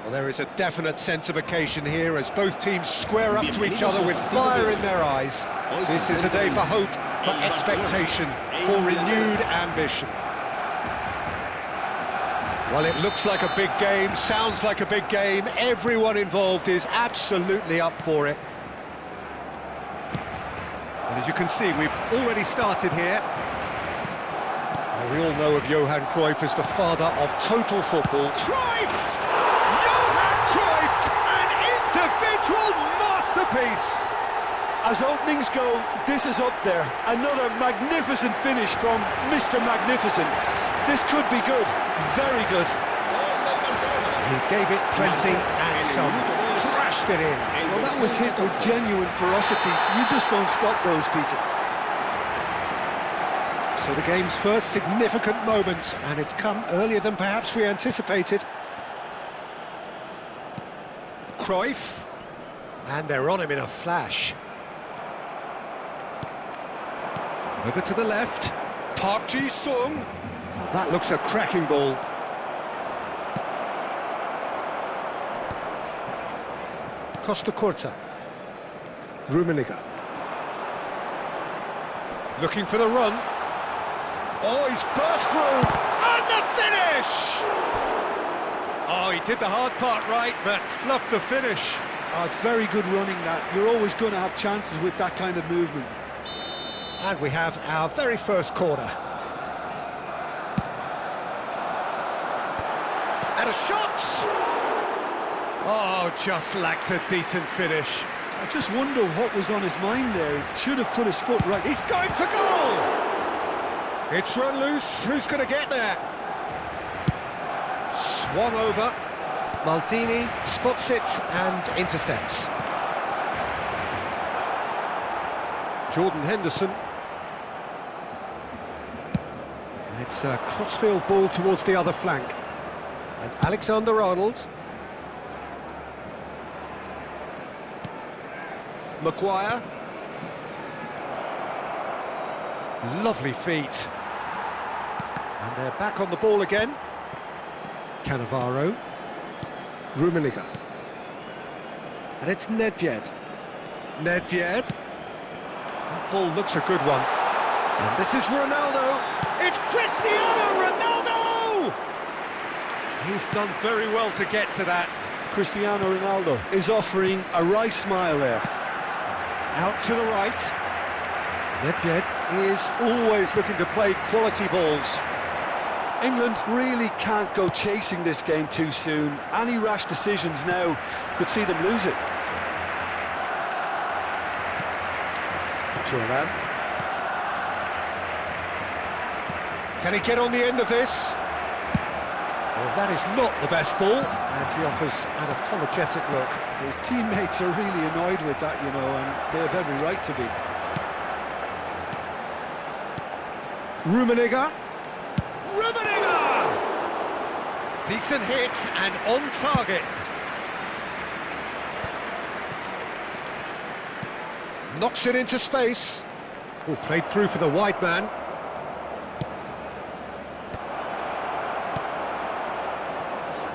Well, there is a definite sense of occasion here as both teams square up to each other with fire in their eyes. This is a day for hope, for expectation, for renewed ambition. Well, it looks like a big game, sounds like a big game. Everyone involved is absolutely up for it. And as you can see, we've already started here. Well, we all know of Johan Cruyff as the father of total football. Cruyff! Johan Cruyff! An individual masterpiece! As openings go, this is up there. Another magnificent finish from Mr. Magnificent. This could be good, very good. He gave it plenty and some, crashed it in. Well, that was hit with genuine ferocity. You just don't stop those, Peter. So the game's first significant moment, and it's come earlier than perhaps we anticipated. Cruyff, and they're on him in a flash. Over to the left, Park Ji-sung. Well, that looks a cracking ball. Costa Curta. Rummenigge. Looking for the run. Oh, he's burst through! And the finish! Oh, he did the hard part right, but fluffed the finish. Oh, it's very good running, that. You're always going to have chances with that kind of movement. And we have our very first corner. And a shot! Oh, just lacked a decent finish. I just wonder what was on his mind there. He should have put his foot right. He's going for goal! It's run loose. Who's going to get there? Swung over. Maldini spots it and intercepts. Jordan Henderson. And it's a crossfield ball towards the other flank. And Alexander-Arnold. Maguire. Lovely feet. And they're back on the ball again. Cannavaro. Rummenigge. And it's Nedved. Nedved. That ball looks a good one. And this is Ronaldo. It's Cristiano Ronaldo! He's done very well to get to that. Cristiano Ronaldo is offering a wry smile there. Out to the right. Nedved is always looking to play quality balls. England really can't go chasing this game too soon. Any rash decisions now could see them lose it. Thuram. Can he get on the end of this? Well, that is not the best ball, and he offers an apologetic look. His teammates are really annoyed with that, you know, and they have every right to be. Rummenigge. Rummenigge! Decent hit and on target. Knocks it into space. Oh, played through for the wide man.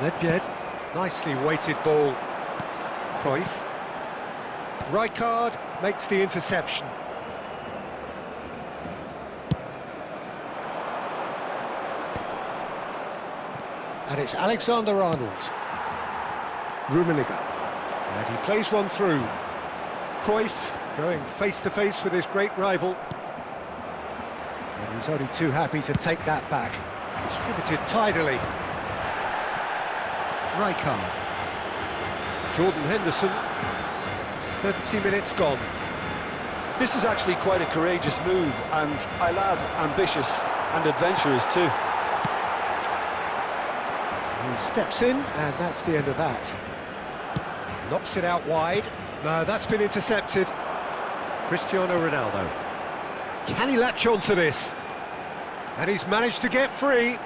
Nedved, nicely weighted ball. Cruyff. Rijkaard makes the interception. And it's Alexander-Arnold. Rummenigge. And he plays one through. Cruyff going face-to-face with his great rival. And he's only too happy to take that back. Distributed tidily. Rijkaard. Jordan Henderson. 30 minutes gone. This is actually quite a courageous move, and I'll add ambitious and adventurous too. He steps in, and that's the end of that. Knocks it out wide. No, that's been intercepted. Cristiano Ronaldo. Can he latch on to this? And he's managed to get free.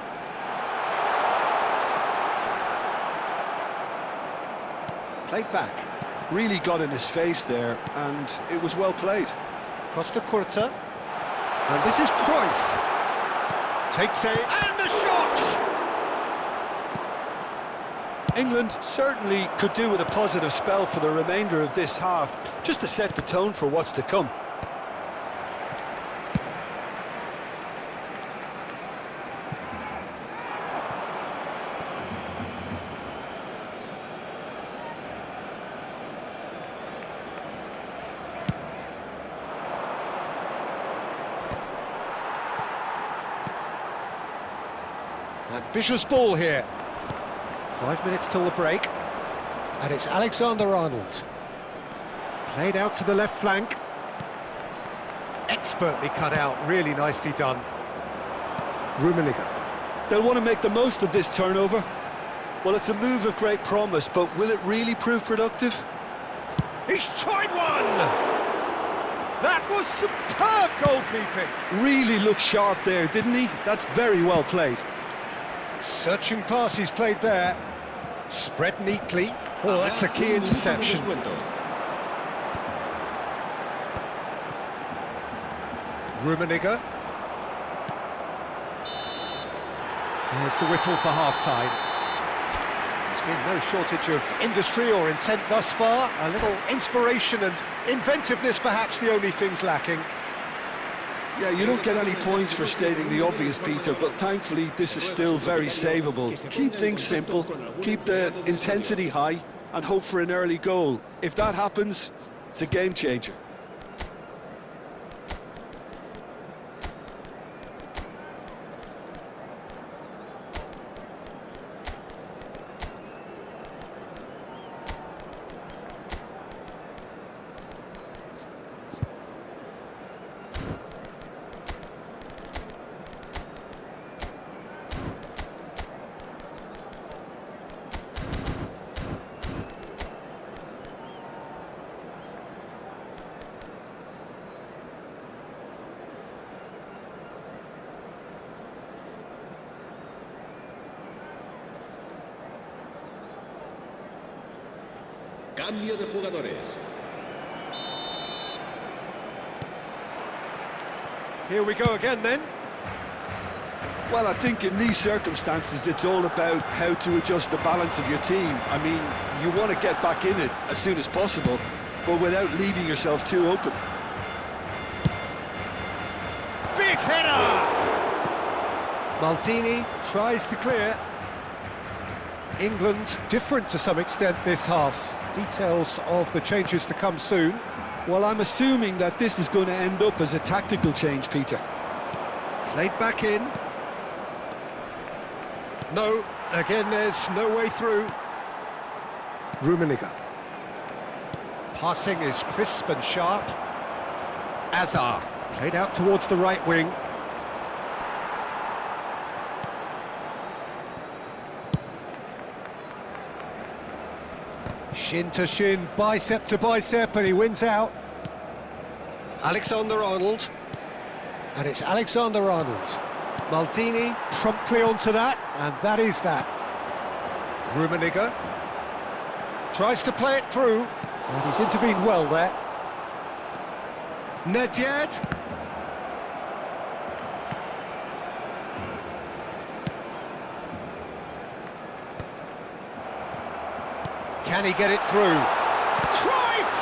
Played back. Really got in his face there, and it was well played. Costa Curta. And this is Cruyff. Takes a... and the shot! England certainly could do with a positive spell for the remainder of this half, just to set the tone for what's to come. Ambitious ball here. 5 minutes till the break. And it's Alexander-Arnold. Played out to the left flank. Expertly cut out, really nicely done. Rummenigge. They'll want to make the most of this turnover. Well, it's a move of great promise, but will it really prove productive? He's tried one! That was superb goalkeeping. Really looked sharp there, didn't he? That's very well played. Searching pass he's played there. Spread neatly. Oh, that's a key interception. Rummenigge. There's the whistle for half-time. There's been no shortage of industry or intent thus far. A little inspiration and inventiveness, perhaps the only things lacking. Yeah, you don't get any points for stating the obvious, Peter, but thankfully this is still very savable. Keep things simple, keep the intensity high, and hope for an early goal. If that happens, it's a game changer. Cambio de jugadores. Here we go again then. Well, I think in these circumstances it's all about how to adjust the balance of your team. I mean, you want to get back in it as soon as possible, but without leaving yourself too open. Big header! Maldini tries to clear. England different to some extent this half. Details of the changes to come soon. Well, I'm assuming that this is going to end up as a tactical change, Peter. Played back in. No, again there's no way through. Rummenigge. Passing is crisp and sharp. Azar. Played out towards the right wing. Shin to shin, bicep to bicep, and he wins out. Alexander-Arnold. And it's Alexander-Arnold. Maldini promptly onto that, and that is that. Rummenigge tries to play it through, and he's intervened well there. Nedved. Can he get it through? Cruyff!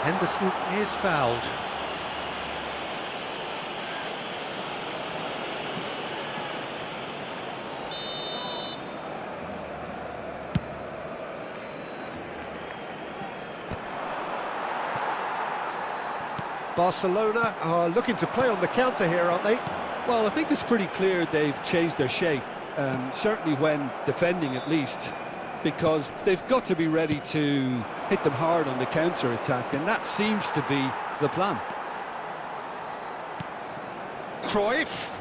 Henderson is fouled. Barcelona are looking to play on the counter here, aren't they? Well, I think it's pretty clear they've changed their shape. Certainly when defending at least, because they've got to be ready to hit them hard on the counter-attack, and that seems to be the plan. Cruyff.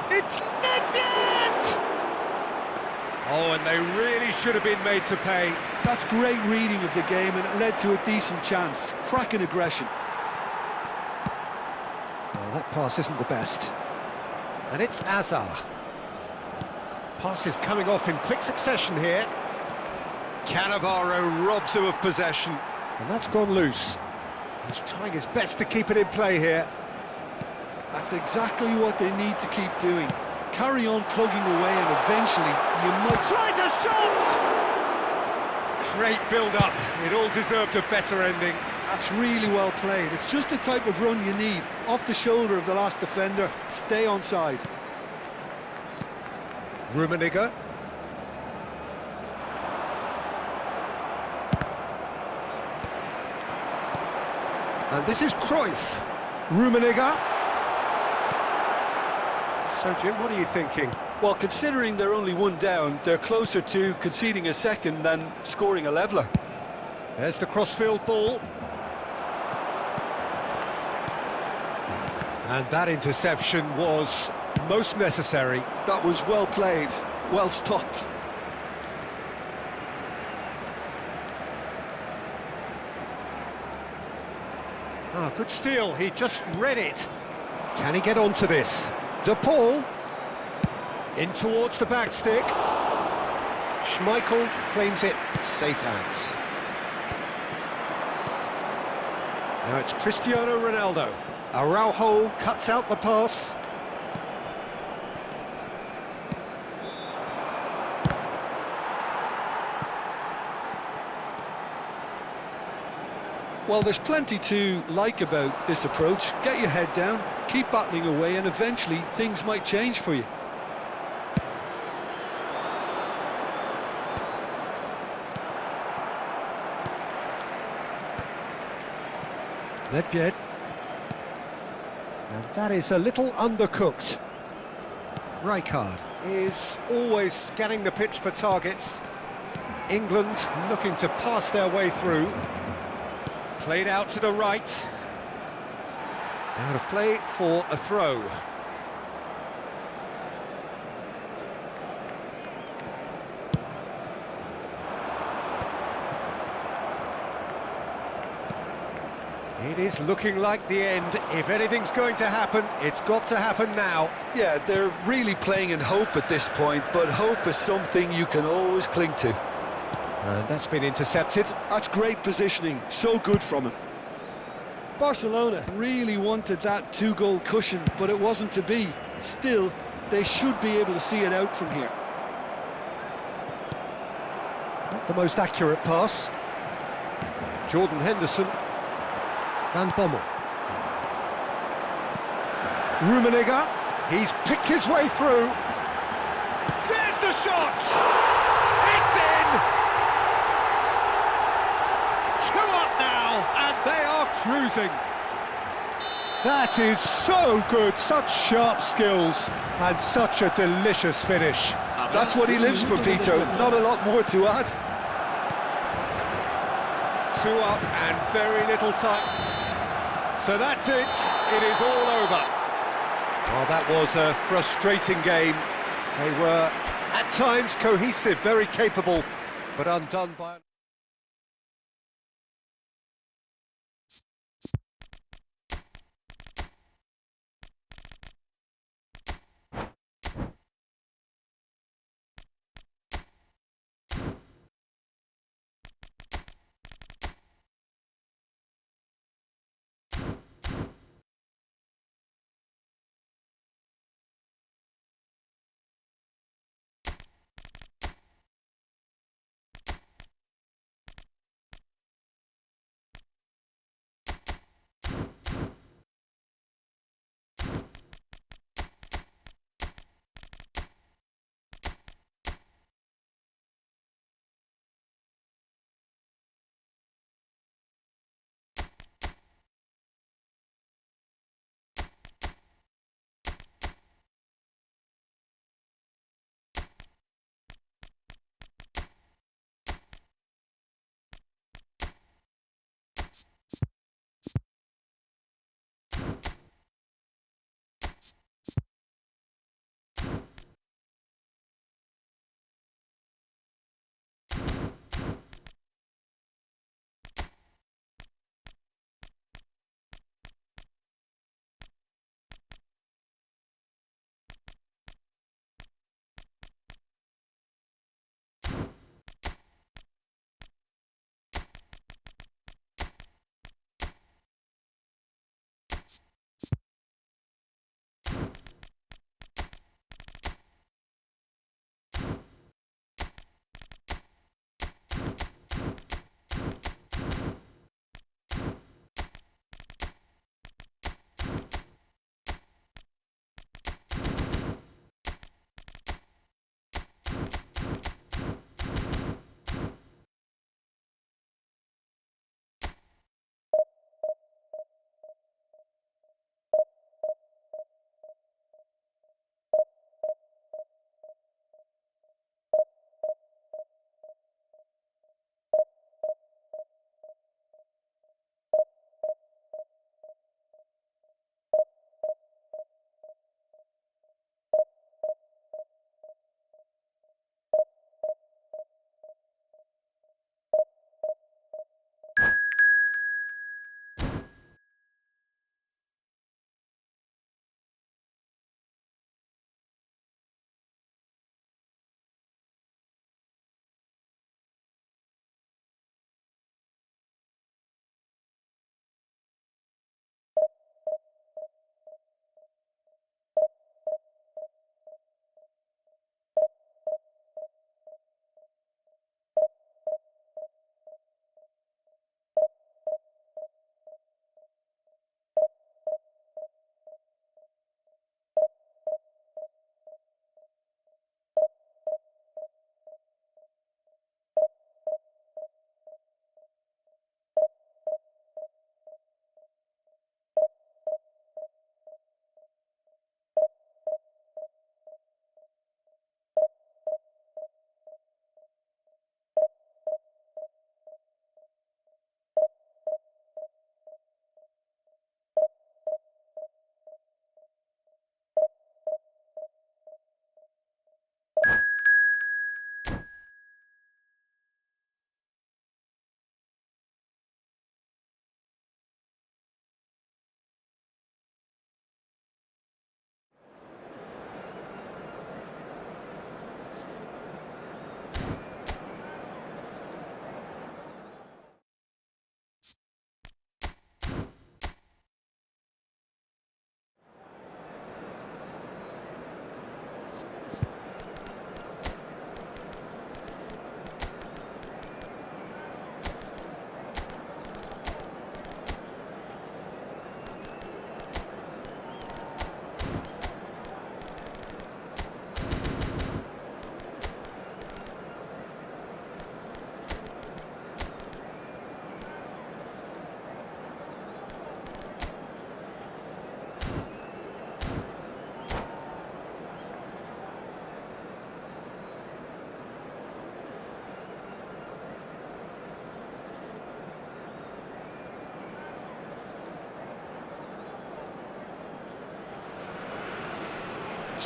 It's Nedved! Oh, and they really should have been made to pay. That's great reading of the game, and it led to a decent chance. Cracking aggression. Well, that pass isn't the best. And it's Azar. Passes coming off in quick succession here. Cannavaro robs him of possession. And that's gone loose. He's trying his best to keep it in play here. That's exactly what they need to keep doing. Carry on plugging away and eventually you might... Tries a shot! Great build-up. It all deserved a better ending. That's really well played. It's just the type of run you need. Off the shoulder of the last defender, stay onside. Rummenigge. And this is Cruyff. Rummenigge. So, Jim, what are you thinking? Well, considering they're only one down, they're closer to conceding a second than scoring a leveller. There's the crossfield ball. And that interception was most necessary. That was well played, well stopped. Ah, good steal, he just read it. Can he get onto this? De Paul. In towards the back stick. Schmeichel claims it. Safe hands. Now it's Cristiano Ronaldo. Araujo cuts out the pass. Well, there's plenty to like about this approach. Get your head down, keep battling away, and eventually things might change for you. Nedved. And that is a little undercooked. Rijkaard is always scanning the pitch for targets. England looking to pass their way through. Played out to the right. Out of play for a throw. It is looking like the end. If anything's going to happen, it's got to happen now. Yeah, they're really playing in hope at this point, but hope is something you can always cling to. And that's been intercepted. That's great positioning, so good from him. Barcelona really wanted that two-goal cushion, but it wasn't to be. Still, they should be able to see it out from here. Not the most accurate pass. Jordan Henderson. Van Bommel. Rummenigge. He's picked his way through. There's the shot! It's in! 2 up now, and they are cruising. That is so good, such sharp skills, and such a delicious finish. That's what he lives for, Peter. Not a lot more to add. 2 up and very little time. So that's it. It is all over. Well, that was a frustrating game. They were, at times, cohesive, very capable, but undone by...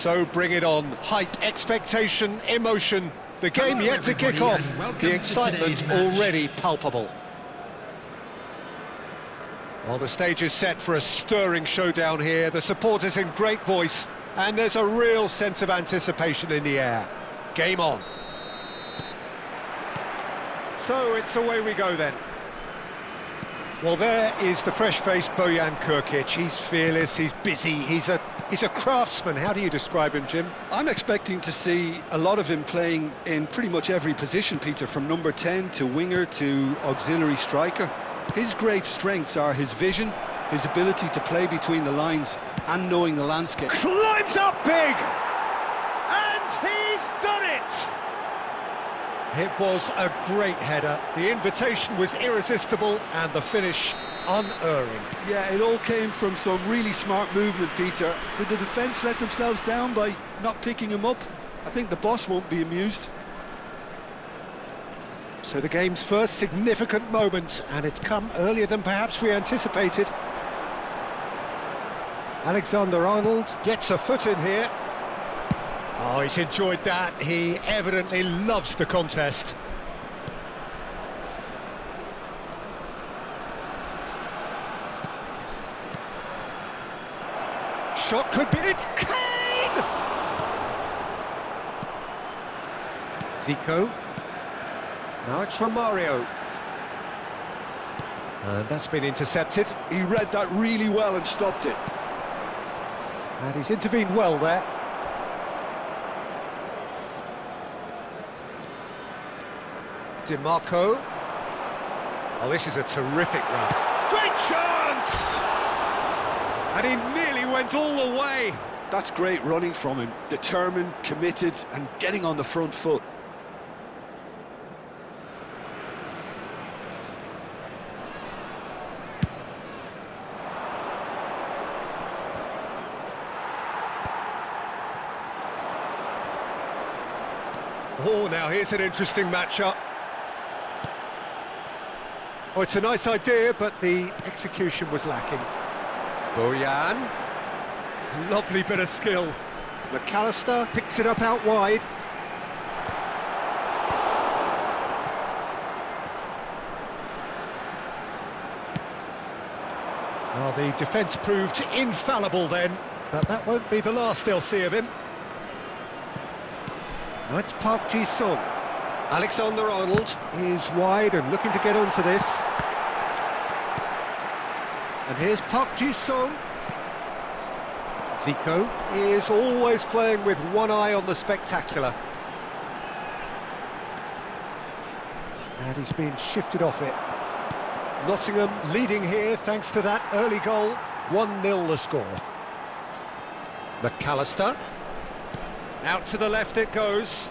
So bring it on. Hype, expectation, emotion. The game Hello, yet to kick everybody, off. and welcome The to excitement today's match. already palpable. Well, the stage is set for a stirring showdown here. The supporters in great voice, and there's a real sense of anticipation in the air. Game on. So it's away we go then. Well, there is the fresh-faced Bojan Krkic. He's fearless, he's busy, he's a craftsman. How do you describe him, Jim? I'm expecting to see a lot of him playing in pretty much every position, Peter, from number 10 to winger to auxiliary striker. His great strengths are his vision, his ability to play between the lines and knowing the landscape. Climbs up big! And he's done it! It was a great header. The invitation was irresistible and the finish unerring. Yeah, it all came from some really smart movement, Peter. Did the defence let themselves down by not picking him up? I think the boss won't be amused. So the game's first significant moment, and it's come earlier than perhaps we anticipated. Alexander-Arnold gets a foot in here. Oh, he's enjoyed that. He evidently loves the contest. Shot could be... It's Kane! Zico. Now it's Romario. And that's been intercepted. He read that really well and stopped it. And he's intervened well there. DiMarco. Oh, this is a terrific run. Great chance! And he nearly went all the way. That's great running from him. Determined, committed, and getting on the front foot. Oh, now here's an interesting matchup. Oh, it's a nice idea, but the execution was lacking. Bojan. Lovely bit of skill. McAllister picks it up out wide. Well, the defence proved infallible then, but that won't be the last they'll see of him. Now it's Park Ji-sung. Alexander-Arnold is wide and looking to get onto this. And here's Park Ji-sung. Zico is always playing with one eye on the spectacular. And he's been shifted off it. Nottingham leading here thanks to that early goal. 1-0 the score. McAllister. Out to the left it goes.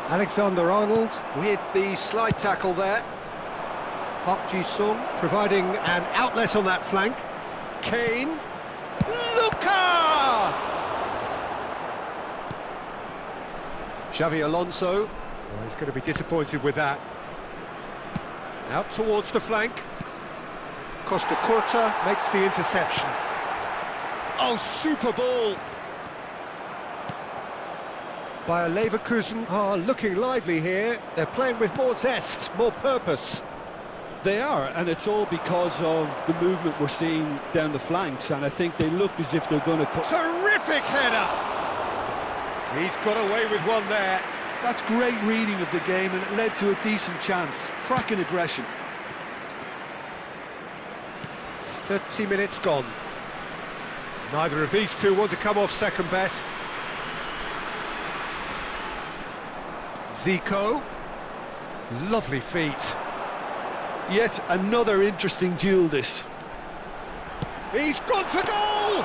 Alexander-Arnold with the slide tackle there. Park Ji-sung providing an outlet on that flank. Kane. Luka! Xavi Alonso. Oh, he's going to be disappointed with that. Out towards the flank. Costa Curta makes the interception. Oh, super ball! Bayer Leverkusen are looking lively here. They're playing with more zest, more purpose. They are, and it's all because of the movement we're seeing down the flanks, and I think they look as if they're going to... Terrific header! He's got away with one there. That's great reading of the game, and it led to a decent chance. Cracking aggression. 30 minutes gone. Neither of these two want to come off second best. Zico. Lovely feet. Yet another interesting duel, this. He's gone for goal!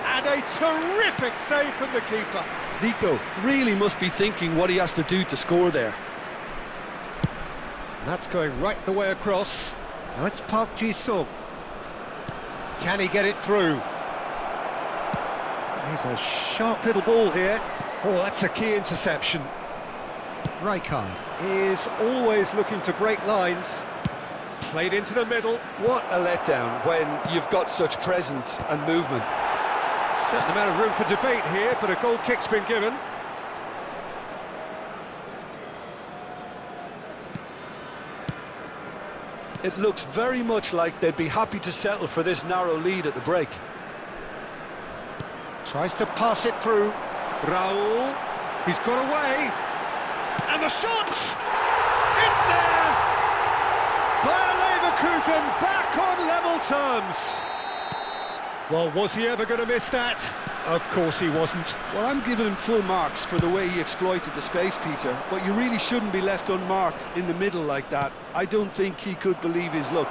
And a terrific save from the keeper. Zico really must be thinking what he has to do to score there. That's going right the way across. Now it's Park Ji-sung. Can he get it through? There's a sharp little ball here. Oh, that's a key interception. Rijkaard is always looking to break lines. Played into the middle. What a letdown when you've got such presence and movement. Certain amount of room for debate here, but a goal kick's been given. It looks very much like they'd be happy to settle for this narrow lead at the break. Tries to pass it through. Raul, he's got away. And the shot! It's there! Bayer Leverkusen back on level terms. Well, was he ever going to miss that? Of course he wasn't. Well, I'm giving him full marks for the way he exploited the space, Peter, but you really shouldn't be left unmarked in the middle like that. I don't think he could believe his luck.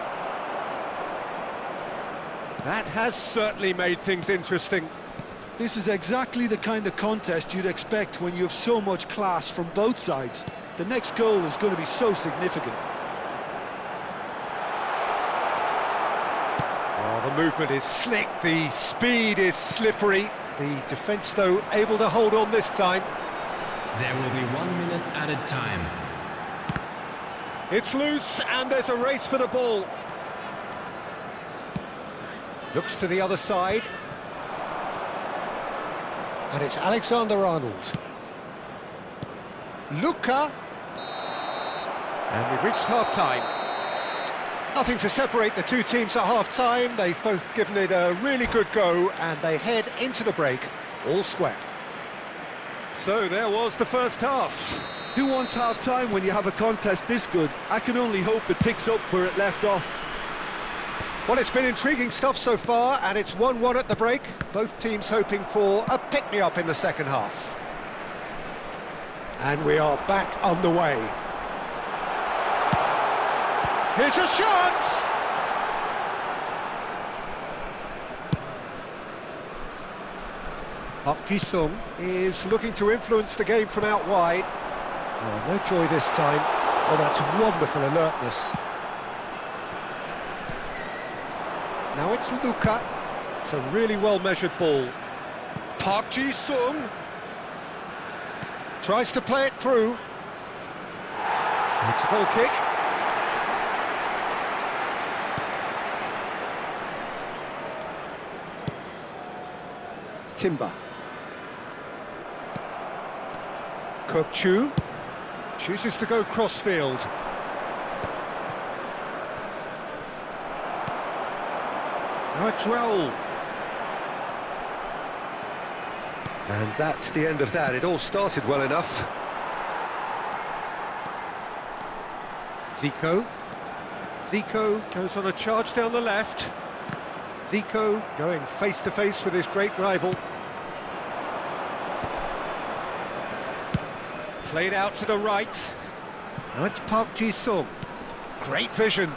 That has certainly made things interesting. This is exactly the kind of contest you'd expect when you have so much class from both sides. The next goal is going to be so significant. Oh, the movement is slick, the speed is slippery. The defence, though, able to hold on this time. There will be 1 minute added time. It's loose, and there's a race for the ball. Looks to the other side. And it's Alexander-Arnold. Luka. And we've reached half-time. Nothing to separate the two teams at half-time. They've both given it a really good go, and they head into the break all square. So there was the first half. Who wants half-time when you have a contest this good? I can only hope it picks up where it left off. Well, it's been intriguing stuff so far, and it's 1-1 at the break. Both teams hoping for a pick-me-up in the second half. And we are back underway. Here's a shot! Park Ji-sung is looking to influence the game from out wide. Oh, no joy this time. Oh, that's wonderful alertness. Now it's Luka. It's a really well-measured ball. Park Ji-sung tries to play it through. It's a goal kick. Timber. Kokchu chooses to go crossfield. Now it's Raul. And that's the end of that. It all started well enough. Zico. Zico goes on a charge down the left. Zico going face-to-face with his great rival. Played out to the right. Now it's Park Ji-sung. Great vision.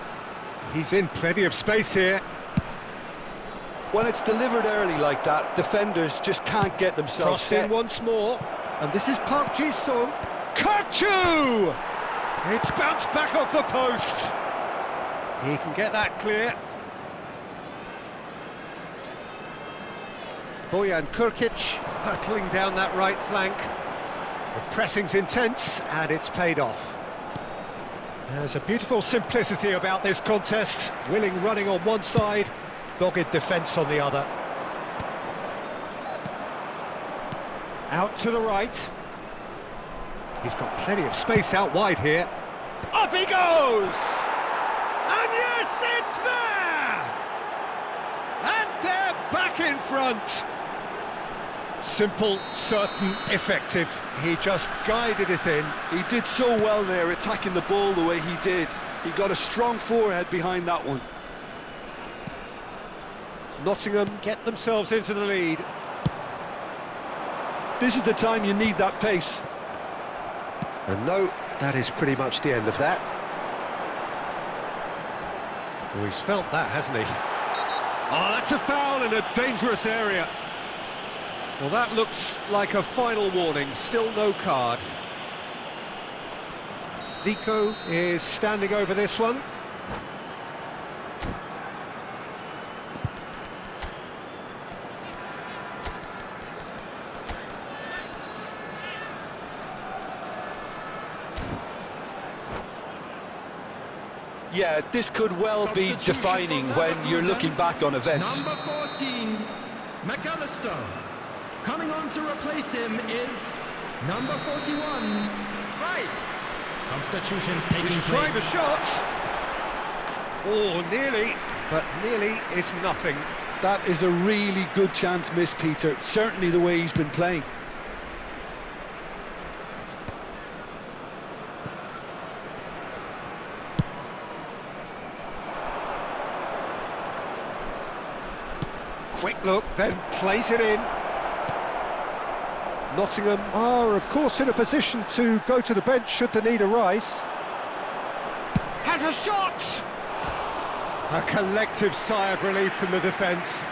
He's in plenty of space here. When it's delivered early like that, defenders just can't get themselves Crossed in set. once more. And this is Park Ji-sung. Kokchu! It's bounced back off the post. He can get that clear. Bojan Krkic hurtling down that right flank. The pressing's intense, and it's paid off. There's a beautiful simplicity about this contest. Willing running on one side, dogged defence on the other. Out to the right. He's got plenty of space out wide here. Up he goes! And yes, it's there! And they're back in front. Simple, certain, effective. He just guided it in. He did so well there, attacking the ball the way he did. He got a strong forehead behind that one. Nottingham get themselves into the lead. This is the time you need that pace. And no, that is pretty much the end of that. Oh, he's felt that, hasn't he? Oh, that's a foul in a dangerous area. Well, that looks like a final warning, still no card. Zico is standing over this one. Yeah, this could well be defining when you're looking back on events. Number 14, McAllister. Coming on to replace him is number 41, Rice. Substitutions taking He's place. trying the shot. Oh, nearly, but nearly is nothing. That is a really good chance missed, Peter. Certainly the way he's been playing. Quick look, then plays it in. Nottingham are, of course, in a position to go to the bench should the need arise. Has a shot! A collective sigh of relief from the defence.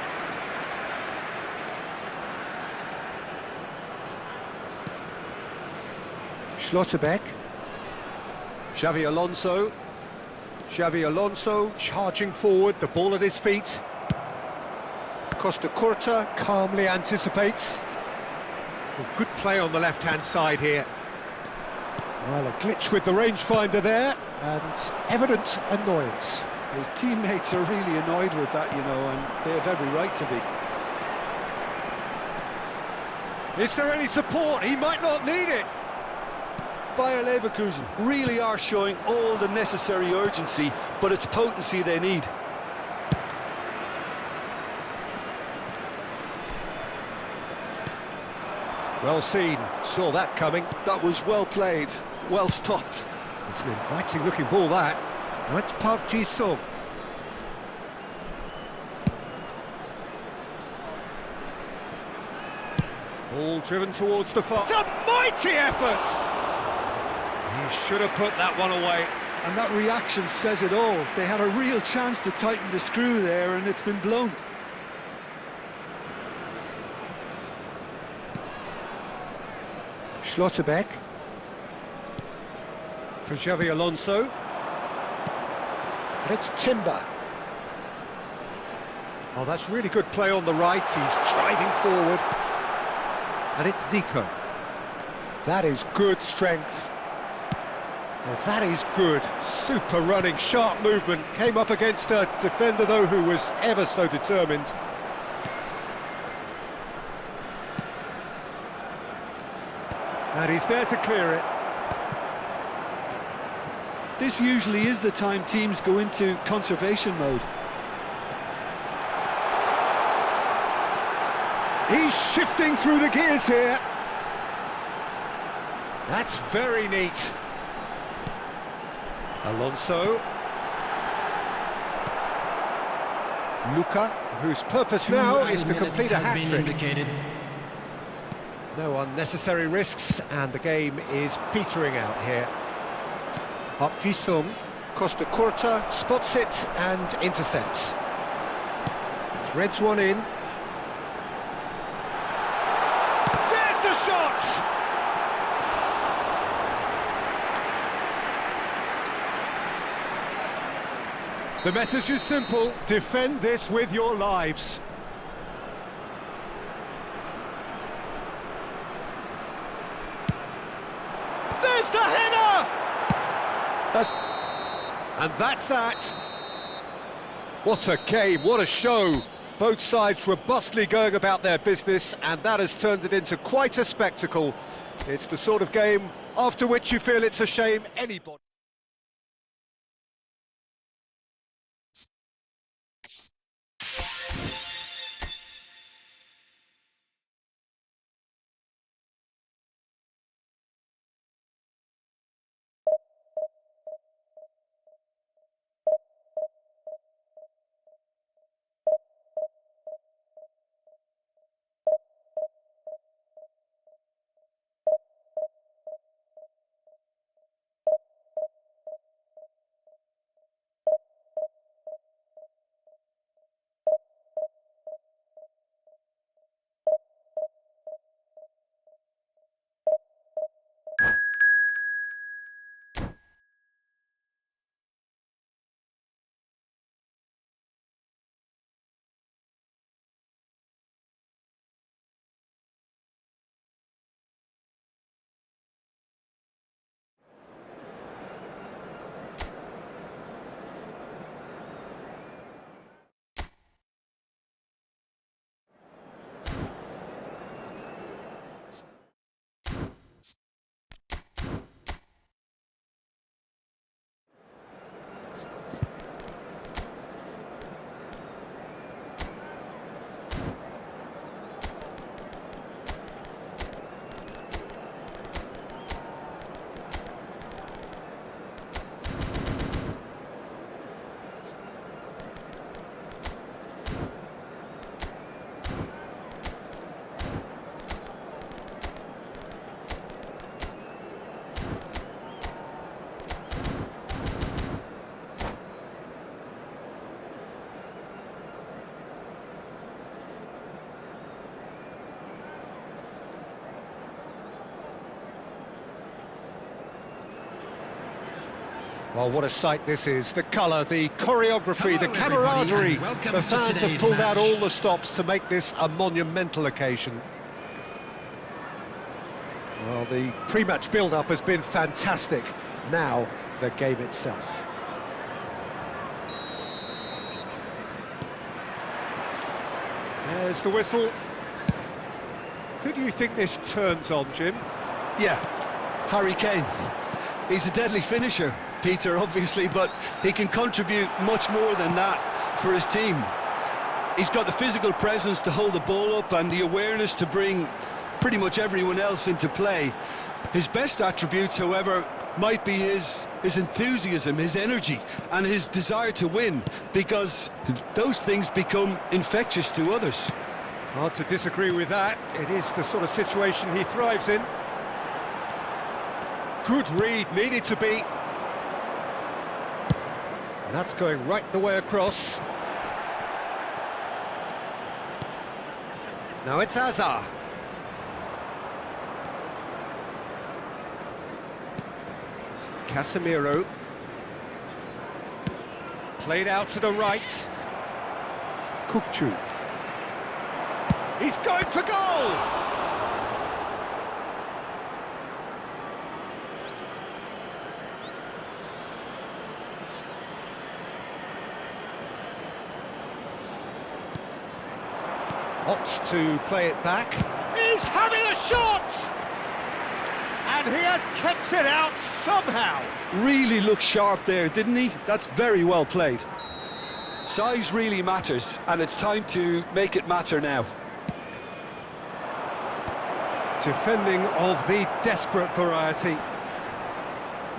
Schlotterbeck. Xavi Alonso. Xavi Alonso charging forward, the ball at his feet. Costa Curta calmly anticipates. Well, good play on the left-hand side here. Well, a glitch with the rangefinder there, and evident annoyance. His teammates are really annoyed with that, you know, and they have every right to be. Is there any support? He might not need it. Bayer Leverkusen really are showing all the necessary urgency, but it's potency they need. Well seen, saw that coming. That was well played, well stopped. It's an inviting looking ball that. Now it's Park Ji-sung. Ball driven towards the far. It's a mighty effort! He should have put that one away. And that reaction says it all. They had a real chance to tighten the screw there, and it's been blown. Schlotterbeck. For Xavi Alonso. And it's Timber. Oh, that's really good play on the right. He's driving forward. And it's Zico. That is good strength. Well, that is good. Super running, sharp movement. Came up against a defender, though, who was ever so determined. And he's there to clear it. This usually is the time teams go into conservation mode. He's shifting through the gears here. That's very neat. Alonso. Luca, whose purpose now is to complete a hat-trick. No unnecessary risks, and the game is petering out here. Park Ji-sung, Costa Curta spots it and intercepts. Threads one in. There's the shot! The message is simple: defend this with your lives. There's the header! And that's that. What a game, what a show. Both sides robustly going about their business, and that has turned it into quite a spectacle. It's the sort of game after which you feel it's a shame anybody... Well, what a sight this is. The colour, the choreography, Hello, the camaraderie. everybody, and welcome The to fans have today's pulled out match. all the stops to make this a monumental occasion. Well, the pre-match build-up has been fantastic. Now, the game itself. There's the whistle. Who do you think this turns on, Jim? Yeah, Harry Kane. He's a deadly finisher, Peter, obviously, but he can contribute much more than that for his team. He's got the physical presence to hold the ball up and the awareness to bring pretty much everyone else into play. His best attributes, however, might be his enthusiasm, his energy, and his desire to win, because those things become infectious to others. Hard to disagree with that. It is the sort of situation he thrives in. Good read, needed to be. And that's going right the way across. Now it's Hazard. Casemiro. Played out to the right. Kukçu. He's going for goal! Opts to play it back. He's having a shot! And he has kept it out somehow. Really looked sharp there, didn't he? That's very well played. Size really matters, and it's time to make it matter now. Defending of the desperate variety.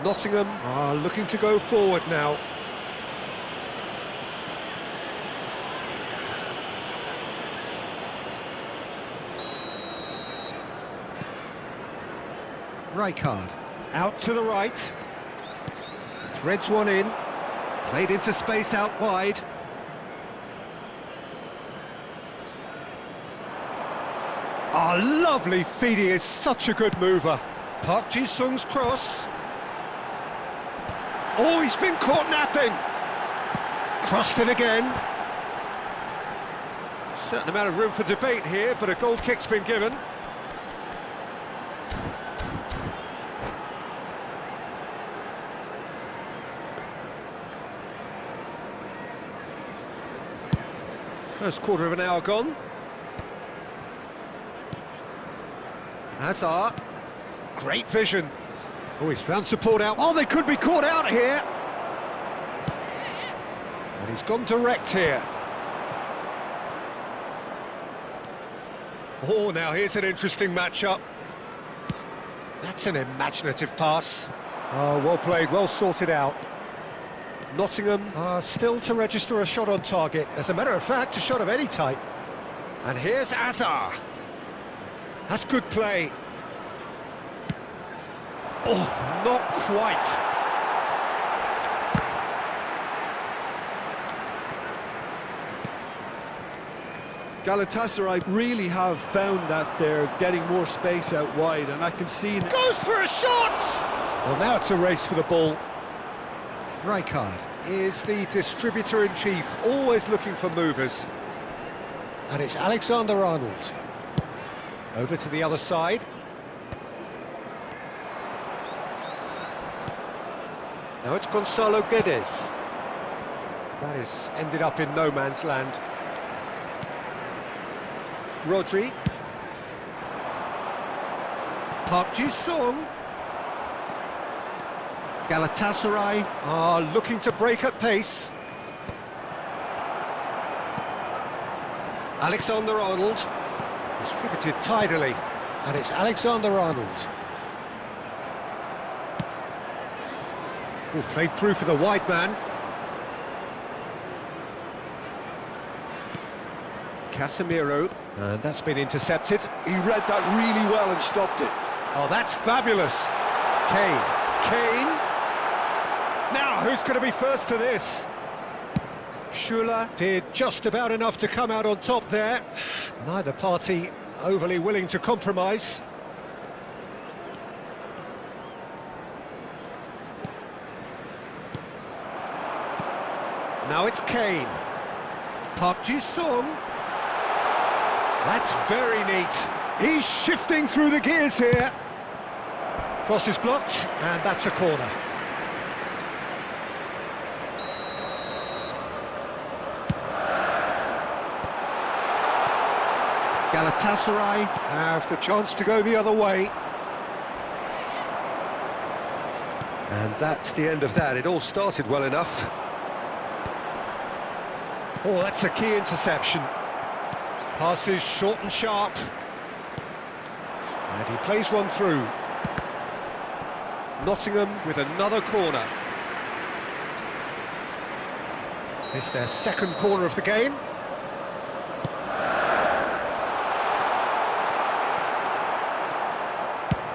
Nottingham are looking to go forward now. Rijkaard, out to the right. Threads one in. Played into space out wide. Oh, lovely feed, he is such a good mover. Park Ji-sung's cross. Oh, he's been caught napping. Crossed in again. Certain amount of room for debate here, but a goal kick's been given. First quarter of an hour gone. Hazard, great vision. Oh, he's found support out. Oh, they could be caught out here. And he's gone direct here. Oh, now here's an interesting matchup. That's an imaginative pass. Oh, well played, well sorted out. Nottingham are still to register a shot on target. As a matter of fact, a shot of any type. And here's Hazard. That's good play. Oh, not quite. Galatasaray really have found that they're getting more space out wide, and I can see... Goes for a shot! Well, now it's a race for the ball. Rijkaard is the distributor-in-chief, always looking for movers. And it's Alexander-Arnold. Over to the other side. Now it's Gonçalo Guedes. That has ended up in no man's land. Rodri. Park Ji-sung. Galatasaray are looking to break at pace. Alexander-Arnold. Distributed tidily. And it's Alexander-Arnold. Oh, played through for the wide man. Casemiro. And that's been intercepted. He read that really well and stopped it. Oh, that's fabulous. Kane. Now, who's going to be first to this? Schüller did just about enough to come out on top there. Neither party overly willing to compromise. Now it's Kane. Park Ji-sung. That's very neat. He's shifting through the gears here. Cross is blocked, and that's a corner. Galatasaray have the chance to go the other way. And that's the end of that. It all started well enough. Oh, that's a key interception. Passes short and sharp. And he plays one through. Nottingham with another corner. It's their second corner of the game.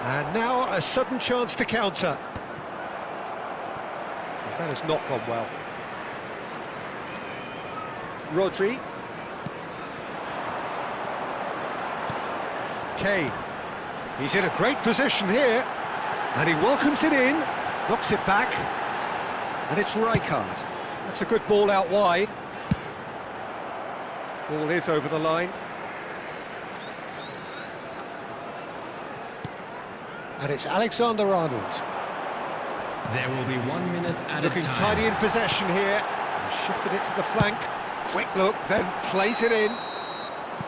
And now a sudden chance to counter. That has not gone well. Rodri. Kane. He's in a great position here. And he welcomes it in. Knocks it back. And it's Rijkaard. That's a good ball out wide. Ball is over the line. And it's Alexander-Arnold. There will be 1 minute at a time. Looking tidy in possession here. Shifted it to the flank. Quick look, then plays it in.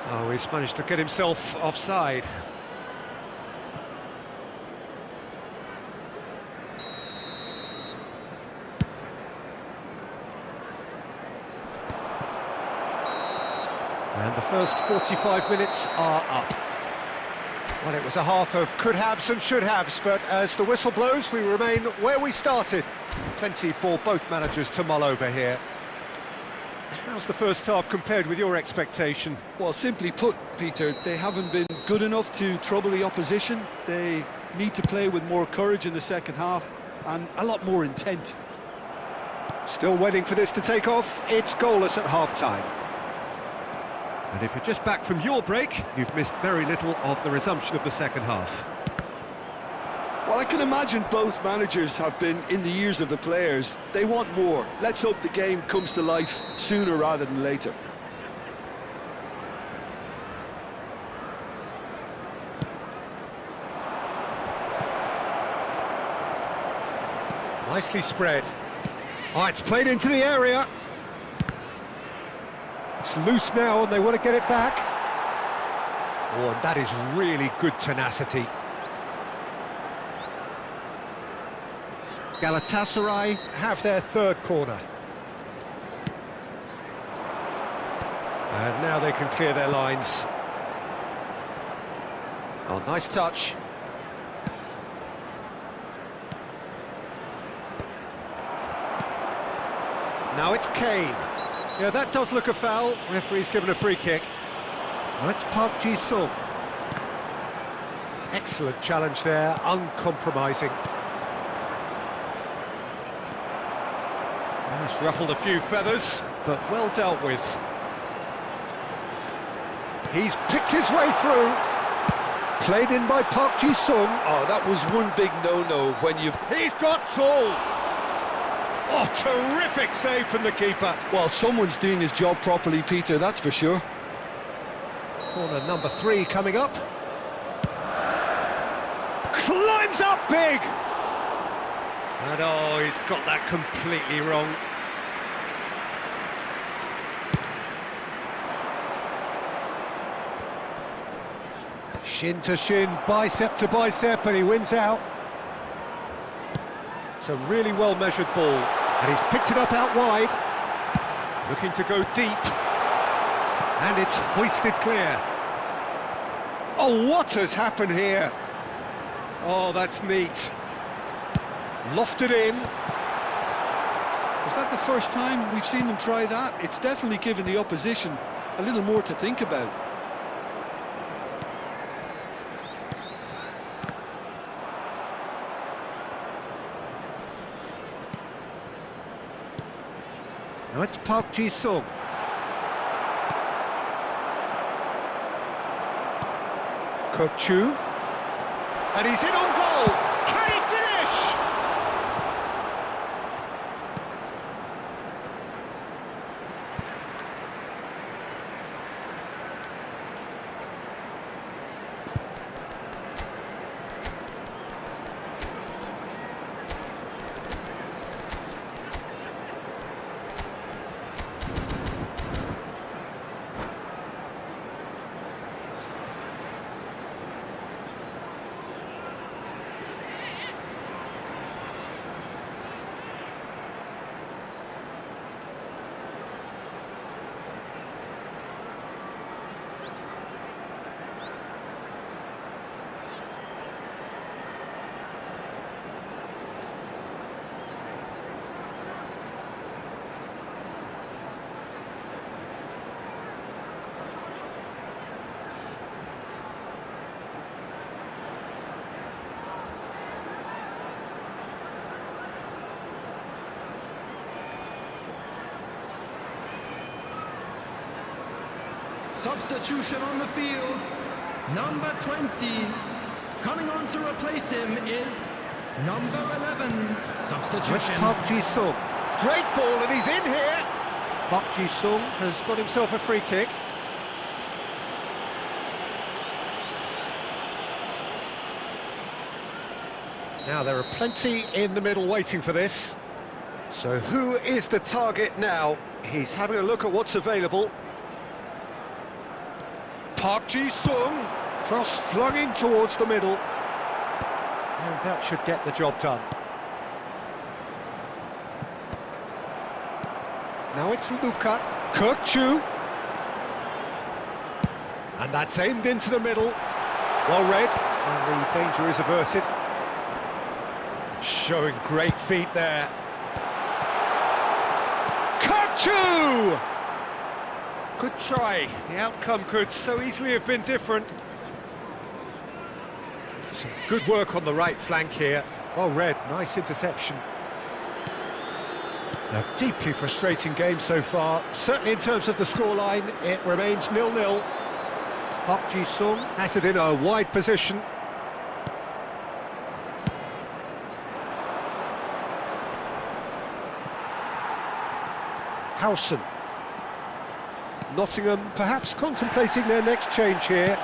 Oh, he's managed to get himself offside. And the first 45 minutes are up. Well, it was a half of could-haves and should-haves, but as the whistle blows, we remain where we started. Plenty for both managers to mull over here. How's the first half compared with your expectation? Well, simply put, Peter, they haven't been good enough to trouble the opposition. They need to play with more courage in the second half and a lot more intent. Still waiting for this to take off. It's goalless at half-time. And if you're just back from your break, you've missed very little of the resumption of the second half. Well, I can imagine both managers have been in the ears of the players. They want more. Let's hope the game comes to life sooner rather than later. Nicely spread. Oh, it's played into the area. It's loose now and they want to get it back. Oh, and that is really good tenacity. Galatasaray have their third corner. And now they can clear their lines. Oh, nice touch. Now it's Kane. Yeah, that does look a foul. Referee's given a free kick. Now it's Park Ji-sung. Excellent challenge there, uncompromising. That's ruffled a few feathers, but well dealt with. He's picked his way through. Played in by Park Ji-sung. Oh, that was one big no-no when you've... He's got tall. Oh, terrific save from the keeper. Well, someone's doing his job properly, Peter, that's for sure. Corner number 3 coming up. Climbs up big! And oh, he's got that completely wrong. Shin to shin, bicep to bicep, and he wins out. It's a really well-measured ball, and he's picked it up out wide. Looking to go deep. And it's hoisted clear. Oh, what has happened here? Oh, that's neat. Lofted in. Is that the first time we've seen them try that? It's definitely given the opposition a little more to think about. Now it's Park Ji-sung. Kokchu. And he's in on goal. Can he finish? Substitution on the field. Number 20. Coming on to replace him is number 11. Substitution. It's Park Ji-sung. Great ball, and he's in here. Park Ji-sung has got himself a free kick. Now, there are plenty in the middle waiting for this. So who is the target now? He's having a look at what's available. Park Ji-sung. Cross flung in towards the middle. And that should get the job done. Now it's Luka. Kirk-Chu. And that's aimed into the middle. Well read. And the danger is averted. Showing great feet there. Kirk-Chu! Good try. The outcome could so easily have been different. Some good work on the right flank here. Well read, nice interception. A deeply frustrating game so far. Certainly in terms of the scoreline, it remains 0-0. Park Ji-sung has it in a wide position. Howson. Nottingham perhaps contemplating their next change here.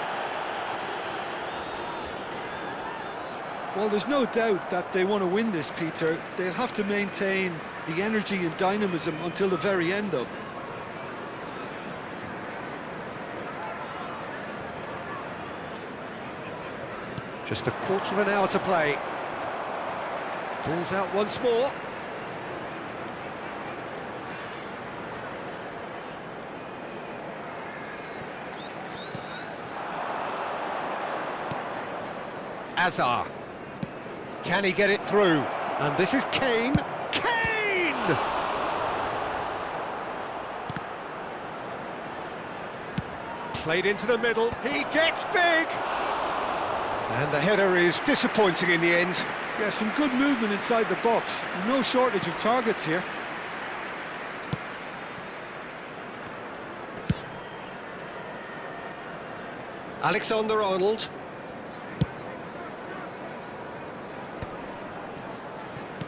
Well, there's no doubt that they want to win this, Peter. They'll have to maintain the energy and dynamism until the very end, though. Just a quarter of an hour to play. Ball's out once more. Azar. Can he get it through? And this is Kane. Kane! Played into the middle. He gets big! And the header is disappointing in the end. Yeah, some good movement inside the box. No shortage of targets here. Alexander-Arnold.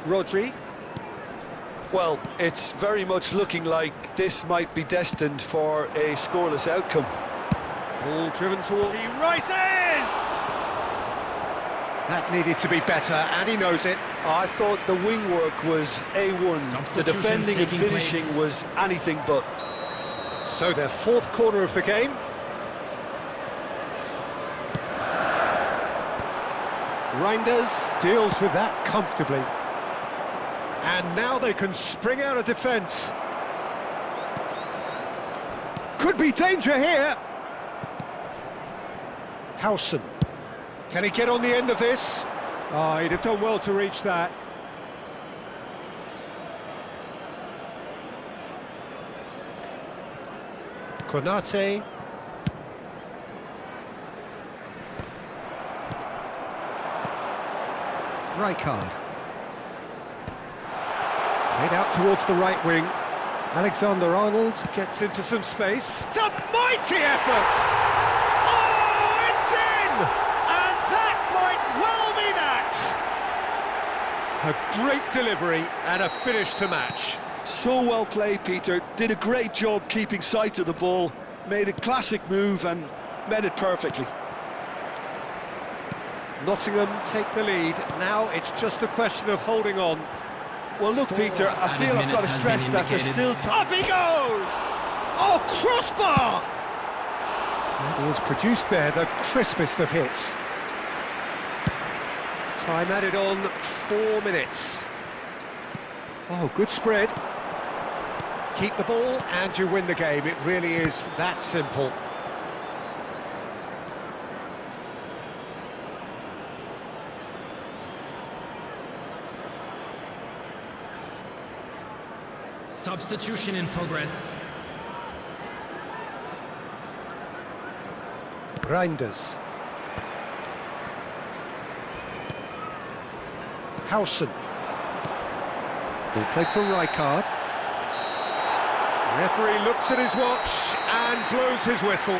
Rodri. Well, it's very much looking like this might be destined for a scoreless outcome. Ball driven toward... He rises! That needed to be better, and he knows it. I thought the wing work was A1. The defending and finishing was anything but. So their fourth corner of the game. Reinders deals with that comfortably. And now they can spring out of defence. Could be danger here. Howson. Can he get on the end of this? Oh, he'd have done well to reach that. Konate. Rijkaard. Played out towards the right wing. Alexander-Arnold gets into some space. It's a mighty effort! Oh, it's in! And that might well be that! A great delivery and a finish to match. So well played, Peter. Did a great job keeping sight of the ball. Made a classic move and met it perfectly. Nottingham take the lead. Now it's just a question of holding on. Well, look, Peter, I feel I've got to stress that there's still time. Up he goes! Oh, crossbar! That was produced there, the crispest of hits. Time added on, 4 minutes. Oh, good spread. Keep the ball and you win the game. It really is that simple. Substitution in progress. Reinders. Howson. Ball played for Rijkaard. Referee looks at his watch and blows his whistle.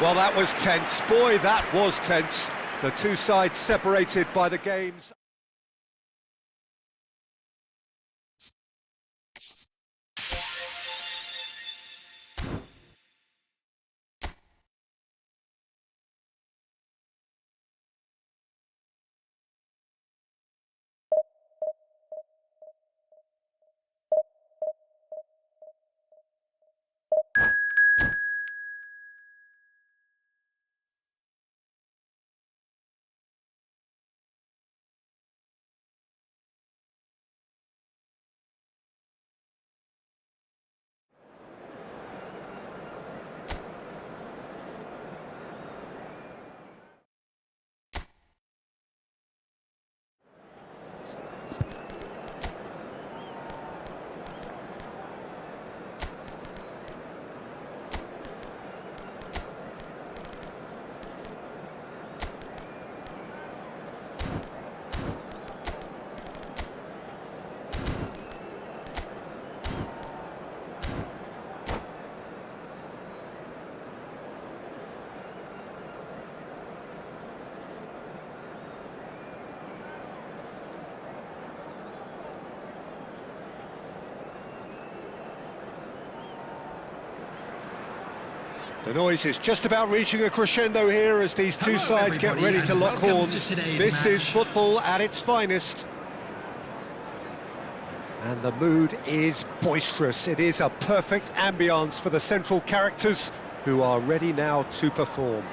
Well, that was tense. Boy, that was tense. The two sides separated by the games. The noise is just about reaching a crescendo here as these two sides get ready to lock horns. This is football at its finest. And the mood is boisterous. It is a perfect ambience for the central characters who are ready now to perform.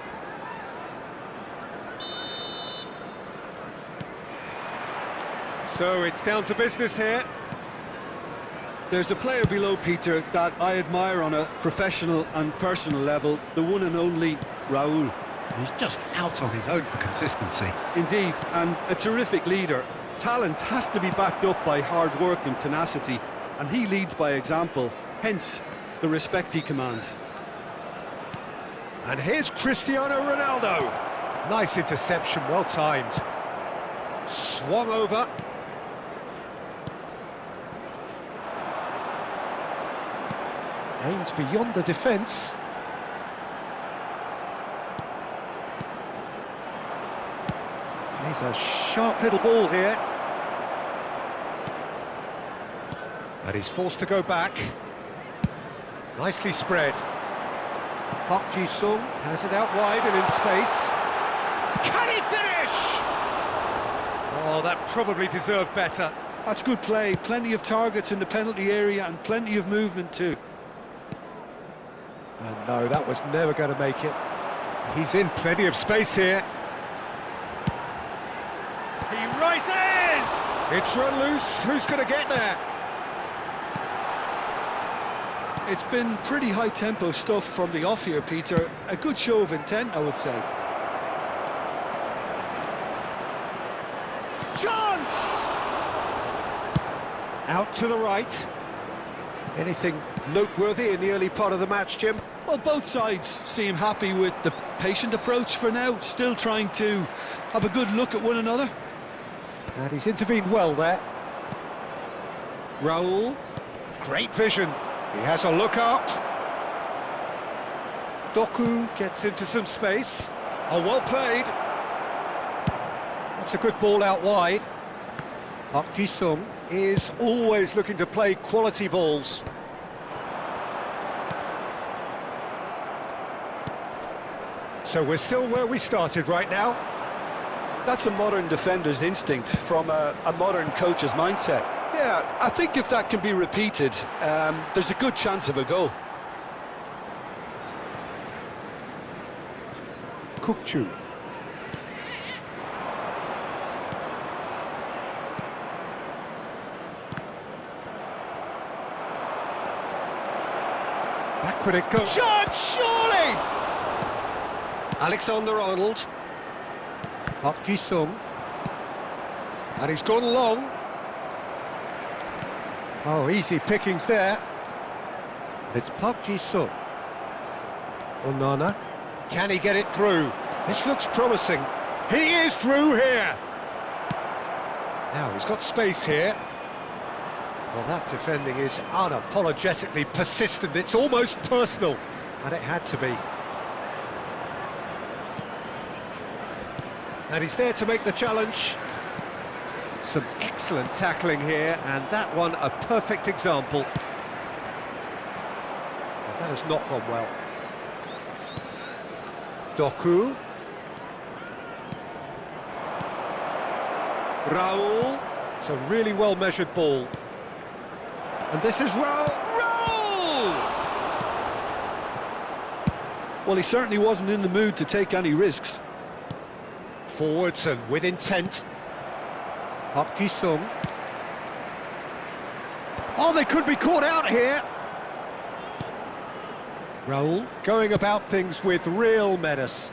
So it's down to business here. There's a player below, Peter, that I admire on a professional and personal level, the one and only Raul. He's just out on his own for consistency. Indeed, and a terrific leader. Talent has to be backed up by hard work and tenacity, and he leads by example, hence the respect he commands. And here's Cristiano Ronaldo. Nice interception, well timed. Swung over. Aimed beyond the defence. Plays a sharp little ball here. And he's forced to go back. Nicely spread. Park Ji-sung has it out wide and in space. Can he finish? Oh, that probably deserved better. That's good play, plenty of targets in the penalty area and plenty of movement too. And no, that was never going to make it. He's in plenty of space here. He rises! It's run loose. Who's going to get there? It's been pretty high-tempo stuff from the off here, Peter. A good show of intent, I would say. Chance! Out to the right. Anything noteworthy in the early part of the match, Jim? Well, both sides seem happy with the patient approach for now, still trying to have a good look at one another. And he's intervened well there. Raul, great vision. He has a look up. Doku gets into some space. Oh, well played. That's a good ball out wide. Park Ji-sung is always looking to play quality balls. So we're still where we started right now. That's a modern defender's instinct from a modern coach's mindset. Yeah, I think if that can be repeated, there's a good chance of a goal. Kukçu. Backward it goes. Shot, surely! Alexander-Arnold. Park Ji-sung. And he's gone long. Oh, easy pickings there. It's Park Ji-sung. Onana. Can he get it through? This looks promising. He is through here. Now, he's got space here. Well, that defending is unapologetically persistent. It's almost personal, and it had to be. And he's there to make the challenge. Some excellent tackling here, and that one a perfect example. Well, that has not gone well. Doku. Raul. It's a really well-measured ball. And this is Raul. Raul! Well, he certainly wasn't in the mood to take any risks. Forwards and with intent. Park Ji-sung. Oh, they could be caught out here. Raul going about things with real menace.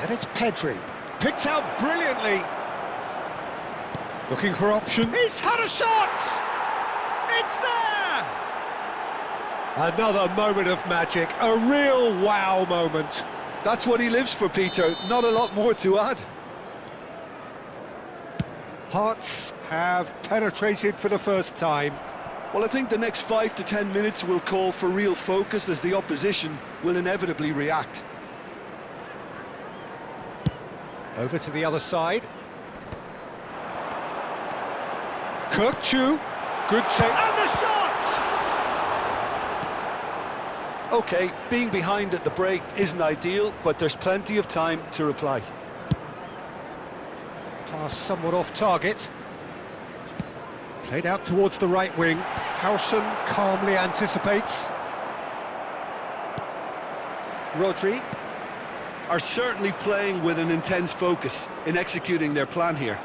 And it's Pedri. Picked out brilliantly. Looking for option. He's had a shot! It's there! Another moment of magic. A real wow moment. That's what he lives for, Peter. Not a lot more to add. Hearts have penetrated for the first time. Well, I think the next 5 to 10 minutes will call for real focus as the opposition will inevitably react. Over to the other side. Kirkchu. Good take. And the shot! OK, being behind at the break isn't ideal, but there's plenty of time to reply. Pass somewhat off target. Played out towards the right wing. Howson calmly anticipates. Rodri. Are certainly playing with an intense focus in executing their plan here.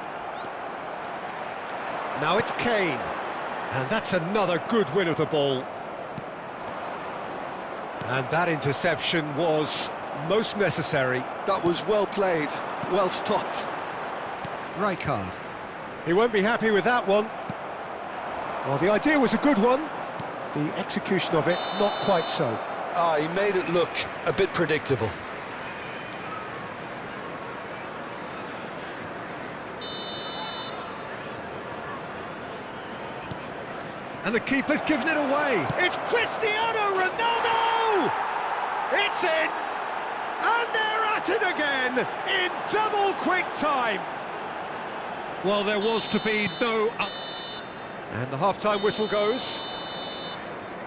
Now it's Kane. And that's another good win of the ball. And that interception was most necessary. That was well played, well stopped. Rijkaard. He won't be happy with that one. Well, the idea was a good one. The execution of it, not quite so. He made it look a bit predictable. And the keeper's given it away. It's Cristiano Ronaldo! It's in! And they're at it again in double quick time. Well, there was to be no... And the half-time whistle goes.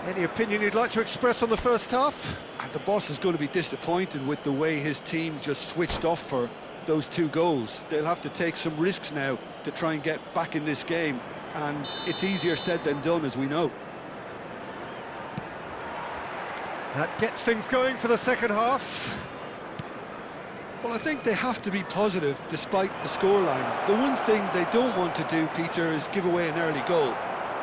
Any opinion you'd like to express on the first half? And the boss is going to be disappointed with the way his team just switched off for those 2 goals. They'll have to take some risks now to try and get back in this game. And it's easier said than done, as we know. That gets things going for the second half. Well, I think they have to be positive despite the scoreline. The one thing they don't want to do, Peter, is give away an early goal.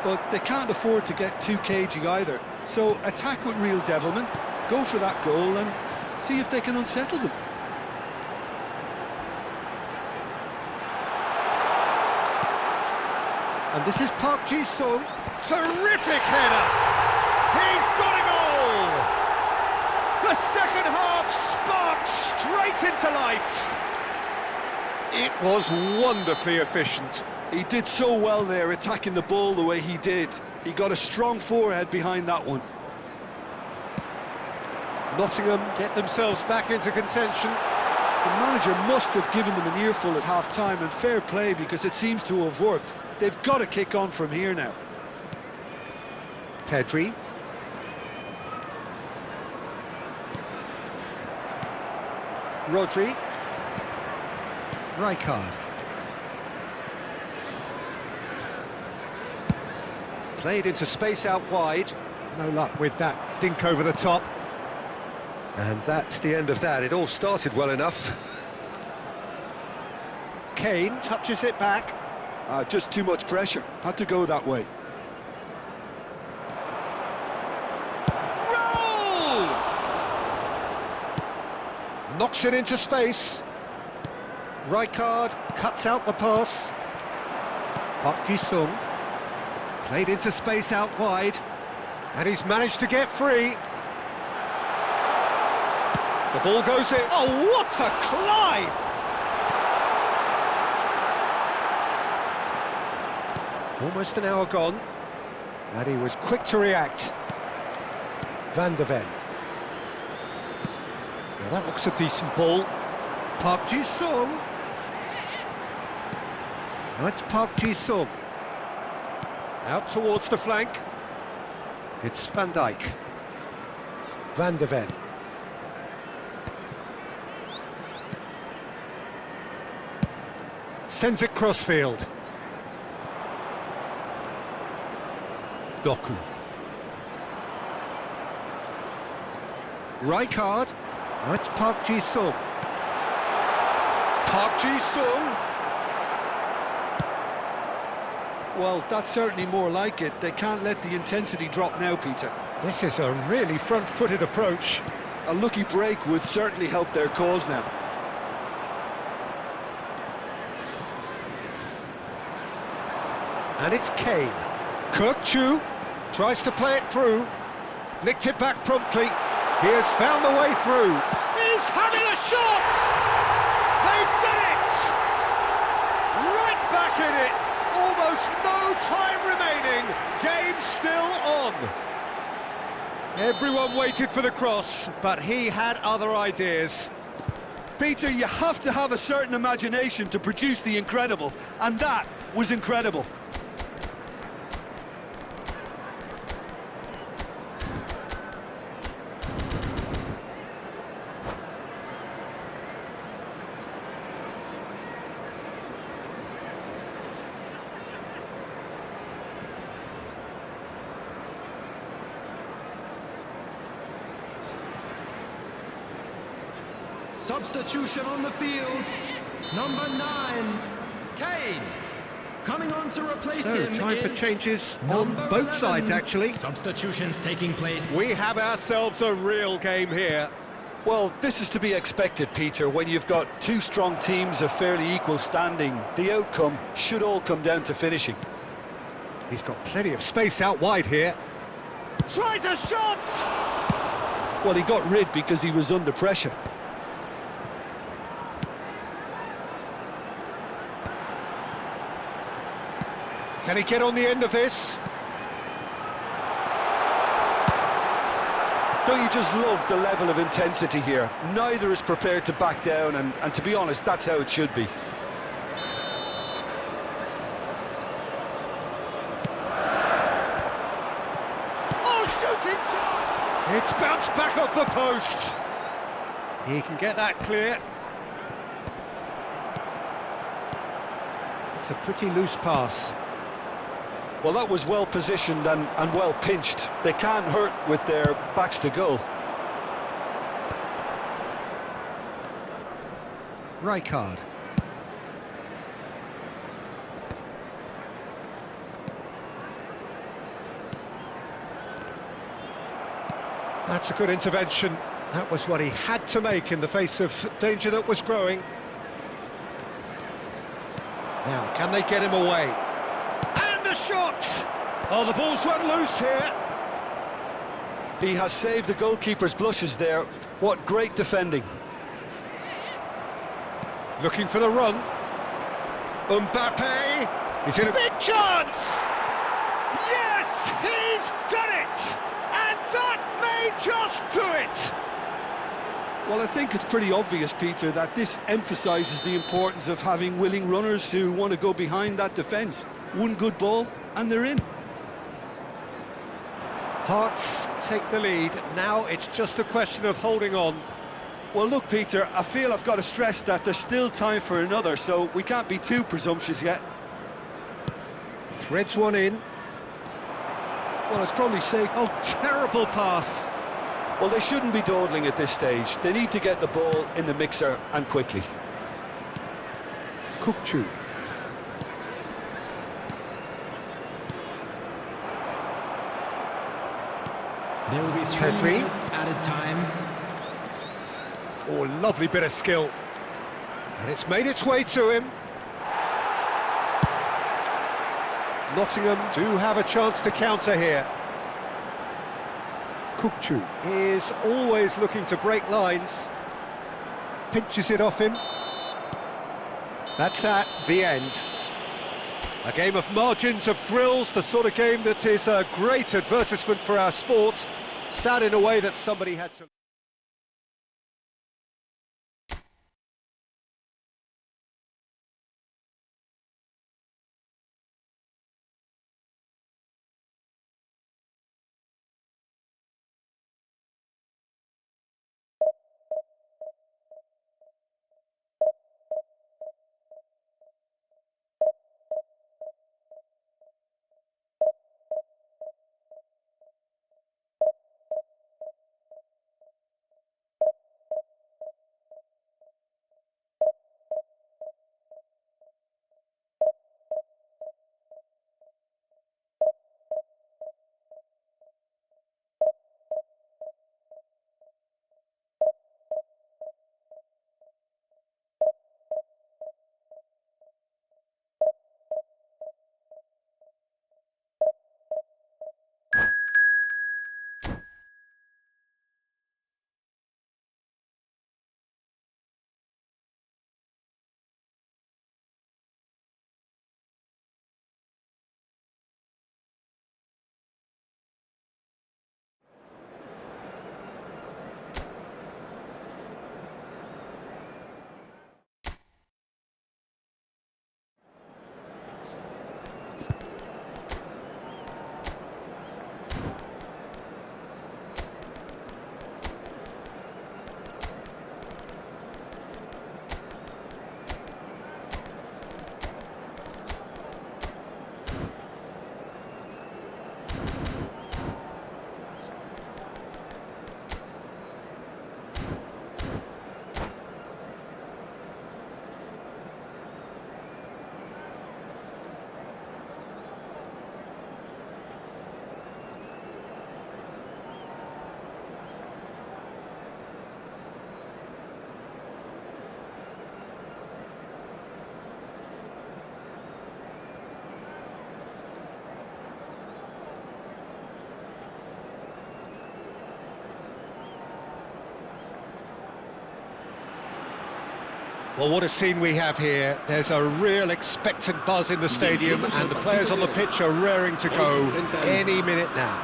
But they can't afford to get too cagey either. So attack with real devilment, go for that goal and see if they can unsettle them. And this is Park Ji-sung. Terrific header! He's got a goal! The second half sparked straight into life. It was wonderfully efficient. He did so well there, attacking the ball the way he did. He got a strong forehead behind that one. Nottingham get themselves back into contention. The manager must have given them an earful at half-time, and fair play because it seems to have worked. They've got to kick on from here now. Pedri. Rodri. Rijkaard. Played into space out wide. No luck with that dink over the top. And that's the end of that. It all started well enough. Kane touches it back. Just too much pressure. Had to go that way. Roll! Knocks it into space. Rijkaard cuts out the pass. Park Ji-sung. Played into space out wide. And he's managed to get free. The ball goes in. Oh, what a climb! Almost an hour gone, and he was quick to react. Van de Ven. Now that looks a decent ball. Park Ji-sung. Now it's Park Ji-sung. Out towards the flank. It's Van Dijk. Van de Ven. Sends it crossfield. Doku. Rijkaard. Now it's Park Ji-sung. Park Ji-sung. Well, that's certainly more like it. They can't let the intensity drop now, Peter. This is a really front-footed approach. A lucky break would certainly help their cause now. And it's Kane. Kirkchu tries to play it through. Nicked it back promptly. He has found the way through. He's having a shot! They've done it! Right back in it. Almost no time remaining. Game still on. Everyone waited for the cross, but he had other ideas. Peter, you have to have a certain imagination to produce the incredible, and that was incredible. Substitution on the field. Number 9, Kane. Coming on to replace So, him time for is changes on number both sides, 11. actually. Substitutions taking place. We have ourselves a real game here. Well, this is to be expected, Peter. When you've got two strong teams of fairly equal standing, the outcome should all come down to finishing. He's got plenty of space out wide here. Tries a shot! Well, he got rid because he was under pressure. Can he get on the end of this? Don't you just love the level of intensity here? Neither is prepared to back down, and to be honest, that's how it should be. Oh, shooting chance! It's bounced back off the post. He can get that clear. It's a pretty loose pass. Well, that was well positioned and well pinched. They can't hurt with their backs to goal. Rijkaard. That's a good intervention. That was what he had to make in the face of danger that was growing. Now, can they get him away? And a shot! Oh, the ball's run loose here. He has saved the goalkeeper's blushes there. What great defending. Looking for the run. Mbappe. He's in a big chance! Yes, he's done it! And that may just do it! Well, I think it's pretty obvious, Peter, that this emphasises the importance of having willing runners who want to go behind that defence. One good ball, and they're in. Hearts take the lead. Now it's just a question of holding on. Well, look, Peter, I feel I've got to stress that there's still time for another, so we can't be too presumptuous yet. Threads one in. Well, it's probably safe. Oh, terrible pass. Well, they shouldn't be dawdling at this stage. They need to get the ball in the mixer, and quickly. Kukçu. There will be 3 Pedri. minutes added time. Oh, lovely bit of skill. And it's made its way to him. Nottingham do have a chance to counter here. Kukçu is always looking to break lines. pinches it off him. That's that, the end. A game of margins, of thrills, the sort of game that is a great advertisement for our sport. Sad in a way that somebody had to... Well, what a scene we have here. There's a real expectant buzz in the stadium, and the players on the pitch are raring to go any minute now.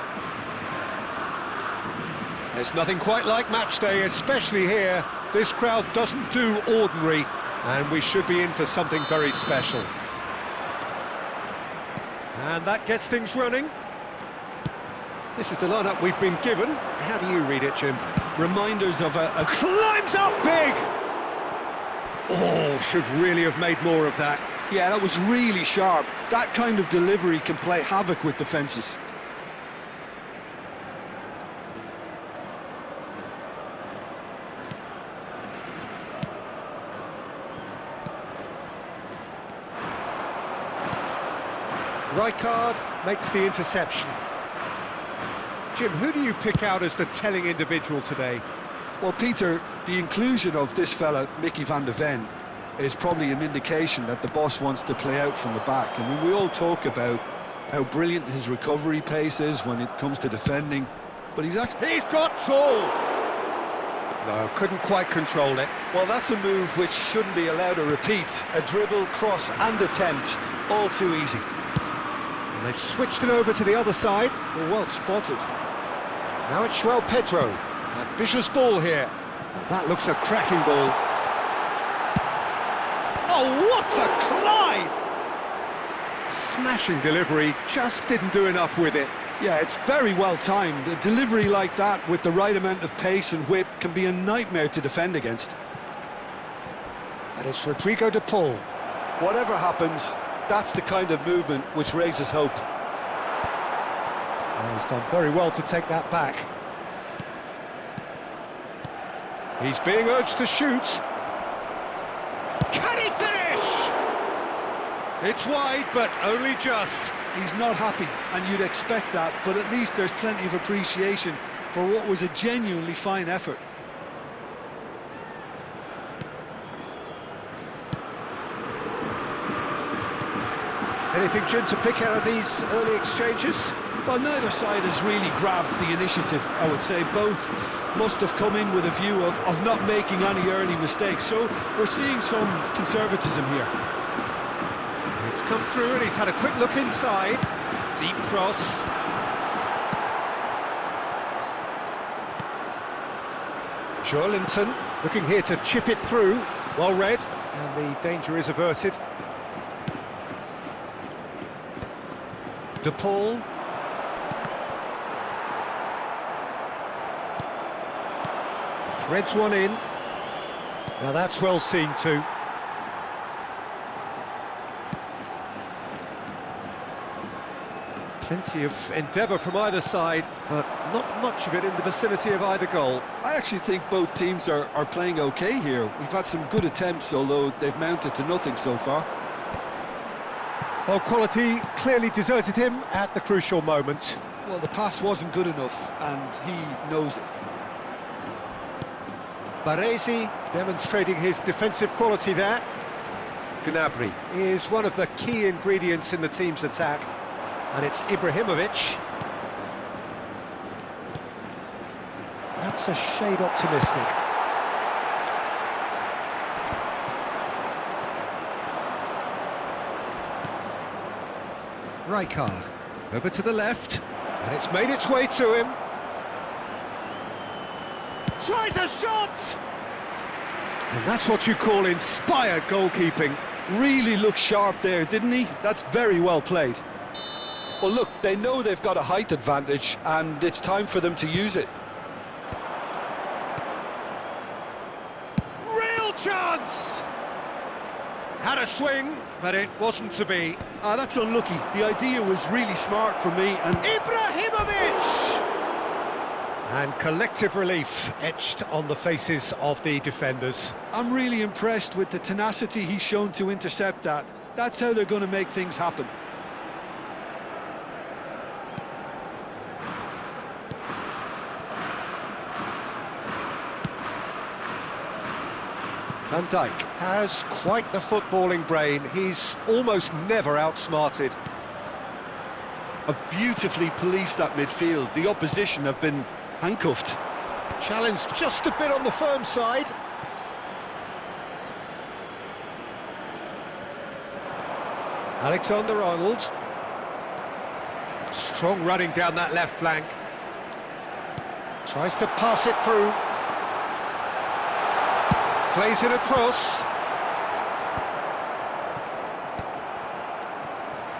There's nothing quite like match day, especially here. This crowd doesn't do ordinary, and we should be in for something very special. And that gets things running. This is the lineup we've been given. How do you read it, Jim? Reminders of a Climbs up big! Oh, should really have made more of that. Yeah, that was really sharp. That kind of delivery can play havoc with defences. Rijkaard makes the interception. Jim, who do you pick out as the telling individual today? Well, Peter, the inclusion of this fella, Mickey van de Ven, is probably an indication that the boss wants to play out from the back. I mean, we all talk about how brilliant his recovery pace is when it comes to defending, but he's got tall! No, couldn't quite control it. Well, that's a move which shouldn't be allowed to repeat. A dribble, cross and attempt, all too easy. And they've switched it over to the other side. Well spotted. Now it's João Pedro. Ambitious ball here. Oh, that looks a cracking ball. Oh, what a climb! Smashing delivery, just didn't do enough with it. Yeah, it's very well timed. A delivery like that with the right amount of pace and whip can be a nightmare to defend against. And it's Rodrigo de Paul. Whatever happens, that's the kind of movement which raises hope. Oh, he's done very well to take that back. He's being urged to shoot. Can he finish? It's wide, but only just. He's not happy, and you'd expect that, but at least there's plenty of appreciation for what was a genuinely fine effort. Anything, Jim, to pick out of these early exchanges? Well, neither side has really grabbed the initiative, I would say. Both must have come in with a view of not making any early mistakes. So we're seeing some conservatism here. It's come through and he's had a quick look inside. Deep cross. Joelinton looking here to chip it through. Well read, and the danger is averted. De Paul. Threads one in. Now that's well seen too. Plenty of endeavour from either side, but not much of it in the vicinity of either goal. I actually think both teams are playing okay here. We've had some good attempts, although they've mounted to nothing so far. Well, quality clearly deserted him at the crucial moment. Well, the pass wasn't good enough, and he knows it. Baresi demonstrating his defensive quality there. Gnabry is one of the key ingredients in the team's attack. And it's Ibrahimovic. That's a shade optimistic. Rijkaard over to the left, and it's made its way to him. Tries a shot! And that's what you call inspired goalkeeping. Really looked sharp there, didn't he? That's very well played. Well, look, they know they've got a height advantage, and it's time for them to use it. Real chance! Had a swing, but it wasn't to be. Ah, that's unlucky. The idea was really smart from me, and... Ibrahimovic! And collective relief etched on the faces of the defenders. I'm really impressed with the tenacity he's shown to intercept that. That's how they're going to make things happen. Van Dijk has quite the footballing brain. He's almost never outsmarted. Have beautifully policed that midfield. The opposition have been handcuffed. Challenge just a bit on the firm side. Alexander-Arnold. Strong running down that left flank. Tries to pass it through. Plays it across.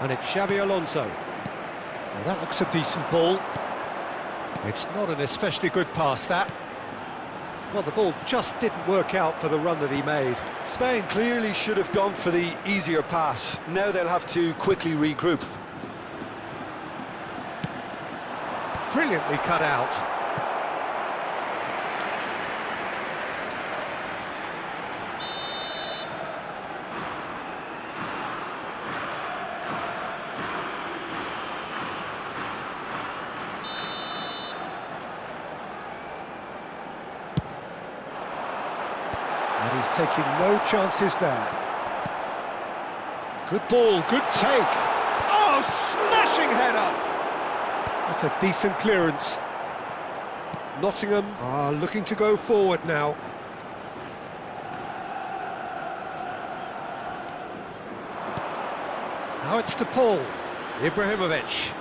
And it's Xabi Alonso. Now that looks a decent ball. It's not an especially good pass, that. Well, the ball just didn't work out for the run that he made. Spain clearly should have gone for the easier pass. Now they'll have to quickly regroup. Brilliantly cut out. And he's taking no chances there. Good ball, good take. Oh, smashing header! That's a decent clearance. Nottingham are looking to go forward now. Now it's De Paul. Ibrahimovic.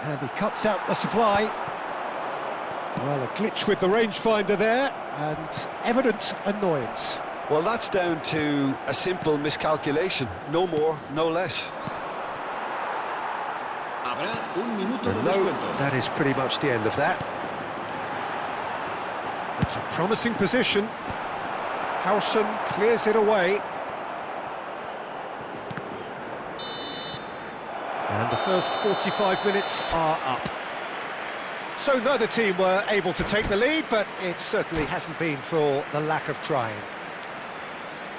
And he cuts out the supply. Well, a glitch with the rangefinder there, and evident annoyance. Well, that's down to a simple miscalculation. No more, no less. And no, that is pretty much the end of that. It's a promising position. Howson clears it away. And the first 45 minutes are up. So neither team were able to take the lead, but it certainly hasn't been for the lack of trying.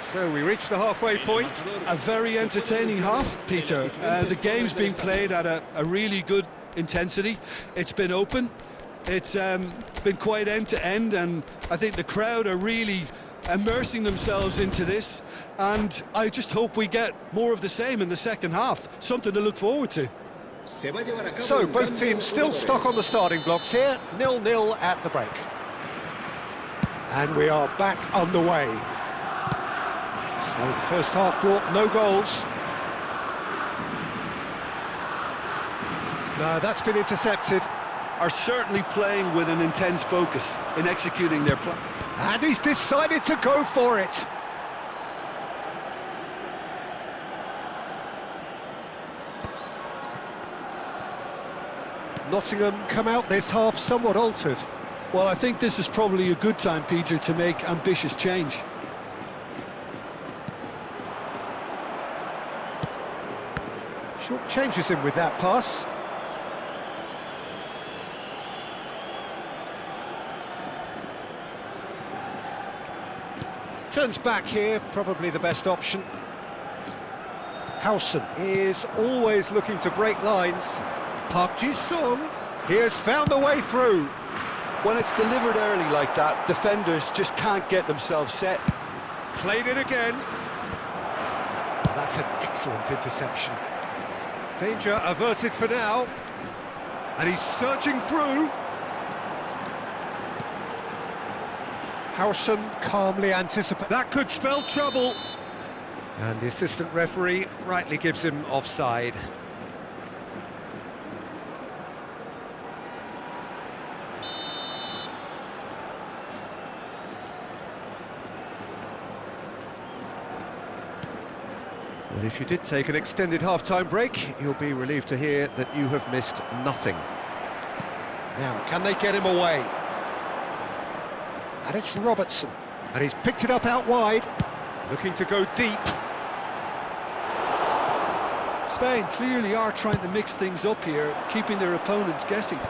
So we reach the halfway point. A very entertaining half, Peter. The game's being played at a really good intensity. It's been open. It's been quite end-to-end, and I think the crowd are really immersing themselves into this, and I just hope we get more of the same in the second half. Something to look forward to. Se va a llevar a cabo So, un both cambio teams de still jugadores. stuck on the starting blocks here, 0-0 at the break. And we are back underway. So, the first half brought no goals. No, that's been intercepted. Are certainly playing with an intense focus in executing their plan. And he's decided to go for it. Nottingham come out this half somewhat altered. Well, I think this is probably a good time, Peter, to make ambitious change. Short changes him with that pass. Turns back here, probably the best option. Howson is always looking to break lines. Park Ji-sung, he has found a way through. When it's delivered early like that, defenders just can't get themselves set. Played it again. That's an excellent interception. Danger averted for now. And he's surging through. Howson calmly anticipates. That could spell trouble. And the assistant referee rightly gives him offside. Well, if you did take an extended half-time break, you'll be relieved to hear that you have missed nothing. Now, can they get him away? And it's Robertson, and he's picked it up out wide, looking to go deep. Spain clearly are trying to mix things up here, keeping their opponents guessing.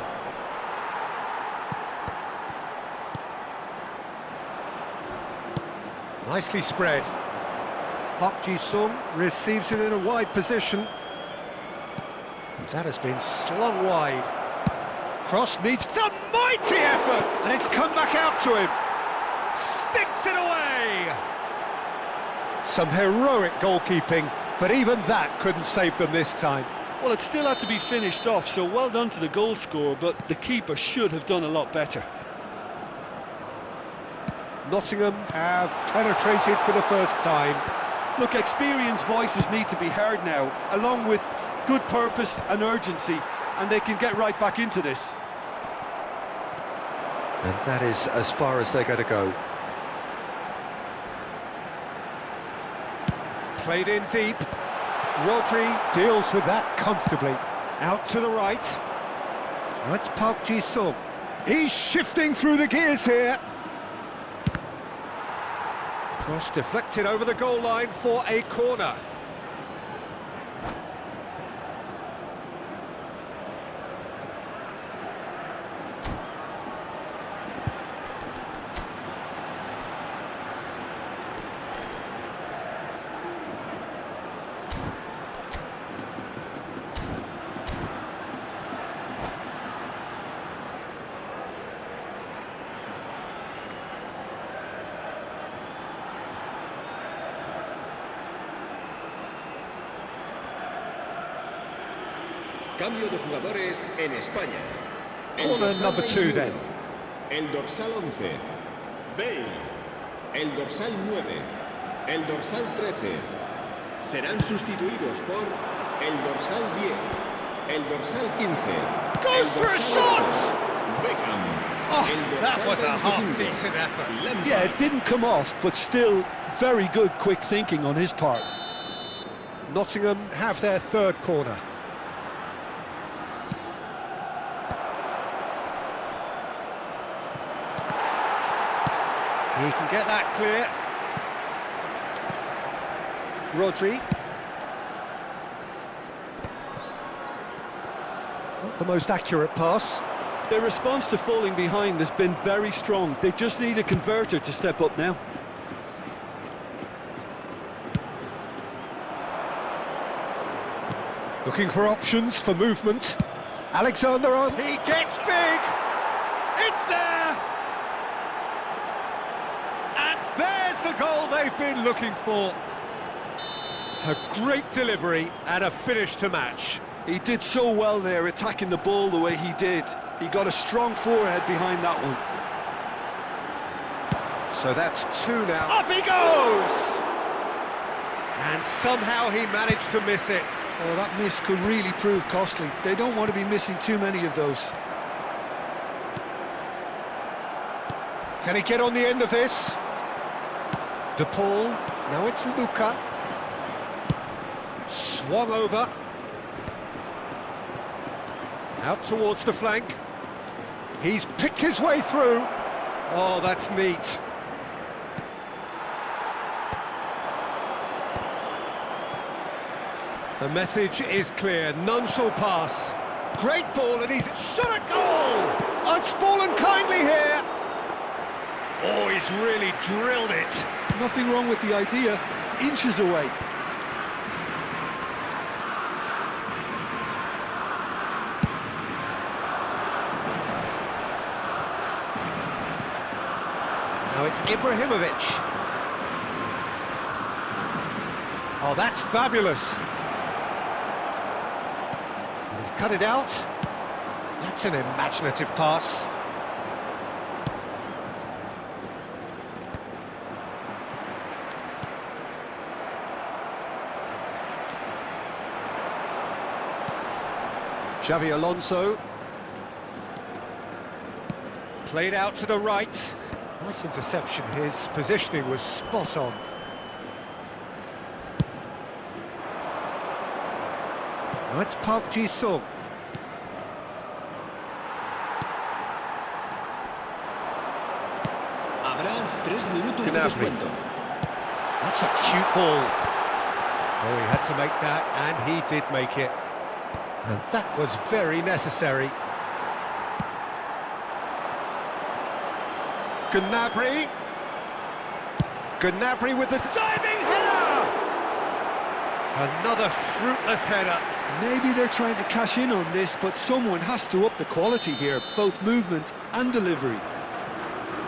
Nicely spread. Park Ji-sung receives it in a wide position. And that has been slung wide. Cross needs a mighty effort, and it's come back out to him. Sticks it away! Some heroic goalkeeping, but even that couldn't save them this time. Well, it still had to be finished off, so well done to the goal scorer, but the keeper should have done a lot better. Nottingham have penetrated for the first time. Look, experienced voices need to be heard now, along with good purpose and urgency, and they can get right back into this. And that is as far as they're going to go. Played in deep. Rodri deals with that comfortably. Out to the right. Now it's Park Ji-sung. He's shifting through the gears here. Cross deflected over the goal line for a corner. Cambio de jugadores en España. Corner number 2 then. El dorsal 11, Bale. El dorsal 9, el dorsal 13. Serán sustituidos por el dorsal 10, el dorsal 15. Goes for a shot! Beckham. Oh, that was a half-decent effort. Yeah, it didn't come off, but still very good quick thinking on his part. Nottingham have their third corner. He can get that clear. Rodri. Not the most accurate pass. Their response to falling behind has been very strong. They just need a converter to step up now. Looking for options for movement. Alexander on. He gets big. It's there. And there's the goal they've been looking for. A great delivery and a finish to match. He did so well there, attacking the ball the way he did. He got a strong forehead behind that one. So that's two now. Up he goes! And somehow he managed to miss it. Oh, that miss could really prove costly. They don't want to be missing too many of those. Can he get on the end of this? De Paul, now it's Luca. Swung over. Out towards the flank. He's picked his way through. Oh, that's neat. The message is clear, none shall pass. Great ball, and he's shot a goal! Oh, it's fallen kindly here. Oh, he's really drilled it. Nothing wrong with the idea, inches away. Now it's Ibrahimovic. Oh, that's fabulous. He's cut it out. That's an imaginative pass. Xavi Alonso. Played out to the right. Nice interception. His positioning was spot on. Now it's Park Ji-sung. Habrá 3 minutos de Gnabry. descuento. That's a cute ball. Oh, he had to make that, and he did make it. And that was very necessary. Gnabry. Gnabry with the diving header! Another fruitless header. Maybe they're trying to cash in on this, but someone has to up the quality here, both movement and delivery.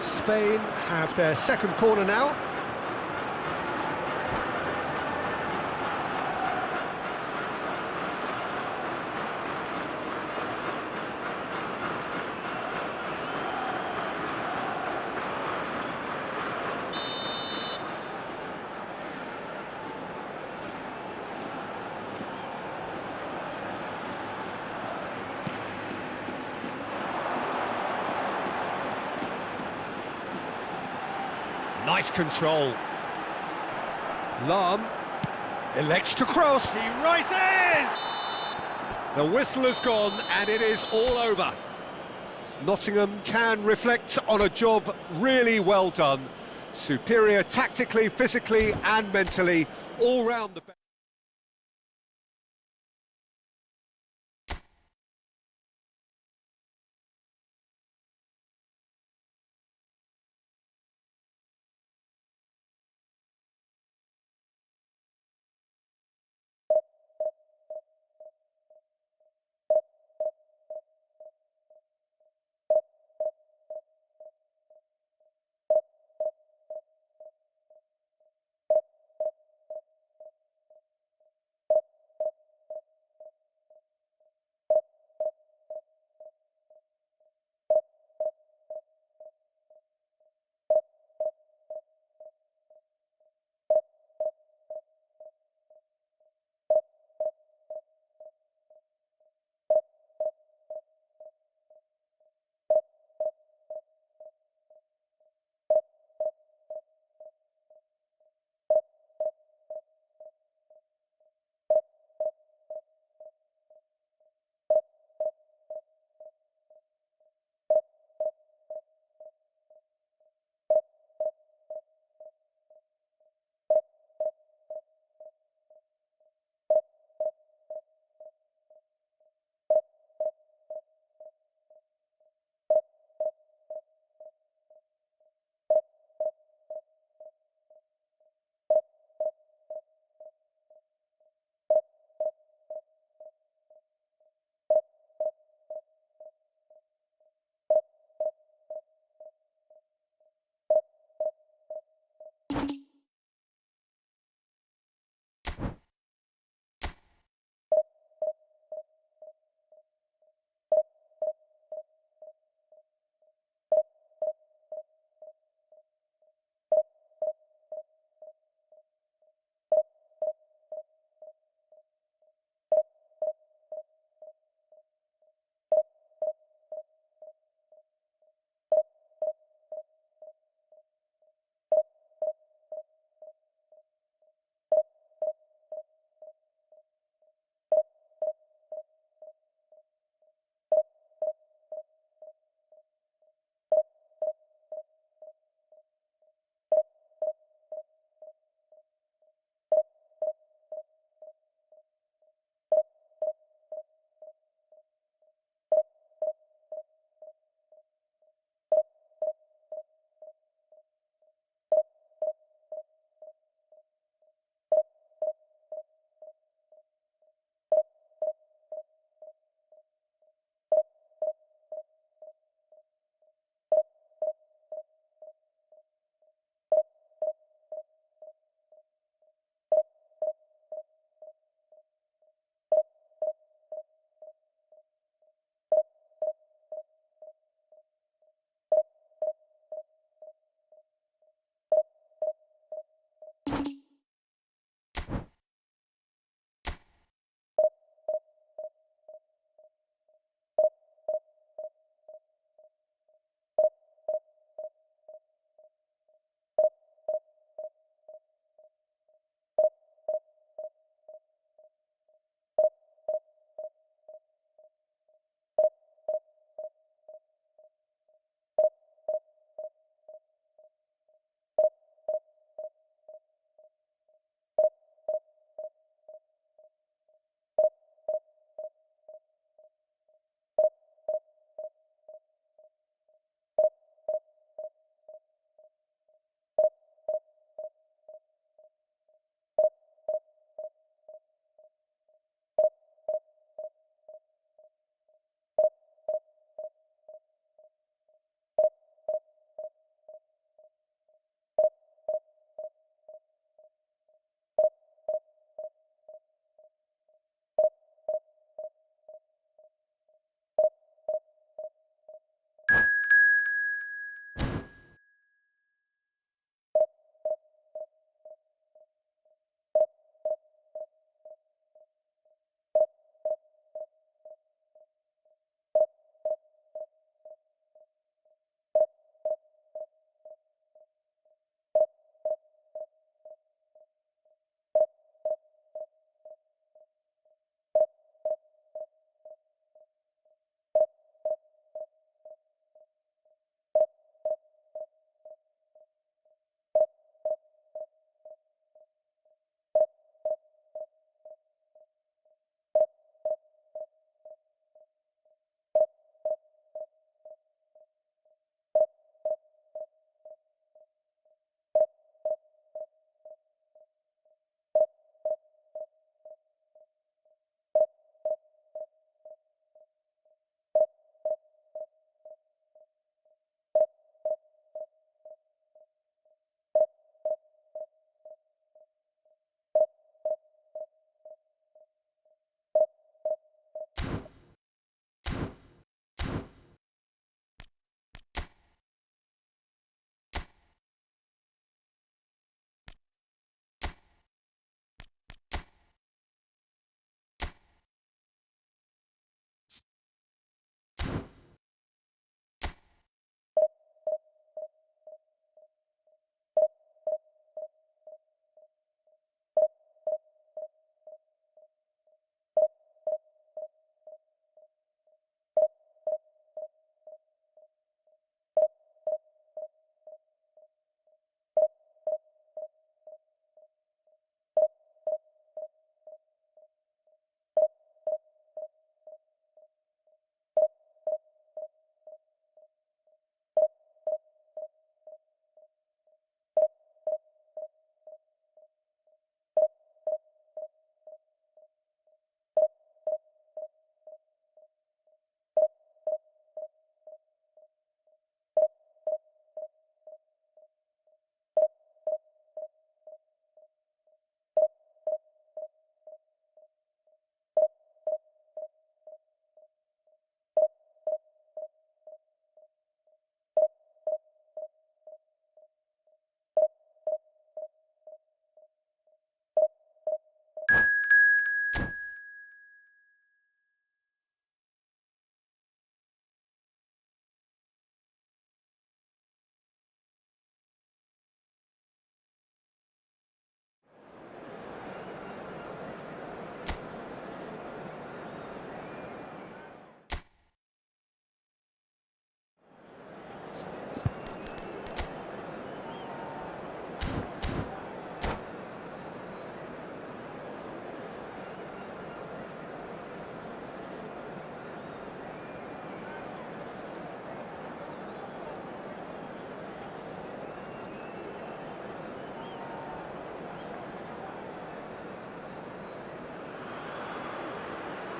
Spain have their second corner now. Nice control. Lahm elects to cross. He rises! The whistle has gone and it is all over. Nottingham can reflect on a job really well done. Superior tactically, physically and mentally, all round the...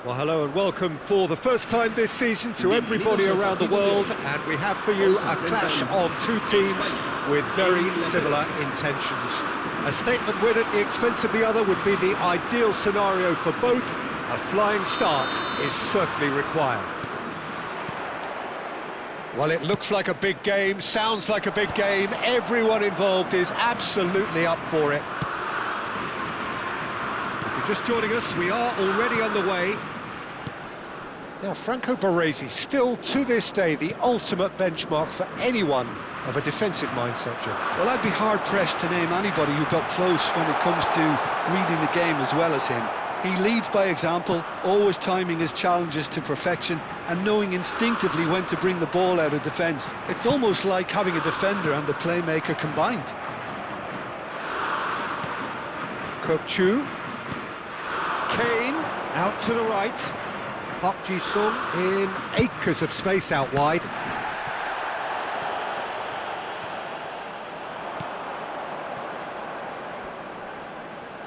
Well, hello and welcome for the first time this season to everybody around the world, and we have for you a clash of two teams with very similar intentions. A statement win at the expense of the other would be the ideal scenario for both. A flying start is certainly required. Well, it looks like a big game, sounds like a big game. Everyone involved is absolutely up for it. If you're just joining us, we are already underway. Now, Franco Baresi, still to this day, the ultimate benchmark for anyone of a defensive mindset, Jim. Well, I'd be hard-pressed to name anybody who got close when it comes to reading the game as well as him. He leads by example, always timing his challenges to perfection and knowing instinctively when to bring the ball out of defence. It's almost like having a defender and the playmaker combined. Kuk-Chu. Kane, out to the right. Park Ji-sung in acres of space out wide.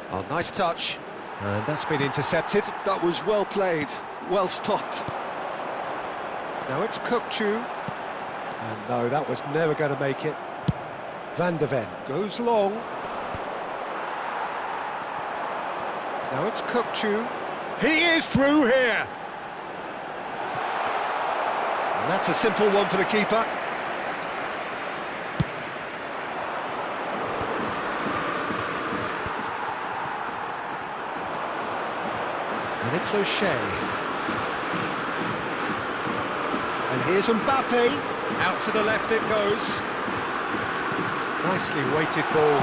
Oh, nice touch. And that's been intercepted. That was well played, well stopped. Now it's Kuk-Chu. And no, that was never going to make it. Van de Ven goes long. Now it's Kuk-Chu. He is through here. And that's a simple one for the keeper. And it's O'Shea. And here's Mbappe. Out to the left it goes. Nicely weighted ball.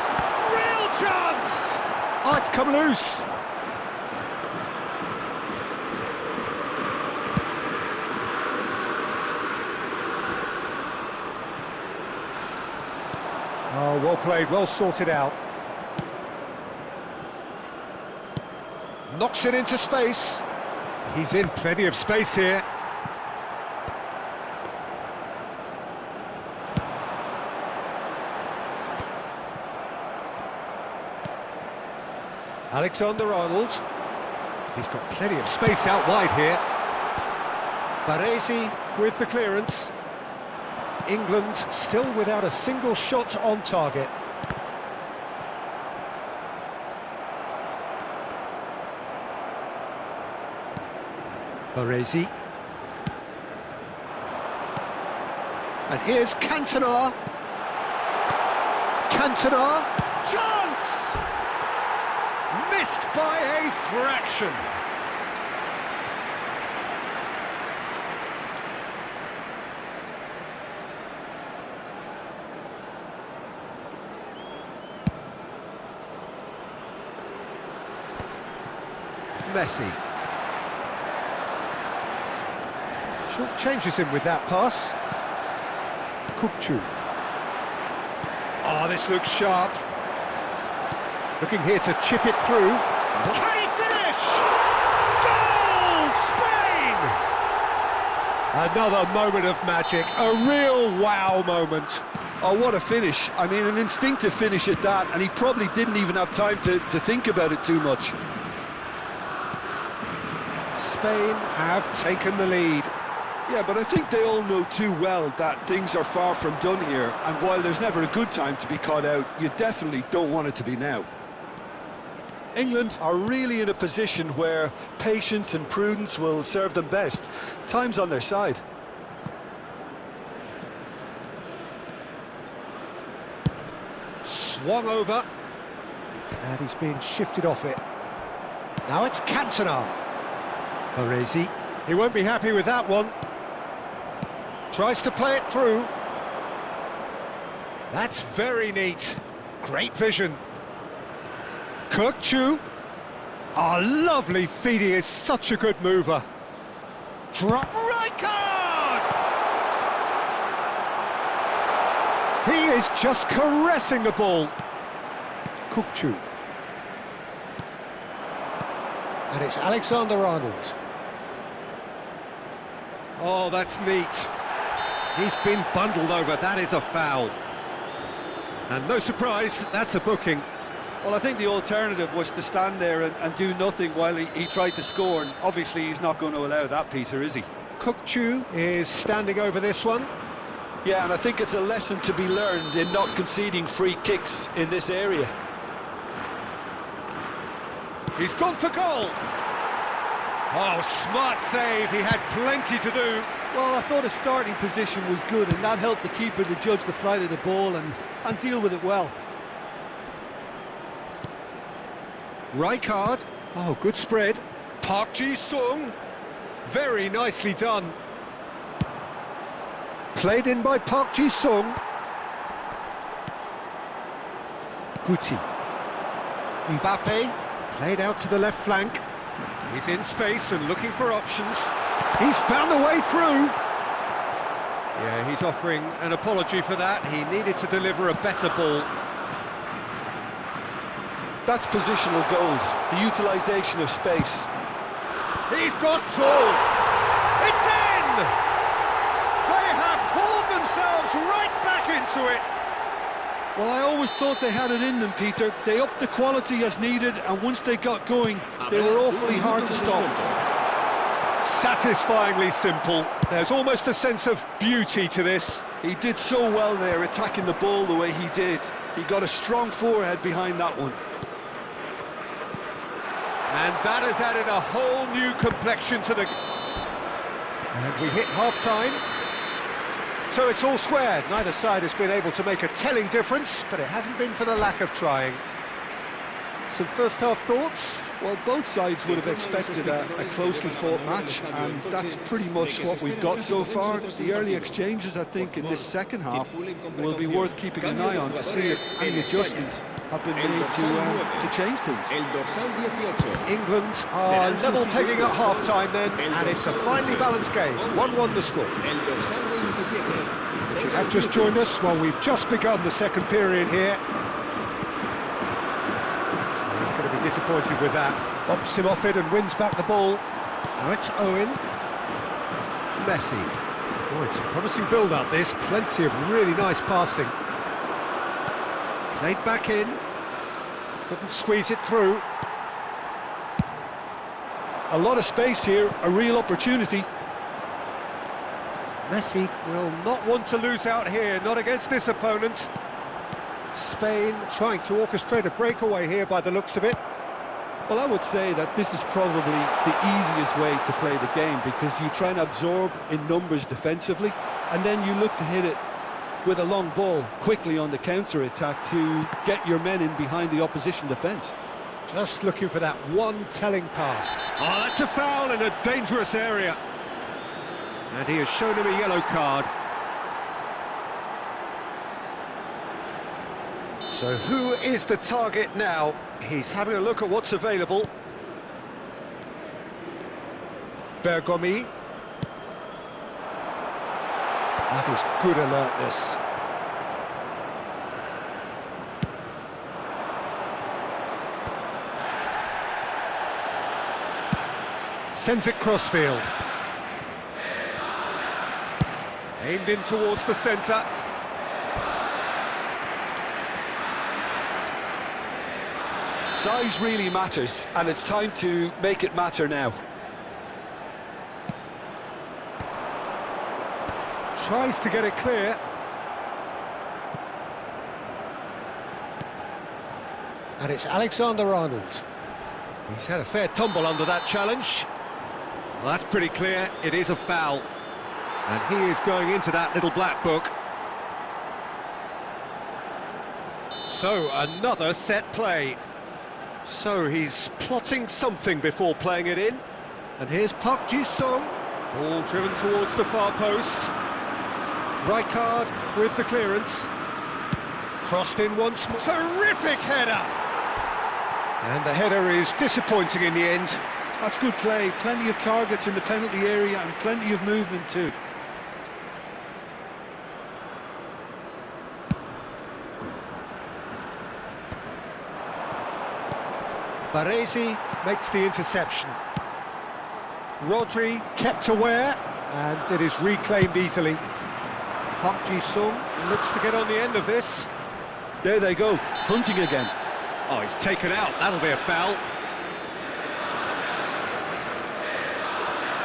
Real chance! Oh, it's come loose. Oh, well played, well sorted out. Knocks it into space. He's in plenty of space here. Alexander-Arnold. He's got plenty of space out wide here. Baresi with the clearance. England still without a single shot on target. Baresi. And here's Cantona. Cantona. Chance! Missed by a fraction. Messi. Short changes him with that pass. Kuk-Chu. Oh, this looks sharp. Looking here to chip it through. Can he finish? Goal! Spain! Another moment of magic. A real wow moment. Oh, what a finish. I mean, an instinctive finish at that, and he probably didn't even have time to think about it too much. Spain have taken the lead. Yeah, but I think they all know too well that things are far from done here, and while there's never a good time to be caught out, you definitely don't want it to be now. England are really in a position where patience and prudence will serve them best. Time's on their side. Swung over. And he's being shifted off it. Now it's Cantona. Baresi. He won't be happy with that one. Tries to play it through. That's very neat. Great vision. Kuk-Chu. Oh, lovely feed. He is such a good mover. Drop. Rijkaard! He is just caressing the ball. Kuk-Chu. And it's Alexander-Arnold. Oh, that's neat. He's been bundled over. That is a foul. And no surprise, that's a booking. Well, I think the alternative was to stand there and do nothing while he tried to score, and obviously he's not going to allow that, Peter, is he? Kukçu is standing over this one. Yeah, and I think it's a lesson to be learned in not conceding free kicks in this area. He's gone for goal. Oh, smart save. He had plenty to do. Well, I thought his starting position was good, and that helped the keeper to judge the flight of the ball and deal with it well. Rijkaard. Oh, good spread. Park Ji-sung. Very nicely done. Played in by Park Ji-sung. Guti. Mbappe. Played out to the left flank. He's in space and looking for options. He's found the way through. Yeah, he's offering an apology for that. He needed to deliver a better ball. That's positional gold, the utilisation of space. He's got two. It's in! They have hauled themselves right back into it. Well, I always thought they had it in them, Peter. They upped the quality as needed, and once they got going, they were awfully hard to stop. Satisfyingly simple. There's almost a sense of beauty to this. He did so well there, attacking the ball the way he did. He got a strong forehead behind that one. And that has added a whole new complexion to the... And we hit half-time. So it's all squared. Neither side has been able to make a telling difference, but it hasn't been for the lack of trying. Some first-half thoughts? Well, both sides would have expected a closely fought match, and that's pretty much what we've got so far. The early exchanges, I think, in this second half will be worth keeping an eye on to see if any adjustments have been made to change things. England are level pegging at half-time then, and it's a finely balanced game. 1-1 the score. If you have just joined us, well, we've just begun the second period here. He's going to be disappointed with that. Bumps him off it and wins back the ball. Now it's Owen. Messi. Oh, it's a promising build-up, this. Plenty of really nice passing. Played back in. Couldn't squeeze it through. A lot of space here, a real opportunity. Messi will not want to lose out here, not against this opponent. Spain trying to orchestrate a breakaway here by the looks of it. Well, I would say that this is probably the easiest way to play the game, because you try and absorb in numbers defensively, and then you look to hit it with a long ball quickly on the counter-attack to get your men in behind the opposition defence. Just looking for that one telling pass. Oh, that's a foul in a dangerous area. And he has shown him a yellow card. So who is the target now? He's having a look at what's available. Bergomi. That was good alertness. Sends it crossfield. Aimed in towards the centre. Size really matters, and it's time to make it matter now. Tries to get it clear. And it's Alexander-Arnold. He's had a fair tumble under that challenge. Well, that's pretty clear. It is a foul. And he is going into that little black book. So, another set play. So, he's plotting something before playing it in. And here's Park Ji-sung. Ball driven towards the far post. Rijkaard with the clearance. Crossed in once more. Terrific header! And the header is disappointing in the end. That's good play. Plenty of targets in the penalty area and plenty of movement too. Baresi makes the interception. Rodri kept aware, and it is reclaimed easily. Park Ji-sung looks to get on the end of this. There they go, hunting again. Oh, he's taken out. That'll be a foul.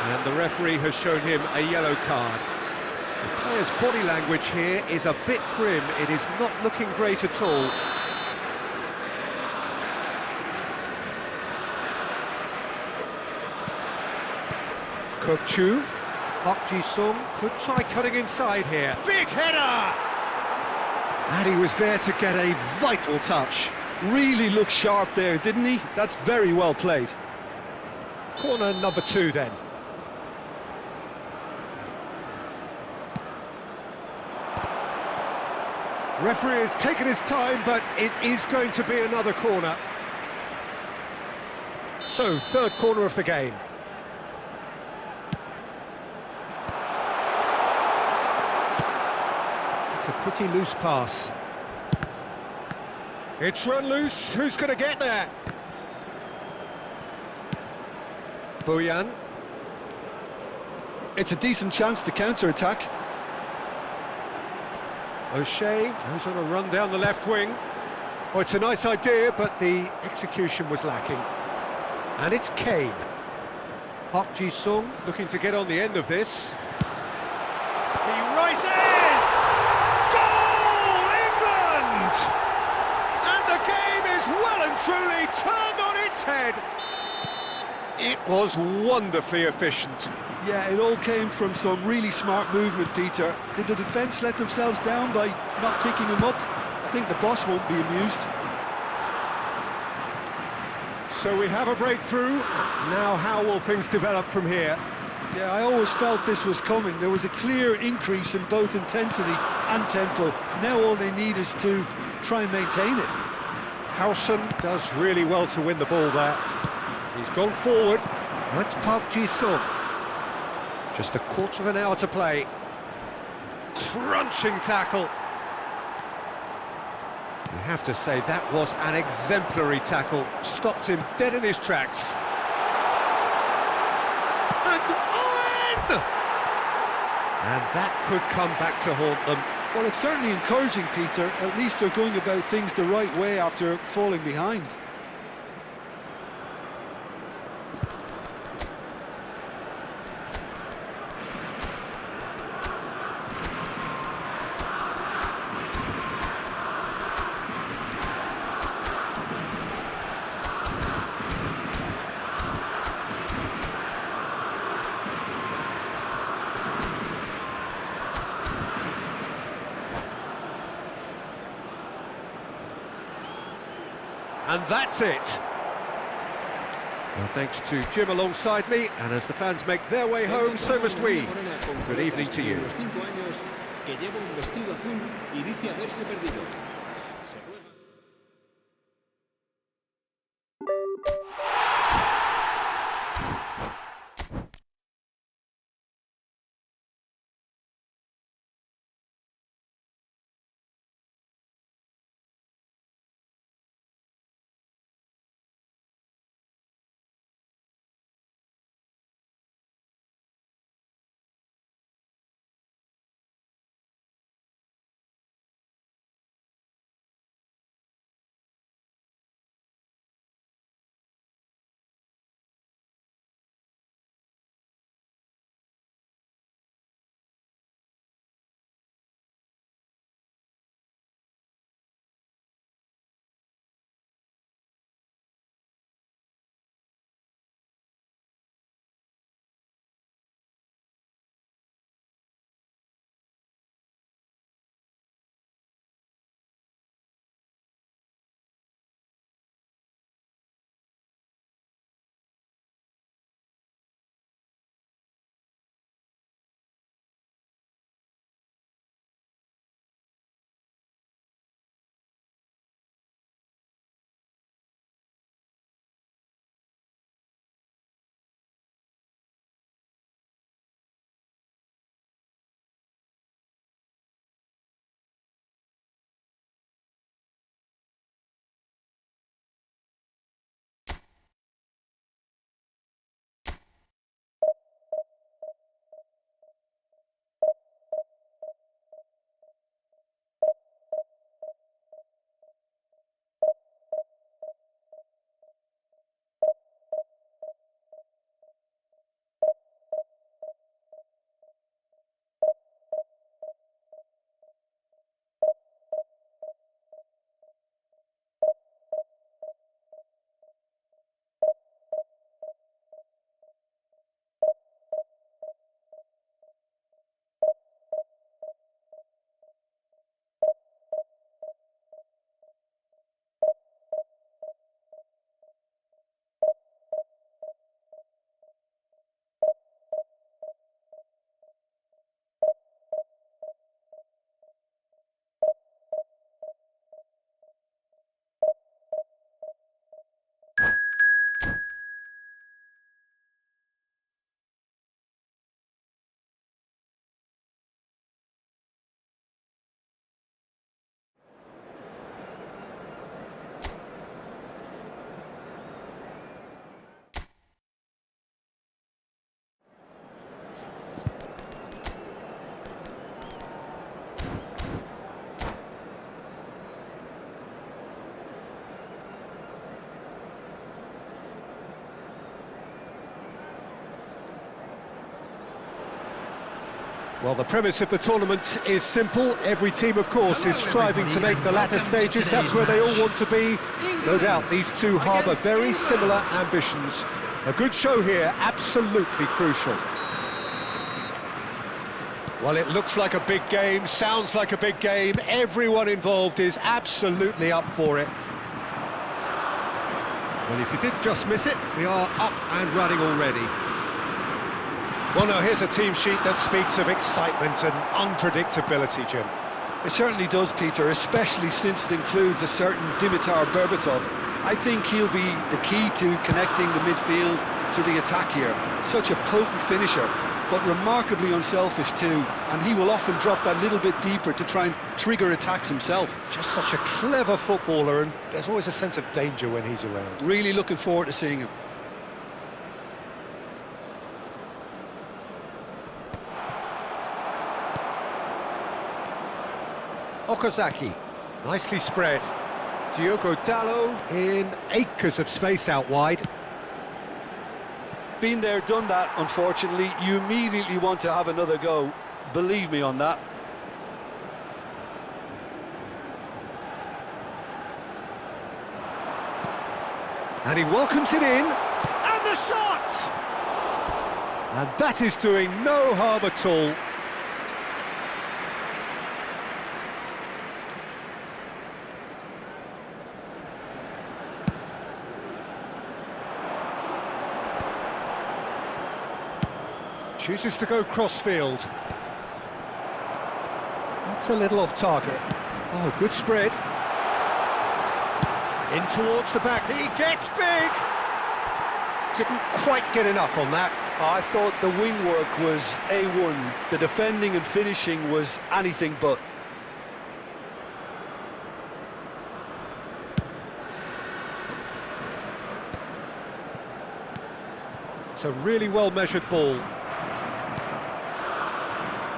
And the referee has shown him a yellow card. The player's body language here is a bit grim. It is not looking great at all. Kuk-Chu. Park Ji-sung could try cutting inside here. Big header! And he was there to get a vital touch. Really looked sharp there, didn't he? That's very well played. Corner number 2 then. Referee has taken his time, but it is going to be another corner. So, third corner of the game. It's a pretty loose pass. It's run loose. Who's going to get there? Boyan. It's a decent chance to counter-attack. O'Shea, who's on a run down the left wing. Oh, it's a nice idea, but the execution was lacking. And it's Kane. Park Ji-sung looking to get on the end of this. He rises! Goal, England! And the game is well and truly turned on its head. It was wonderfully efficient. Yeah, it all came from some really smart movement, Peter. Did the defence let themselves down by not picking him up? I think the boss won't be amused. So we have a breakthrough. Now how will things develop from here? Yeah, I always felt this was coming. There was a clear increase in both intensity and tempo. Now all they need is to try and maintain it. Howson does really well to win the ball there. He's gone forward. Now it's Park Ji-sung. Just a quarter of an hour to play. Crunching tackle. You have to say that was an exemplary tackle. Stopped him dead in his tracks. And Owen! And that could come back to haunt them. Well, it's certainly encouraging, Peter. At least they're going about things the right way after falling behind. And that's it. Well, thanks to Jim alongside me, and as the fans make their way home, so must we. Good evening to you. Well, the premise of the tournament is simple. Every team, of course, is striving to make the latter stages. That's where they all want to be. No doubt these two harbour very similar ambitions. A good show here, absolutely crucial. Well, it looks like a big game, sounds like a big game. Everyone involved is absolutely up for it. Well, if you did just miss it, we are up and running already. Well, now, here's a team sheet that speaks of excitement and unpredictability, Jim. It certainly does, Peter, especially since it includes a certain Dimitar Berbatov. I think he'll be the key to connecting the midfield to the attack here. Such a potent finisher, but remarkably unselfish too, and he will often drop that little bit deeper to try and trigger attacks himself. Just such a clever footballer, and there's always a sense of danger when he's around. Really looking forward to seeing him. Okazaki, nicely spread. Diogo Dalot in acres of space out wide. Been there, done that, unfortunately. You immediately want to have another go. Believe me on that. And he welcomes it in. And the shot! And that is doing no harm at all. Chooses to go crossfield. That's a little off target. Oh, good spread. In towards the back. He gets big! Didn't quite get enough on that. I thought the wing work was A1. The defending and finishing was anything but. It's a really well-measured ball.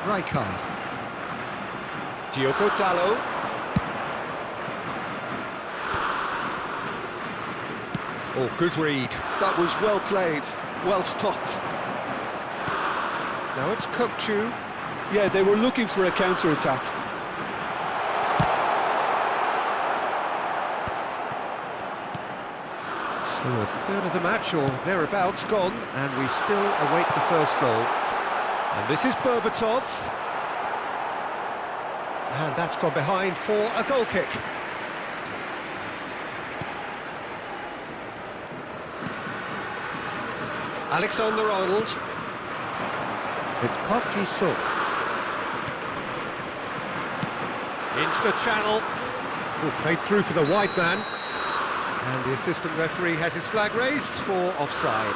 Rijkaard. Diogo Dalot. Oh, good read. That was well played, well stopped. Now it's Kökçü. Yeah, they were looking for a counter-attack. So a third of the match, or thereabouts, gone, and we still await the first goal. And this is Berbatov. And that's gone behind for a goal kick. Alexander-Arnold. It's Park Ji-sung. Into the channel. Oh, played through for the wide man. And the assistant referee has his flag raised for offside.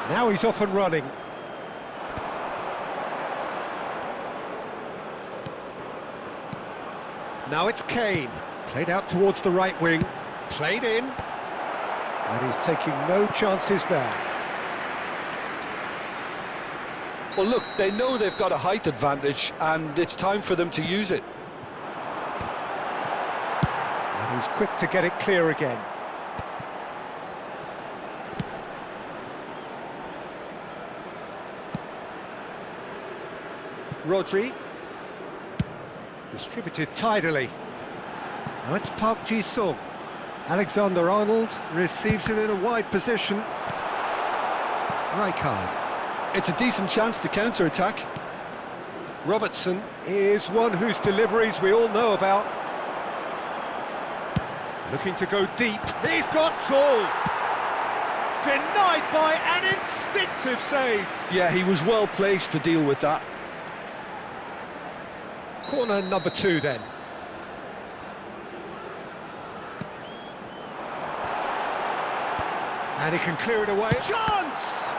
Now he's off and running. Now it's Kane. Played out towards the right wing. Played in. And he's taking no chances there. Well, look, they know they've got a height advantage, and it's time for them to use it. And he's quick to get it clear again. Rodri. Distributed tidily. Now it's Park Ji-sung. Alexander-Arnold receives it in a wide position. Rijkaard. It's a decent chance to counter-attack. Robertson is one whose deliveries we all know about. Looking to go deep. He's got tall. Denied by an instinctive save. Yeah, he was well placed to deal with that. Corner number 2 then. And he can clear it away. Chance!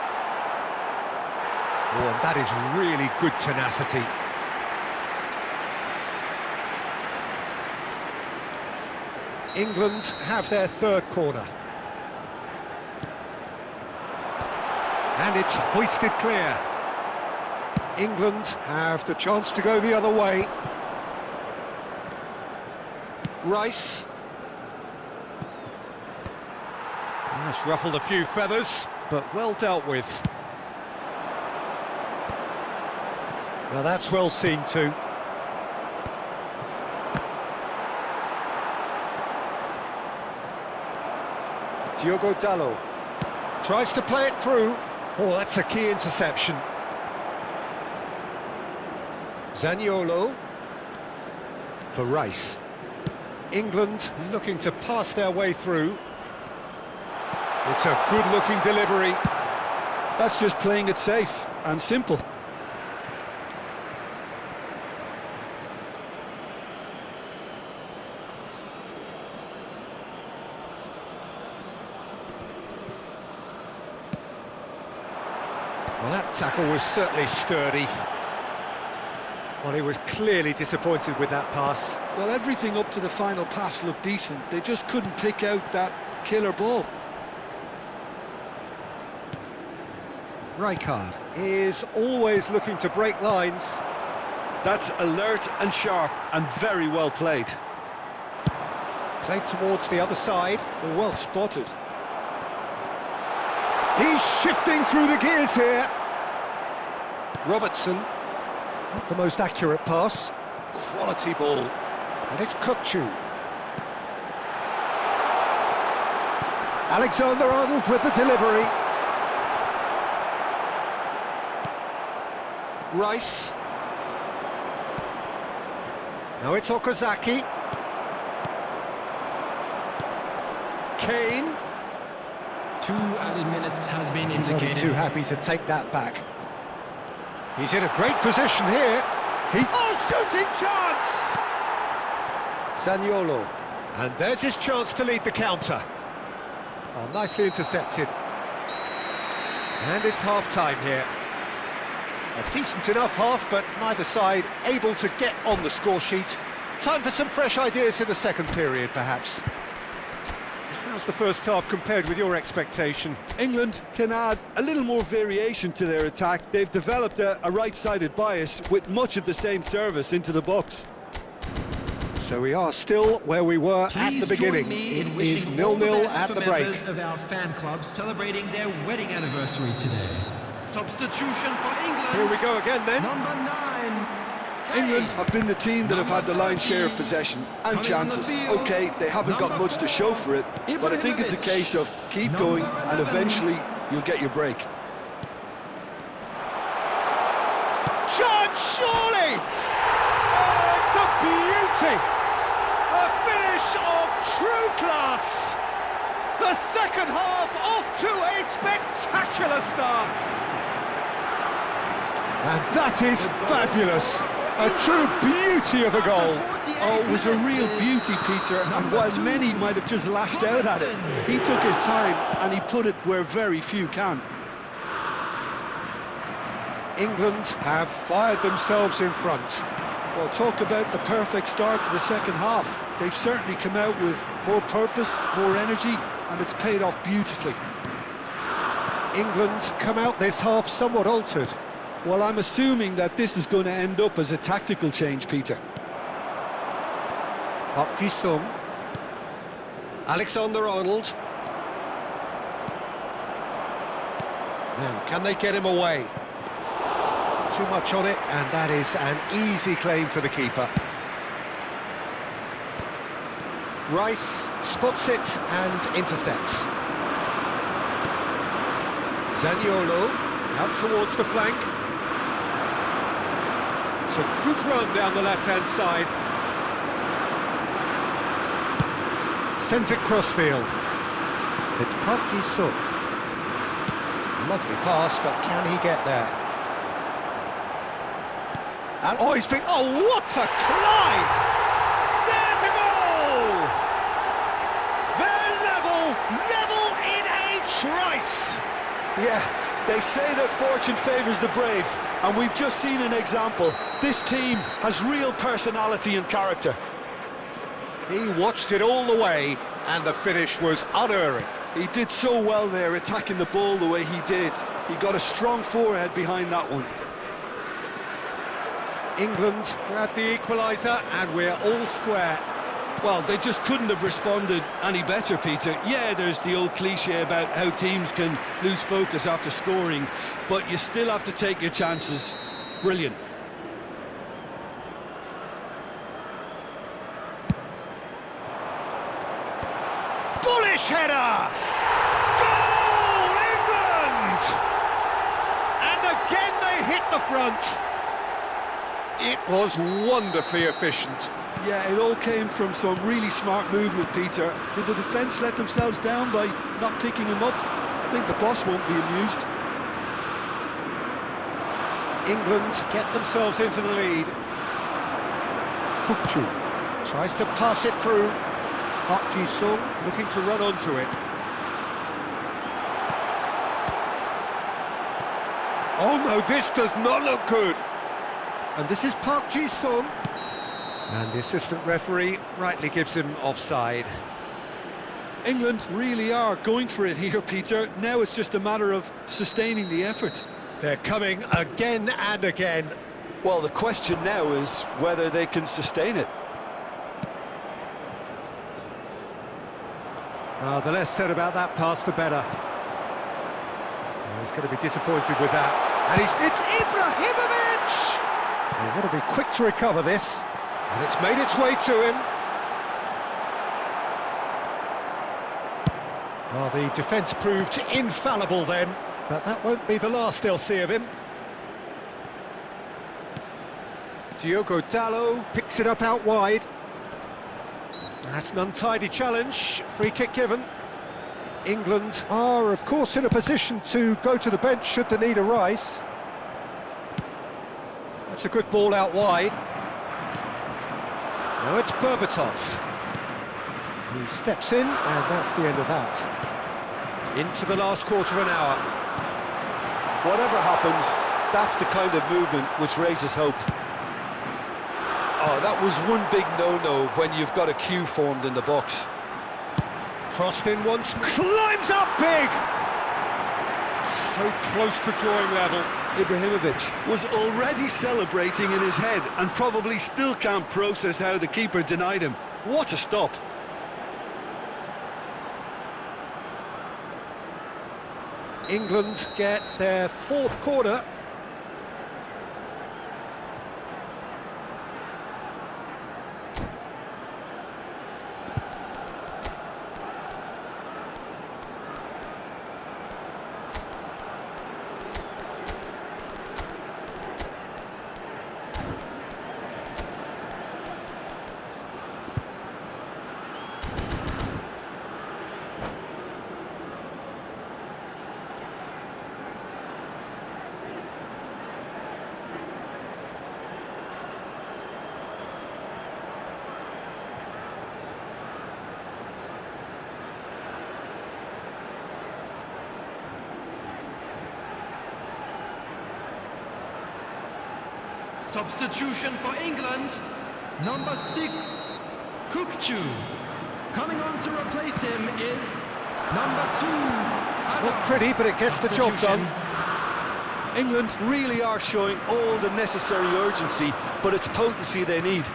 Oh, and that is really good tenacity. England have their third corner. And it's hoisted clear. England have the chance to go the other way. Rice. That's ruffled a few feathers, but well dealt with. Now that's well seen too. Diogo Dalot tries to play it through. Oh, that's a key interception. Zaniolo for Rice. England looking to pass their way through. It's a good-looking delivery. That's just playing it safe and simple. Well, that tackle was certainly sturdy. Well, he was clearly disappointed with that pass. Well, everything up to the final pass looked decent. They just couldn't pick out that killer ball. Rijkaard is always looking to break lines. That's alert and sharp and very well played. Played towards the other side. Well spotted. He's shifting through the gears here. Robertson, not the most accurate pass. Quality ball. And it's Kukçu. Alexander-Arnold with the delivery. Rice. Now it's Okazaki. Kane. 2 added minutes has been He's only indicated. too happy to take that back. He's in a great position here. He's... Oh, shooting chance! Zaniolo. And there's his chance to lead the counter. Oh, nicely intercepted. And it's half-time here. A decent enough half, but neither side able to get on the score sheet. Time for some fresh ideas in the second period, perhaps. How's the first half compared with your expectation? England can add a little more variation to their attack. They've developed a right-sided bias with much of the same service into the box. So we are still where we were Please at the beginning. join me in It is wishing all the 0-0 best at for the break. members of our fan club celebrating their wedding anniversary today. Substitution for England. Here we go again then. Number 9. England have been the team that have had the lion's share of possession and chances. Okay, they haven't got much to show for it, but I think it's a case of keep going and eventually you'll get your break. Chance, surely! Oh, it's a beauty! A finish of true class! The second half off to a spectacular start! And that is fabulous! A true beauty of a goal! Oh, it was a real beauty, Peter, and while many might have just lashed out at it, he took his time and he put it where very few can. England have fired themselves in front. Well, talk about the perfect start to the second half. They've certainly come out with more purpose, more energy, and it's paid off beautifully. England come out this half somewhat altered. Well, I'm assuming that this is going to end up as a tactical change, Peter. Park Ji-sung. Alexander-Arnold. Now, can they get him away? Too much on it, and that is an easy claim for the keeper. Rice spots it and intercepts. Zaniolo out towards the flank. It's a good run down the left-hand side. Sends it crossfield. It's Park Ji-sung. Lovely pass, but can he get there? And, oh, he's been... Oh, what a climb! There's a goal! They're level in a trice! Yeah, they say that fortune favours the brave, and we've just seen an example. This team has real personality and character. He watched it all the way, and the finish was unerring. He did so well there, attacking the ball the way he did. He got a strong forehead behind that one. England grabbed the equaliser, and we're all square. Well, they just couldn't have responded any better, Peter. Yeah, there's the old cliche about how teams can lose focus after scoring, but you still have to take your chances. Brilliant. Bullish header! Goal, England! And again they hit the front. It was wonderfully efficient. Yeah, it all came from some really smart movement, Peter. Did the defence let themselves down by not picking him up? I think the boss won't be amused. England get themselves into the lead. Kukçu tries to pass it through. Park Ji-sung looking to run onto it. Oh no, this does not look good. And this is Park Ji-sung. And the assistant referee rightly gives him offside. England really are going for it here, Peter. Now it's just a matter of sustaining the effort. They're coming again and again. Well, the question now is whether they can sustain it. The less said about that pass, the better. He's going to be disappointed with that. And it's Ibrahimovic! They've got to be quick to recover this. And it's made its way to him. Well, the defence proved infallible then, but that won't be the last they'll see of him. Diogo Dalot picks it up out wide. That's an untidy challenge, free kick given. England are, of course, in a position to go to the bench should the need arise. That's a good ball out wide. Now it's Berbatov. He steps in, and that's the end of that. Into the last quarter of an hour. Whatever happens, that's the kind of movement which raises hope. Oh, that was one big no-no when you've got a queue formed in the box. Crossed in once, climbs up big! So close to drawing level. Ibrahimovic was already celebrating in his head and probably still can't process how the keeper denied him. What a stop! England get their fourth corner. Substitution for England, number 6, Kukçu. Coming on to replace him is number 2, Not pretty, but it gets the job done. England really are showing all the necessary urgency, but it's potency they need.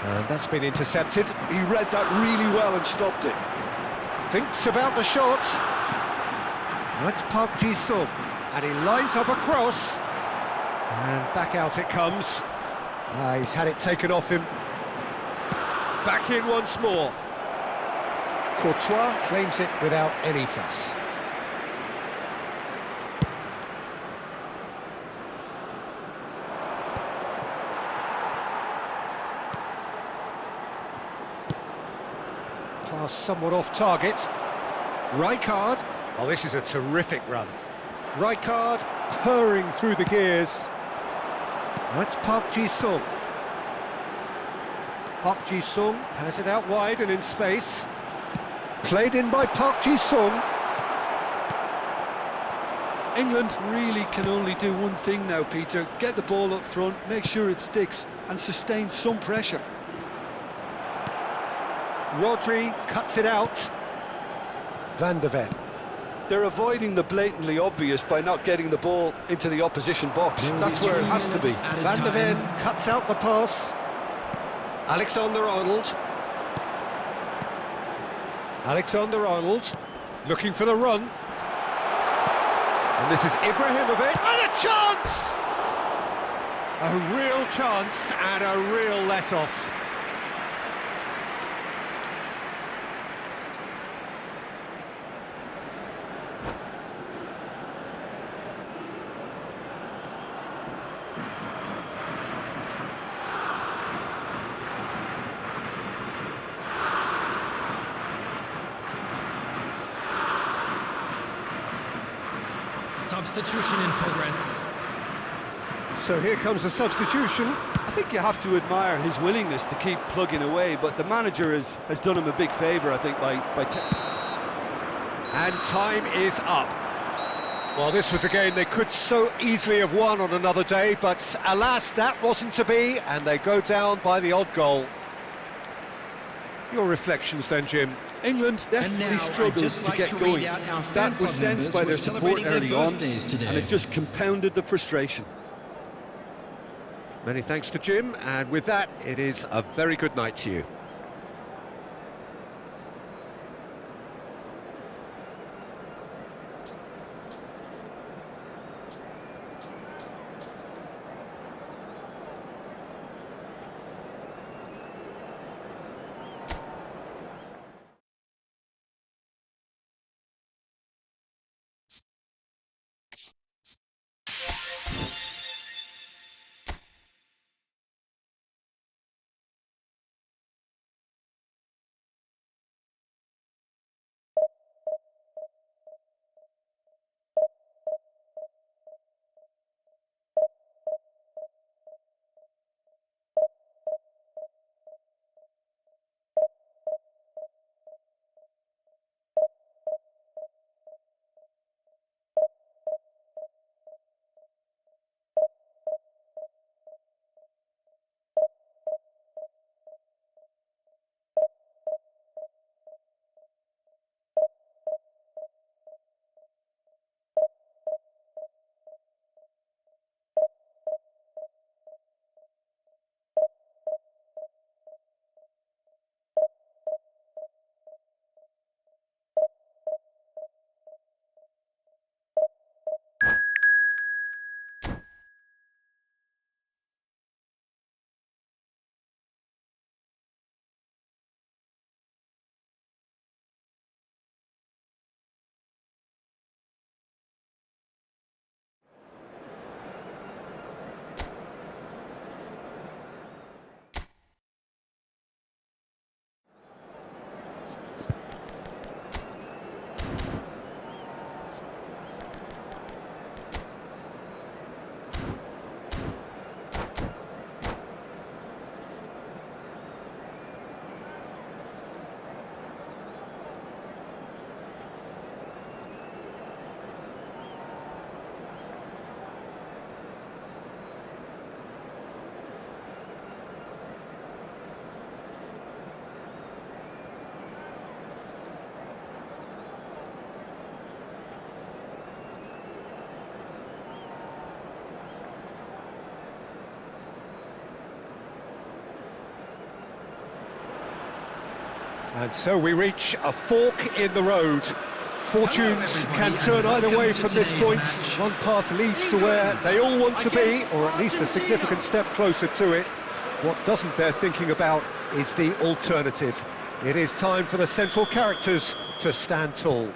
And that's been intercepted. He read that really well and stopped it. Thinks about the shot. That's Park Ji-sung. And he lines up a cross. And back out it comes. He's had it taken off him. Back in once more. Courtois claims it without any fuss. Pass somewhat off target. Rijkaard. Oh, this is a terrific run. Rijkaard purring through the gears. That's Park Ji-sung. Park Ji-sung has it out wide and in space. Played in by Park Ji-sung. England really can only do one thing now, Peter. Get the ball up front, make sure it sticks, and sustain some pressure. Rodri cuts it out. Van de Ven. They're avoiding the blatantly obvious by not getting the ball into the opposition box. That's where it has to be. Van de Ven cuts out the pass. Alexander-Arnold. Alexander-Arnold looking for the run. And this is Ibrahimovic. And a chance! A real chance and a real let-off. Substitution in progress. So here comes a substitution. I think you have to admire his willingness to keep plugging away, but the manager has done him a big favour, I think, by And time is up. Well, this was a game they could so easily have won on another day, but alas, that wasn't to be, and they go down by the odd goal. Your reflections then, Jim? England definitely struggled to get going. That was sensed by their support early on, and it just compounded the frustration. Many thanks to Jim, and with that, it is a very good night to you. And so we reach a fork in the road. Fortunes can turn either way from this point. One path leads to where they all want to be, or at least a significant step closer to it. What doesn't bear thinking about is the alternative. It is time for the central characters to stand tall.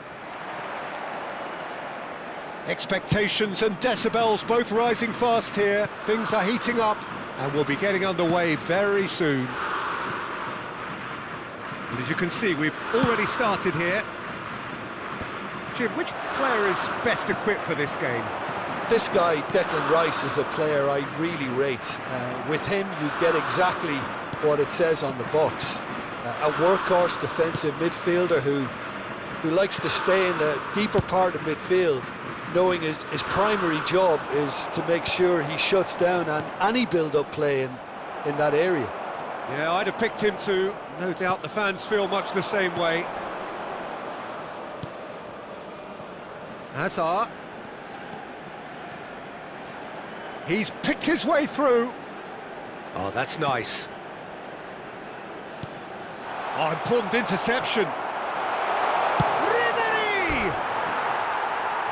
Expectations and decibels both rising fast here. Things are heating up, and we'll be getting underway very soon. And as you can see, we've already started here. Jim, which player is best equipped for this game? This guy, Declan Rice, is a player I really rate. With him, you get exactly what it says on the box. A workhorse defensive midfielder who likes to stay in the deeper part of midfield, knowing his primary job is to make sure he shuts down any build-up play in that area. Yeah, I'd have picked him too. No doubt the fans feel much the same way. Hazard. He's picked his way through. Oh, that's nice. Oh, important interception. Ribery!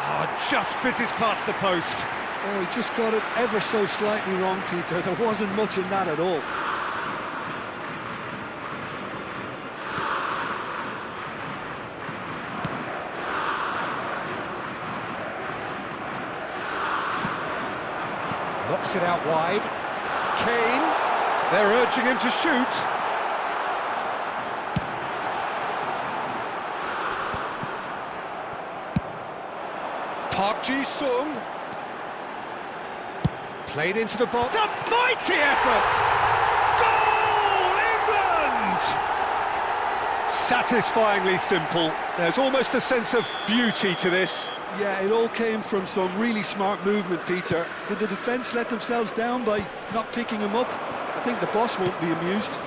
Oh, just fizzes past the post. Oh, he just got it ever so slightly wrong, Peter. There wasn't much in that at all. Knocks it out wide. Kane. They're urging him to shoot. Park Ji-sung. Played into the box. It's a mighty effort! Goal, England! Satisfyingly simple. There's almost a sense of beauty to this. Yeah, it all came from some really smart movement, Peter. Did the defence let themselves down by not picking him up? I think the boss won't be amused.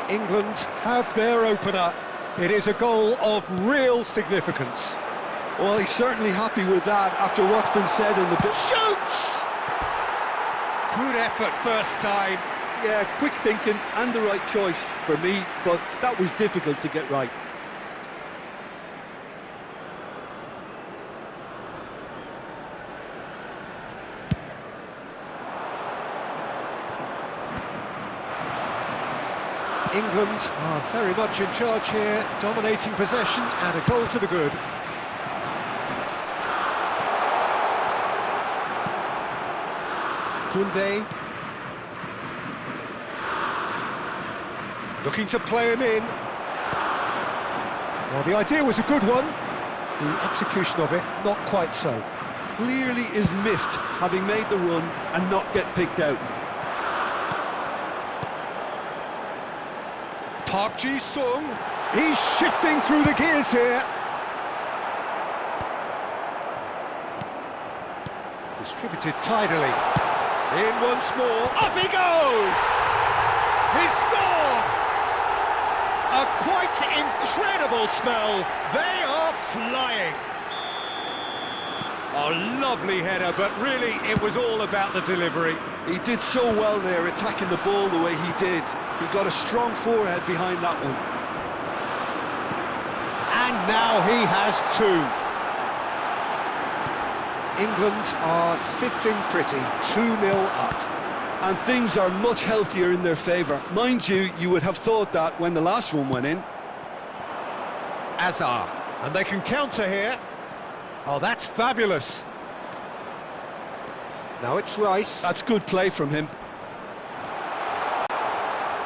England have their opener. It is a goal of real significance. Well, he's certainly happy with that after what's been said in the... Shoots! Good effort first time. Yeah, quick thinking and the right choice for me, but that was difficult to get right. England are very much in charge here, dominating possession and a goal to the good. Koundé. Looking to play him in. Well, the idea was a good one. The execution of it, not quite so. Clearly is miffed, having made the run and not get picked out. Park Ji-sung. He's shifting through the gears here. Distributed tidily. In once more. Up he goes! He's scored! A quite incredible spell. They are flying. A lovely header, but really it was all about the delivery. He did so well there, attacking the ball the way he did. He got a strong forehead behind that one. And now he has two. England are sitting pretty, 2-0 up. And things are much healthier in their favour. Mind you, you would have thought that when the last one went in. Azar, and they can counter here. Oh, that's fabulous. Now it's Rice. That's good play from him.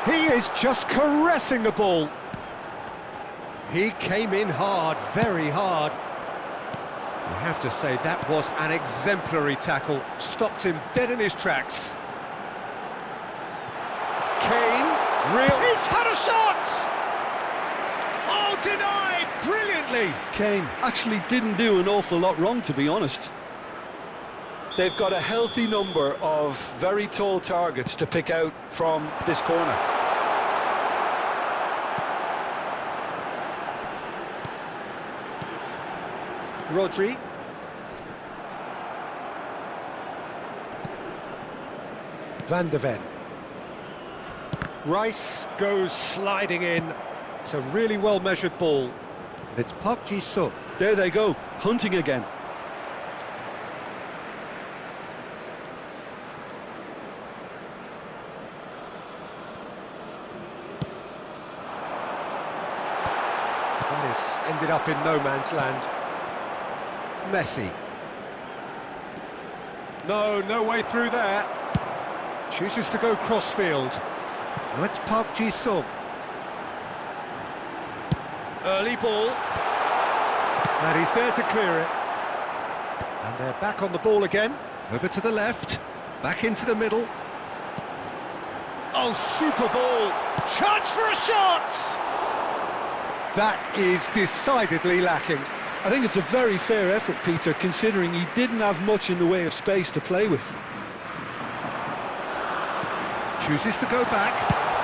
He is just caressing the ball. He came in hard, very hard. I have to say, that was an exemplary tackle. Stopped him dead in his tracks. Kane, he's had a shot! Oh, denied brilliantly! Kane actually didn't do an awful lot wrong, to be honest. They've got a healthy number of very tall targets to pick out from this corner. Rodri. Van de Ven. Rice goes sliding in. It's a really well-measured ball. And it's Park Ji-sung. There they go, hunting again. And this ended up in no man's land. Messi. No way through there. Chooses to go crossfield. Now it's Park Ji-sung. Early ball. And he's there to clear it. And they're back on the ball again. Over to the left. Back into the middle. Oh, super ball. Chance for a shot! That is decidedly lacking. I think it's a very fair effort, Peter, considering he didn't have much in the way of space to play with. Chooses to go back.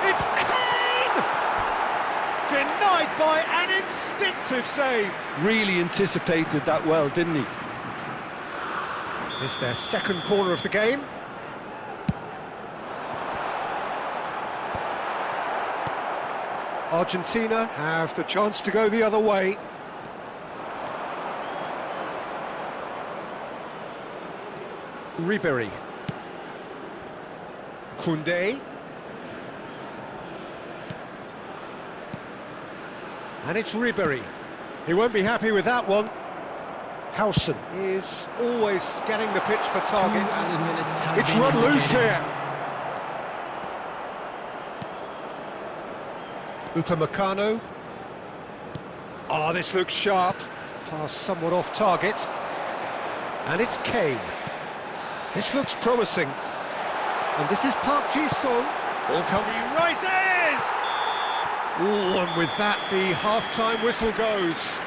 It's Kane! Denied by an instinctive save. Really anticipated that well, didn't he? It's their second corner of the game. Argentina have the chance to go the other way. Ribéry. Koundé. And it's Ribéry. He won't be happy with that one. Howson is always scanning the pitch for targets. It's run loose here. Upamecano. Oh, this looks sharp. Pass somewhat off target. And it's Kane. This looks promising. And this is Park Ji-sung. Ball coming, he rises! Ooh, and with that, the half-time whistle goes.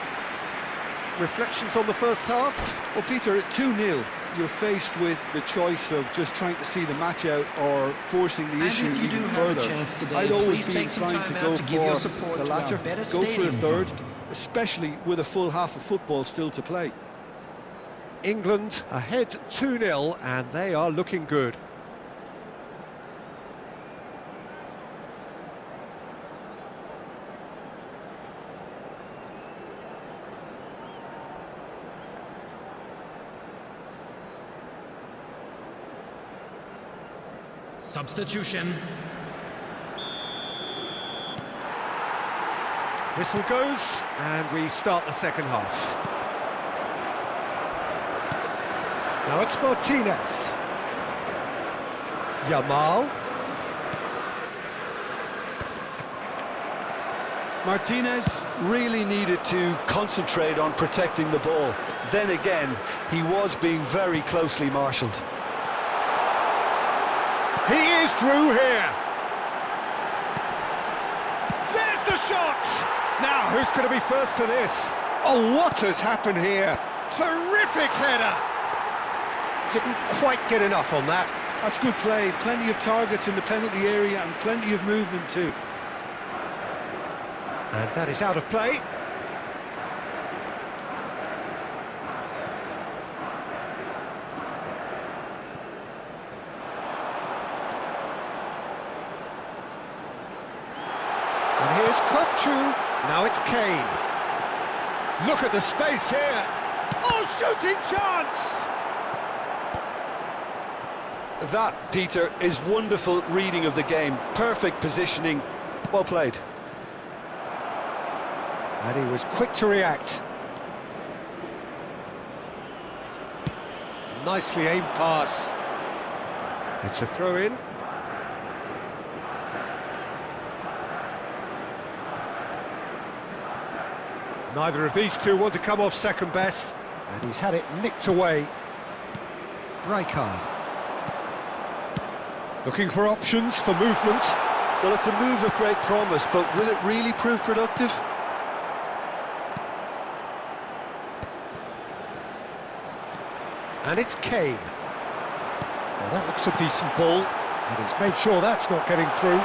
Reflections on the first half? Well, Peter, at 2-0, you're faced with the choice of just trying to see the match out or forcing the issue even further. I'd always be inclined to go for the latter, go for the third, especially with a full half of football still to play. England ahead 2-0, and they are looking good. Substitution. Whistle goes, and we start the second half. Now it's Martinez. Yamal. Martinez really needed to concentrate on protecting the ball. Then again, he was being very closely marshalled. He is through here. There's the shot. Now, who's going to be first to this? Oh, what has happened here? Terrific header. Didn't quite get enough on that. That's good play. Plenty of targets in the penalty area and plenty of movement too. And that is out of play. And here's Kochu. Now it's Kane. Look at the space here. Oh, shooting chance! That, Peter, is wonderful reading of the game. Perfect positioning. Well played. And he was quick to react. Nicely aimed pass. It's a throw-in. Neither of these two want to come off second best, and he's had it nicked away. Rijkaard. Looking for options for movement. Well, it's a move of great promise, but will it really prove productive? And it's Kane. Well, that looks a decent ball, and he's made sure that's not getting through.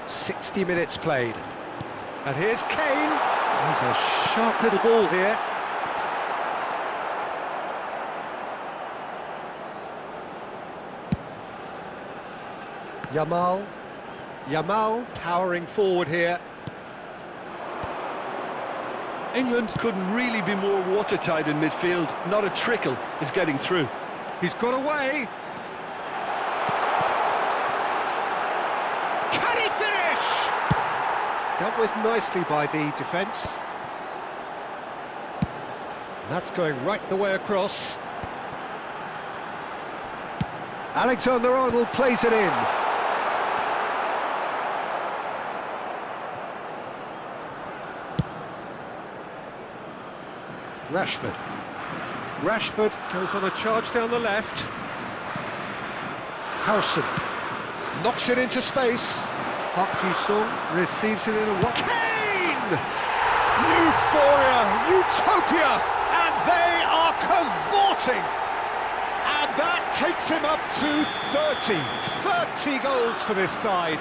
"60 minutes played. And here's Kane. There's a sharp little ball here. Yamal powering forward here. England couldn't really be more watertight in midfield. Not a trickle is getting through. He's got away. Can he finish? Dealt with nicely by the defence. That's going right the way across. Alexander-Arnold plays it in. Rashford goes on a charge down the left. Howson knocks it into space. Park Ji-sung receives it in a what? Kane! Euphoria, utopia, and they are cavorting. And that takes him up to 30 goals for this side.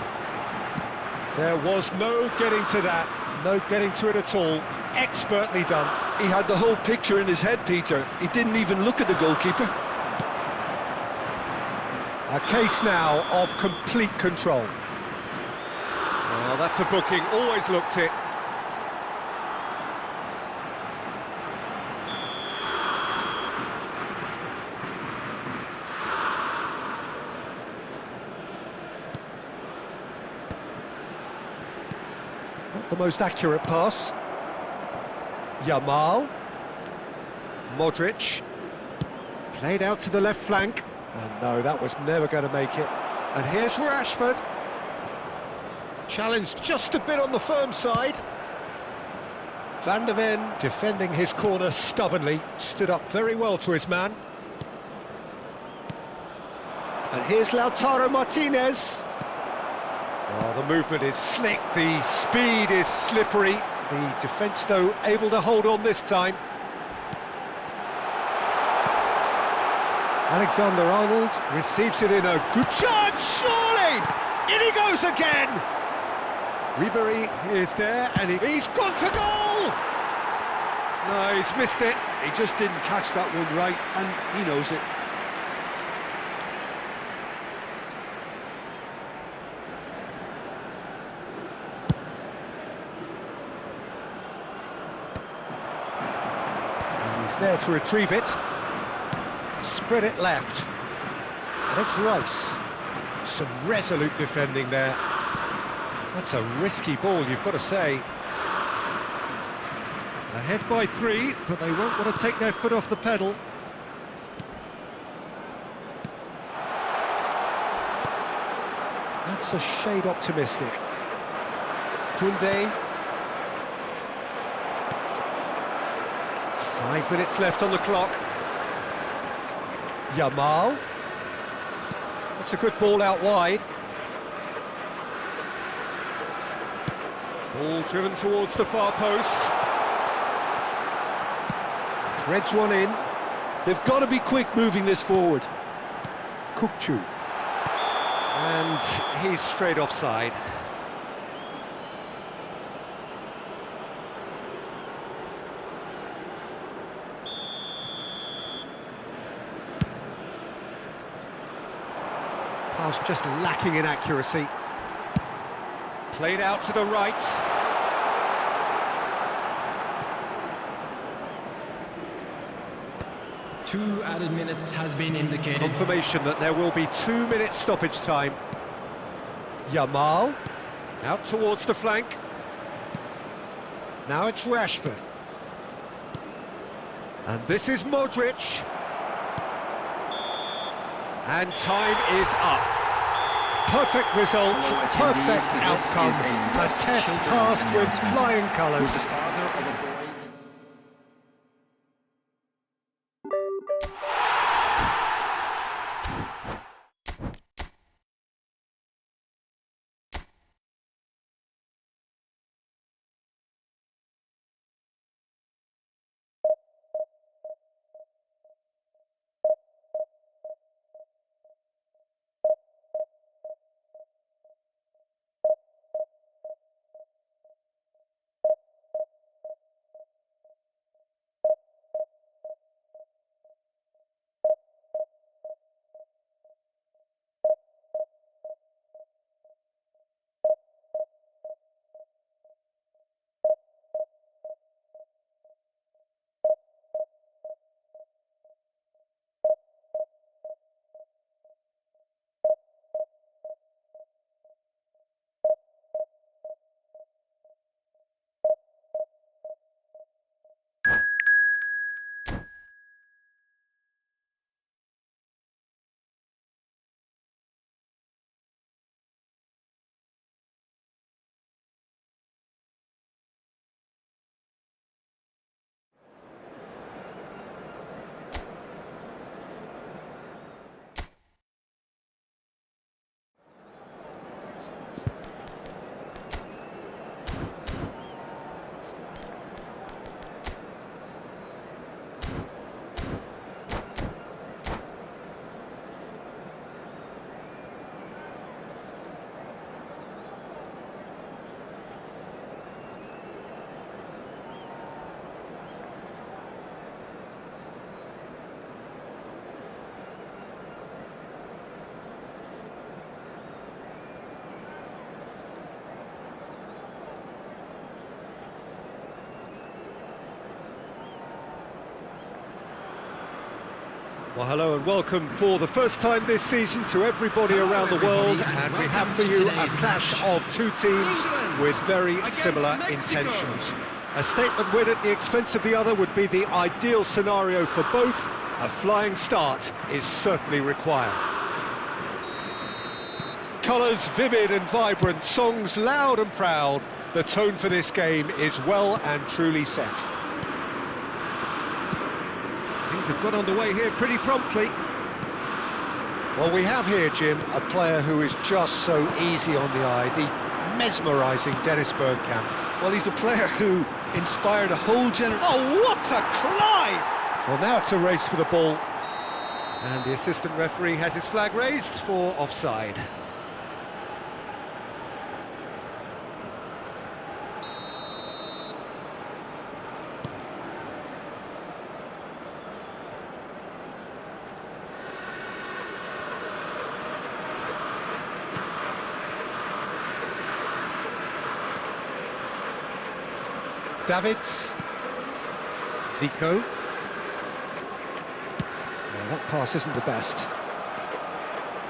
There was no getting to that, no getting to it at all. Expertly done. He had the whole picture in his head, Peter. He didn't even look at the goalkeeper. A case now of complete control. Oh, that's a booking, always looked it. Not the most accurate pass. Yamal. Modric. Played out to the left flank. And no, that was never going to make it. And here's Rashford. Challenged just a bit on the firm side. Van de Ven defending his corner stubbornly. Stood up very well to his man. And here's Lautaro Martinez. Oh, the movement is slick, the speed is slippery. The defence, though, able to hold on this time. Alexander-Arnold receives it in a good chance, surely! In he goes again! Ribéry is there, and he's gone for goal! No, he's missed it. He just didn't catch that one right, and he knows it. And he's there to retrieve it. Spread it left. And it's Rice. Some resolute defending there. That's a risky ball, you've got to say. Ahead by 3, but they won't want to take their foot off the pedal. That's a shade optimistic. Koundé. 5 minutes left on the clock. Yamal. That's a good ball out wide. Ball driven towards the far post. Threads one in. They've got to be quick moving this forward. Kukçu. And he's straight offside. Pass just lacking in accuracy. Played out to the right. Two added minutes has been indicated. Confirmation that there will be 2 minutes stoppage time. Yamal. Out towards the flank. Now it's Rashford. And this is Modric. And time is up. Perfect result, perfect outcome. A test passed with flying colours. Well, hello and welcome for the first time this season to everybody around the world, and we have for you a clash of two teams with very similar intentions. A statement win at the expense of the other would be the ideal scenario for both. A flying start is certainly required. Colours vivid and vibrant, songs loud and proud. The tone for this game is well and truly set. Things have got underway here pretty promptly. Well, we have here, Jim, a player who is just so easy on the eye, the mesmerising Dennis Bergkamp. Well, he's a player who inspired a whole generation. Oh, what a climb! Well, now it's a race for the ball. And the assistant referee has his flag raised for offside. Davids, Zico. Well, that pass isn't the best.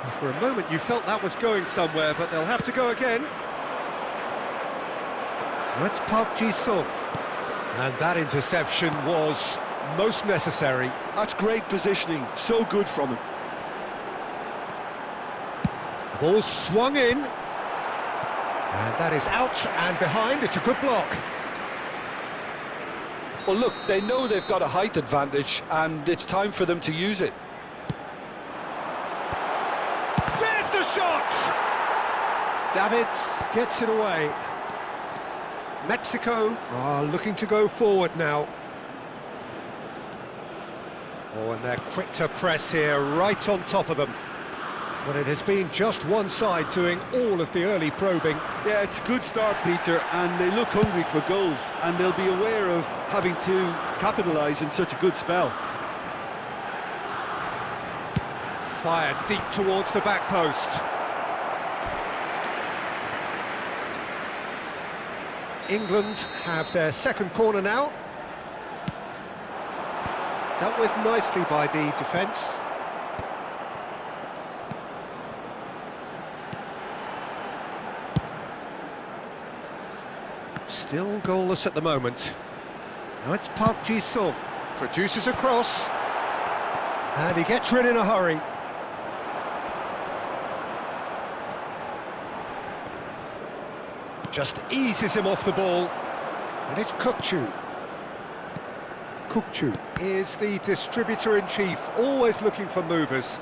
Well, for a moment you felt that was going somewhere, but they'll have to go again. That's Park Ji-sung. And that interception was most necessary. That's great positioning, so good from him. The ball swung in. And that is out and behind, it's a good block. Well, look, they know they've got a height advantage, and it's time for them to use it. There's the shot! Davids gets it away. Mexico are looking to go forward now. Oh, and they're quick to press here, right on top of them. But it has been just one side doing all of the early probing. Yeah, it's a good start, Peter, and they look hungry for goals, and they'll be aware of having to capitalise in such a good spell. Fired deep towards the back post. England have their second corner now. Dealt with nicely by the defence. Still goalless at the moment. Now it's Park Ji-sung. Produces a cross. And he gets rid in a hurry. Just eases him off the ball. And it's Kukçu. Kukçu is the distributor-in-chief, always looking for movers.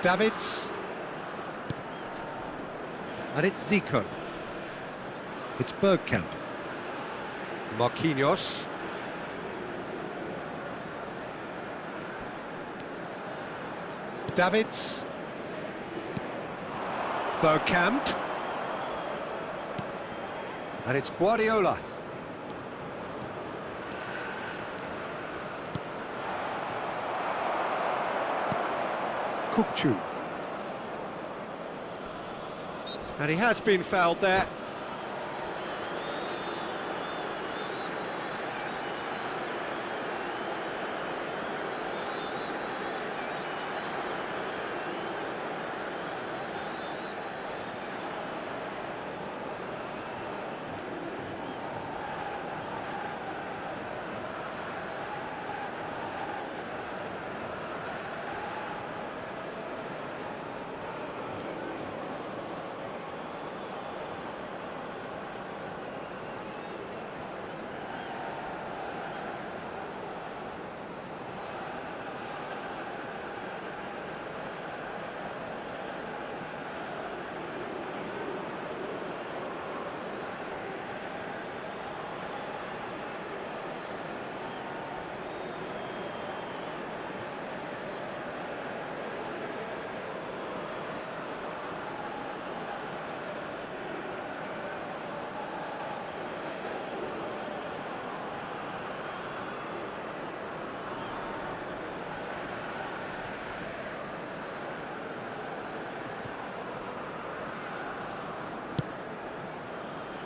Davids. And it's Zico. It's Bergkamp. Marquinhos. Davids. Bergkamp. And it's Guardiola. Kukçu. And he has been fouled there.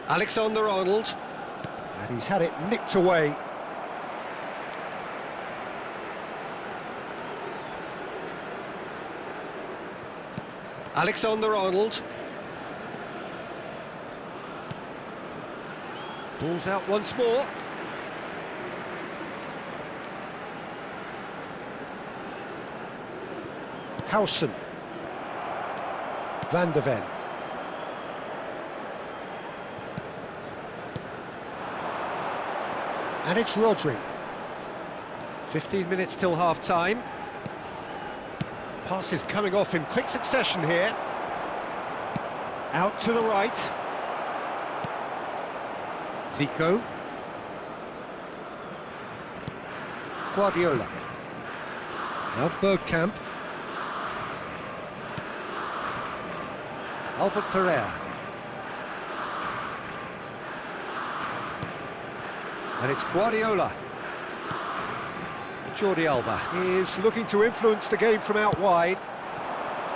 Alexander-Arnold. And he's had it nicked away. Alexander-Arnold. Ball's out once more. Howson. Van de Ven. And it's Rodri. 15 minutes till half-time. Passes coming off in quick succession here. Out to the right. Zico. Guardiola. Now Bergkamp. Albert Ferrer. And it's Guardiola. Jordi Alba is looking to influence the game from out wide.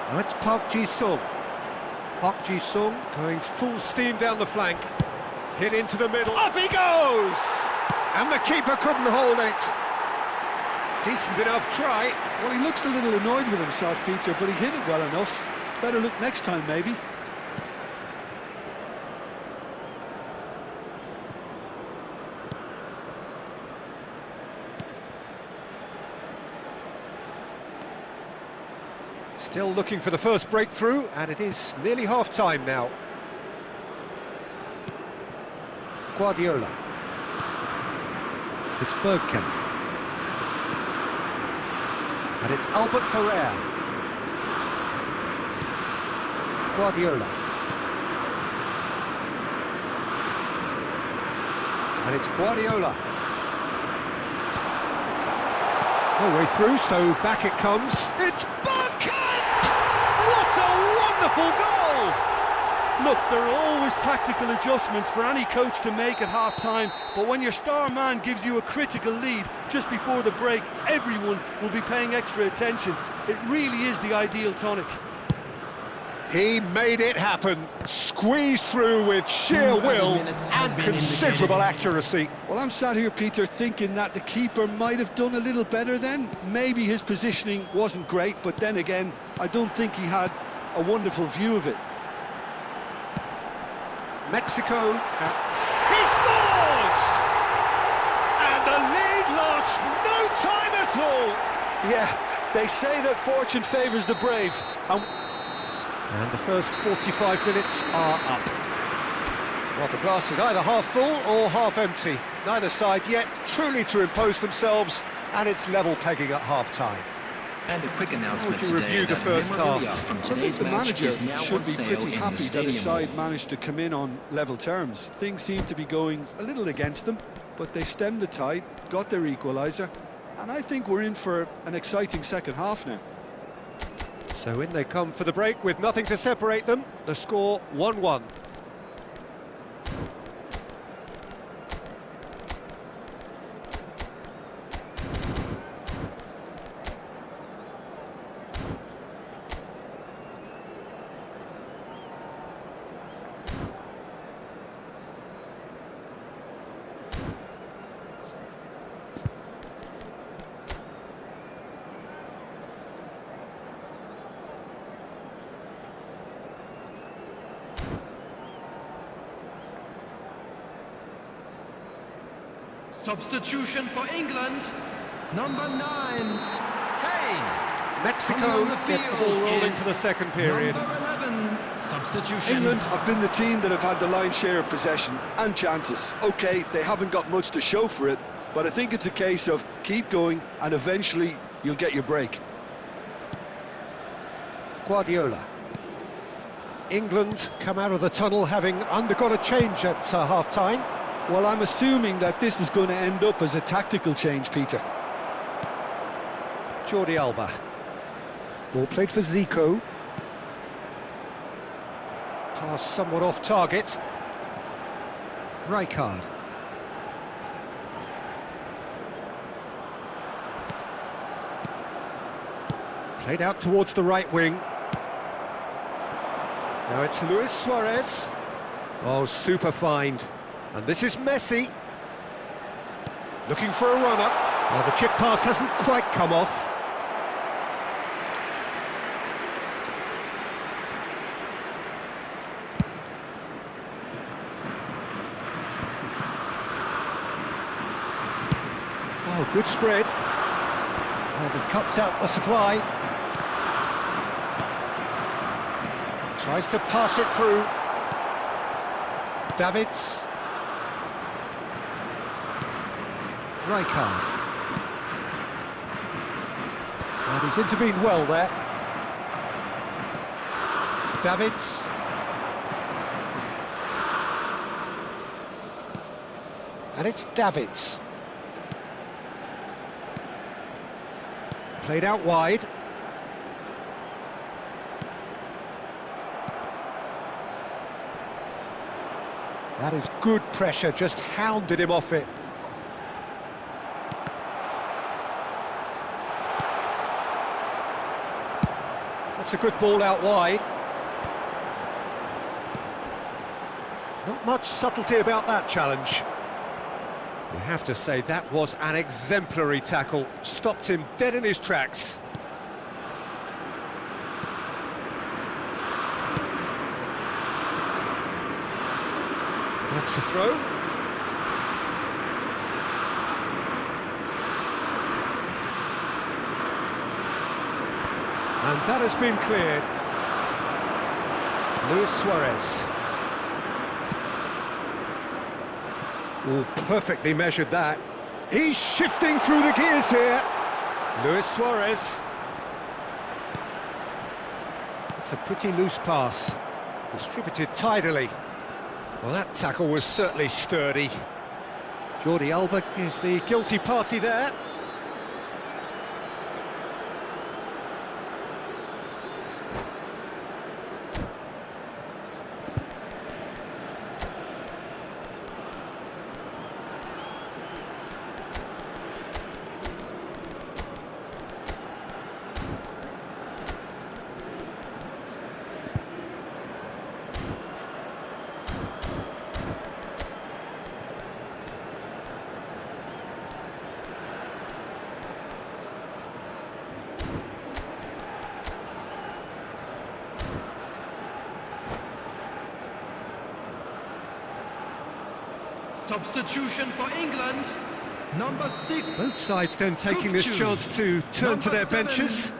Now it's Park Ji-sung. Park Ji-sung going full steam down the flank. Hit into the middle. Up he goes! And the keeper couldn't hold it. Decent enough try. Well, he looks a little annoyed with himself, Peter, but he hit it well enough. Better look next time, maybe. Still looking for the first breakthrough, and it is nearly half-time now. Guardiola. It's Bergkamp. And it's Albert Ferrer. Guardiola. And it's Guardiola. No way through, so back it comes. It's Bergkamp! What a wonderful goal! Look, there are always tactical adjustments for any coach to make at half-time, but when your star man gives you a critical lead just before the break, everyone will be paying extra attention. It really is the ideal tonic. He made it happen, squeezed through with sheer will and considerable accuracy. Well, I'm sat here, Peter, thinking that the keeper might have done a little better then. Maybe his positioning wasn't great, but then again, I don't think he had a wonderful view of it. Mexico, he scores! And the lead lasts no time at all. Yeah, they say that fortune favours the brave. And the first 45 minutes are up. Well, the glass is either half full or half empty. Neither side yet truly to impose themselves, and it's level pegging at half-time. And a quick announcement. How would you review the first half? I think the manager should be pretty happy that his side managed to come in on level terms. Things seem to be going a little against them, but they stemmed the tide, got their equaliser, and I think we're in for an exciting second half now. So in they come for the break with nothing to separate them. The score 1-1. Substitution for England, number 9, Kane. Mexico get the ball rolling for the second period. Number 11, substitution. England have been the team that have had the lion's share of possession and chances. OK, they haven't got much to show for it, but I think it's a case of keep going and eventually you'll get your break. Guardiola. England come out of the tunnel having undergone a change at half-time. Well, I'm assuming that this is going to end up as a tactical change, Peter. Jordi Alba. Ball played for Zico. Pass somewhat off target. Rijkaard. Played out towards the right wing. Now it's Luis Suarez. Oh, super find. And this is Messi. Looking for a runner. Well, the chip pass hasn't quite come off. Oh, good spread. And he cuts out the supply. Tries to pass it through. Davids. Rijkaard. And he's intervened well there. Davids. And it's Davids. Played out wide. That is good pressure, just hounded him off it. That's a good ball out wide. Not much subtlety about that challenge. You have to say that was an exemplary tackle. Stopped him dead in his tracks. That's the throw. And that has been cleared. Luis Suarez. Oh, perfectly measured that. He's shifting through the gears here. Luis Suarez. It's a pretty loose pass. Distributed tidily. Well, that tackle was certainly sturdy. Jordi Alba is the guilty party there. Substitution for England, number 6. Both sides then taking this chance to turn to their benches.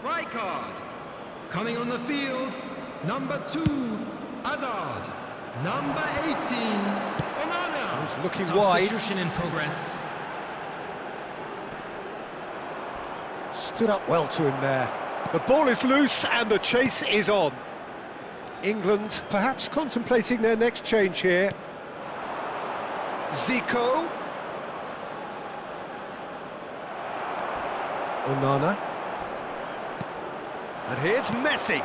Rijkaard. Coming on the field, number 2, Hazard. Number 18, Onana. He's looking wide. Substitution in progress. Stood up well to him there. The ball is loose and the chase is on. England perhaps contemplating their next change here. Zico. Onana. And here's Messi.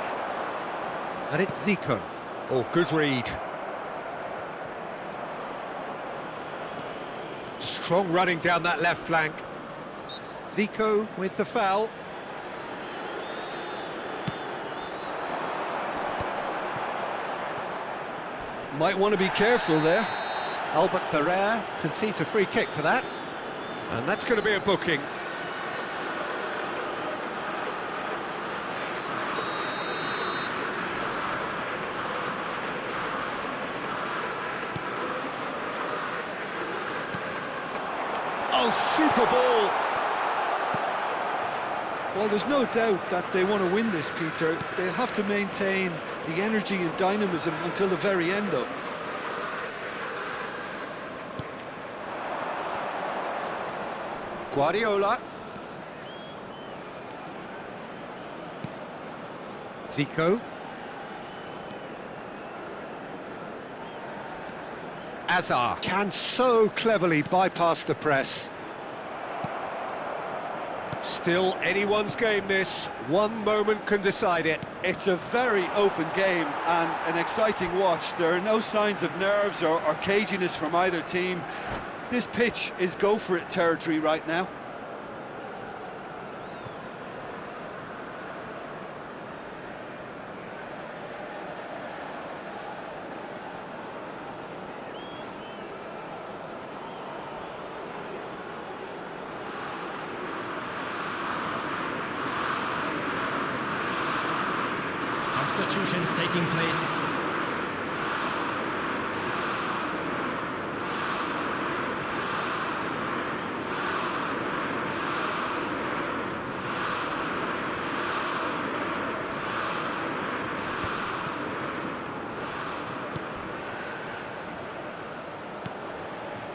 And it's Zico. Oh, good read. Strong running down that left flank. Zico with the foul. Might want to be careful there. Albert Ferrer concedes a free kick for that. And that's going to be a booking. Oh, super ball! Well, there's no doubt that they want to win this, Peter. They'll have to maintain the energy and dynamism until the very end, though. Guardiola. Zico. Hazard can so cleverly bypass the press. Still anyone's game this. One moment can decide it. It's a very open game and an exciting watch. There are no signs of nerves or caginess from either team. This pitch is go-for-it territory right now. substitutions taking place.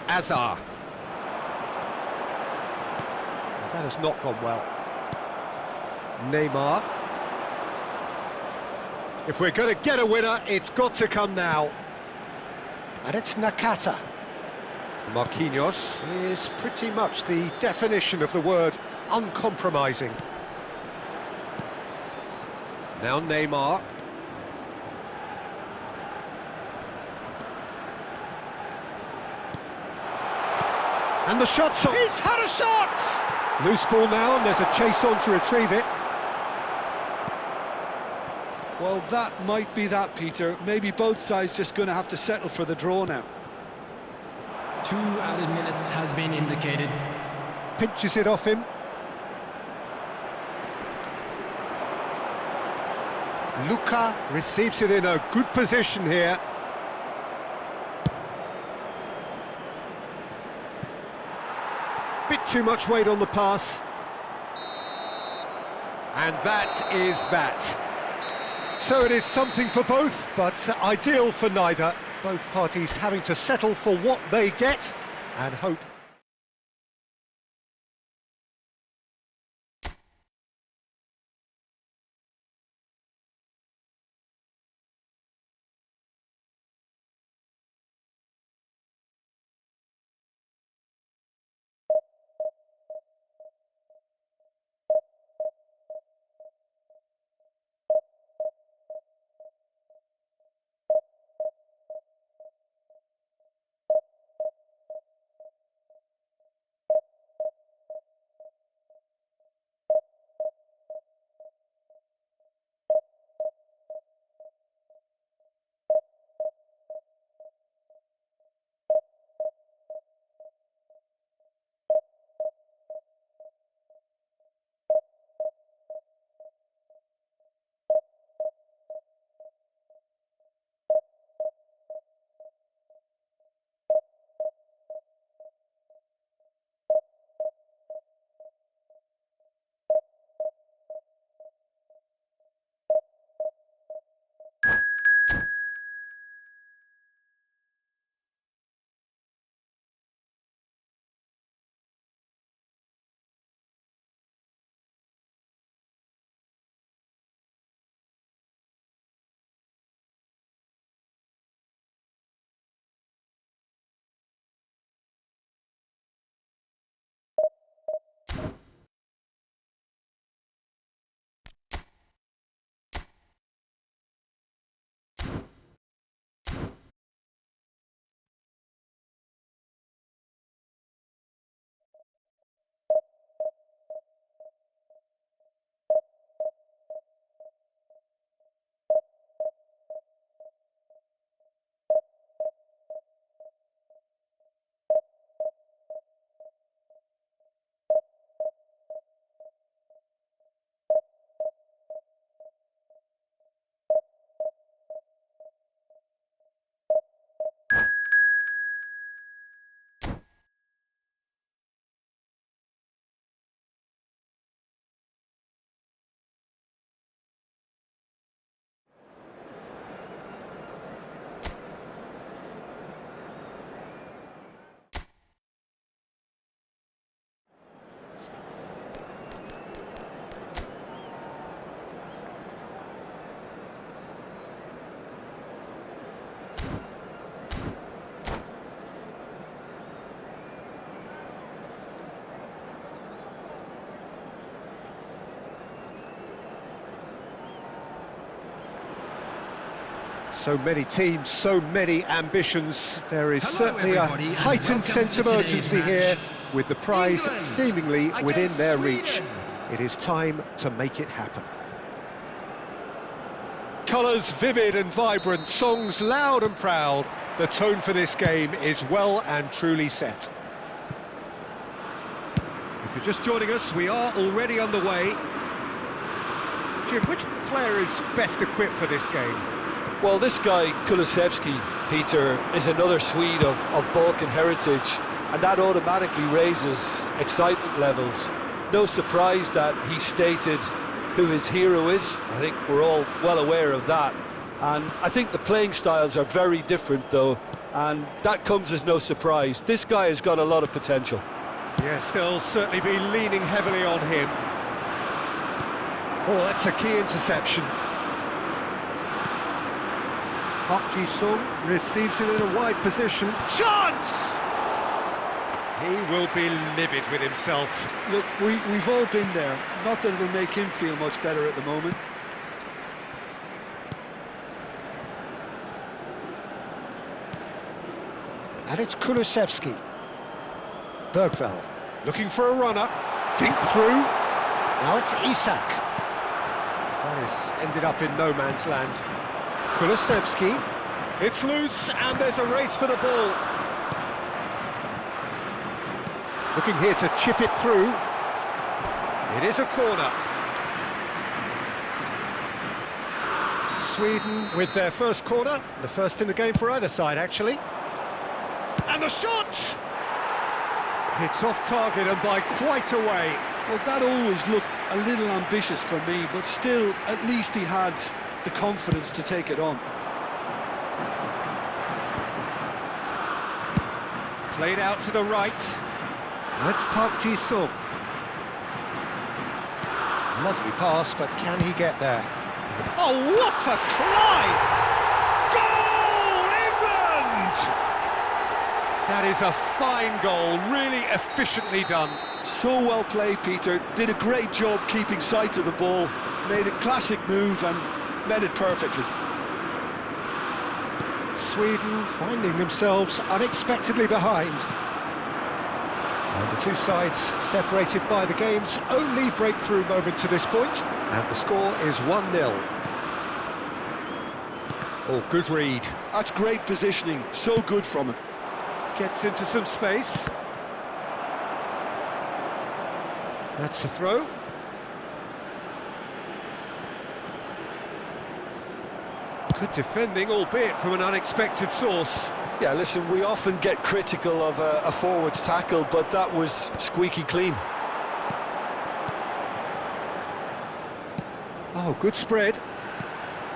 Azar. That has not gone well. Neymar. If we're going to get a winner, it's got to come now. And it's Nakata. Marquinhos is pretty much the definition of the word uncompromising. Now Neymar. And the shot's on. He's had a shot! Loose ball now, and there's a chase on to retrieve it. Well, that might be that, Peter. Maybe both sides just going to have to settle for the draw now. 2 added minutes has been indicated. Pinches it off him. Luka receives it in a good position here. Bit too much weight on the pass. And that is that. So it is something for both, but ideal for neither. Both parties having to settle for what they get and hope. So many teams, so many ambitions. There is certainly a heightened sense of urgency here, with the prize seemingly within their reach. It is time to make it happen. Colours vivid and vibrant, songs loud and proud. The tone for this game is well and truly set. If you're just joining us, we are already underway. Jim, which player is best equipped for this game? Well, this guy, Kulusevski, Peter, is another Swede of Balkan heritage, and that automatically raises excitement levels. No surprise that he stated who his hero is. I think we're all well aware of that. And I think the playing styles are very different, though, and that comes as no surprise. This guy has got a lot of potential. Yes, they'll certainly be leaning heavily on him. Oh, that's a key interception. Park Ji-sung receives it in a wide position. Chance! He will be livid with himself. Look, we've all been there. Not that it'll make him feel much better at the moment. And it's Kulusevski. Bergvall looking for a runner. Dink through. Now it's Isak. That has ended up in no man's land. Kulusevski. It's loose and there's a race for the ball. Looking here to chip it through. It is a corner. Sweden with their first corner. The first in the game for either side, actually. And the shot! It's off target and by quite a way. Well, that always looked a little ambitious for me, but still, at least he had the confidence to take it on. Played out to the right. That's Park Ji-sung. Lovely pass, but can he get there? Oh, what a climb! Goal, England! That is a fine goal, really efficiently done. So well played, Peter. Did a great job keeping sight of the ball. Made a classic move and met it perfectly. Sweden finding themselves unexpectedly behind. And the two sides separated by the game's only breakthrough moment to this point. And the score is 1-0. Oh, good read. That's great positioning. So good from him. Gets into some space. That's the throw. Good defending, albeit from an unexpected source. Yeah, listen, we often get critical of a forward's tackle, but that was squeaky clean. Oh, good spread.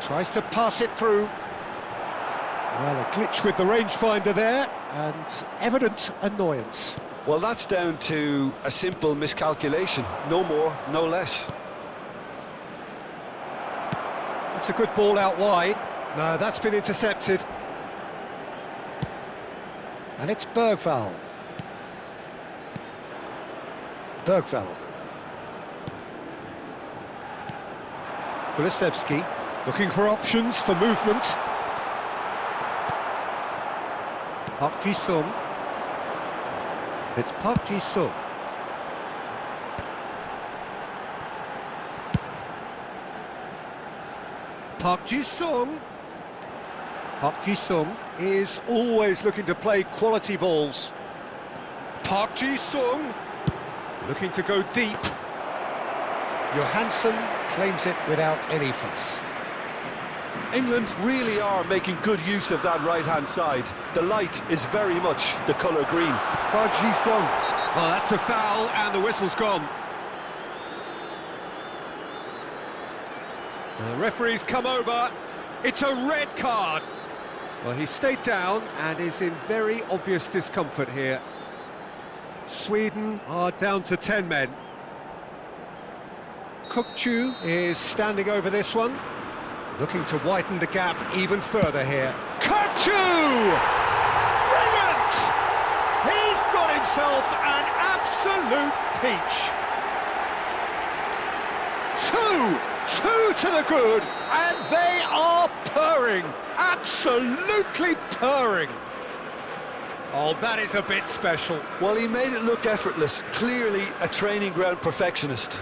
Tries to pass it through. Well, a glitch with the rangefinder there, and evident annoyance. Well, that's down to a simple miscalculation. No more, no less. That's a good ball out wide. No, that's been intercepted. And it's Bergvall. Bergvall. Kulusevski looking for options for movement. Park Ji-sung. It's Park Ji-sung. Park Ji-sung. Park Ji-sung is always looking to play quality balls. Park Ji-sung looking to go deep. Johansson claims it without any fuss. England really are making good use of that right-hand side. The light is very much the colour green. Park Ji-sung. Well, that's a foul and the whistle's gone. The referee's come over. It's a red card. Well, he stayed down and is in very obvious discomfort here. Sweden are down to 10 men. Kukçu is standing over this one, looking to widen the gap even further here. Kukçu! Brilliant! He's got himself an absolute peach. Two to the good, and they are purring, absolutely purring. Oh, that is a bit special. Well, he made it look effortless. Clearly a training ground perfectionist.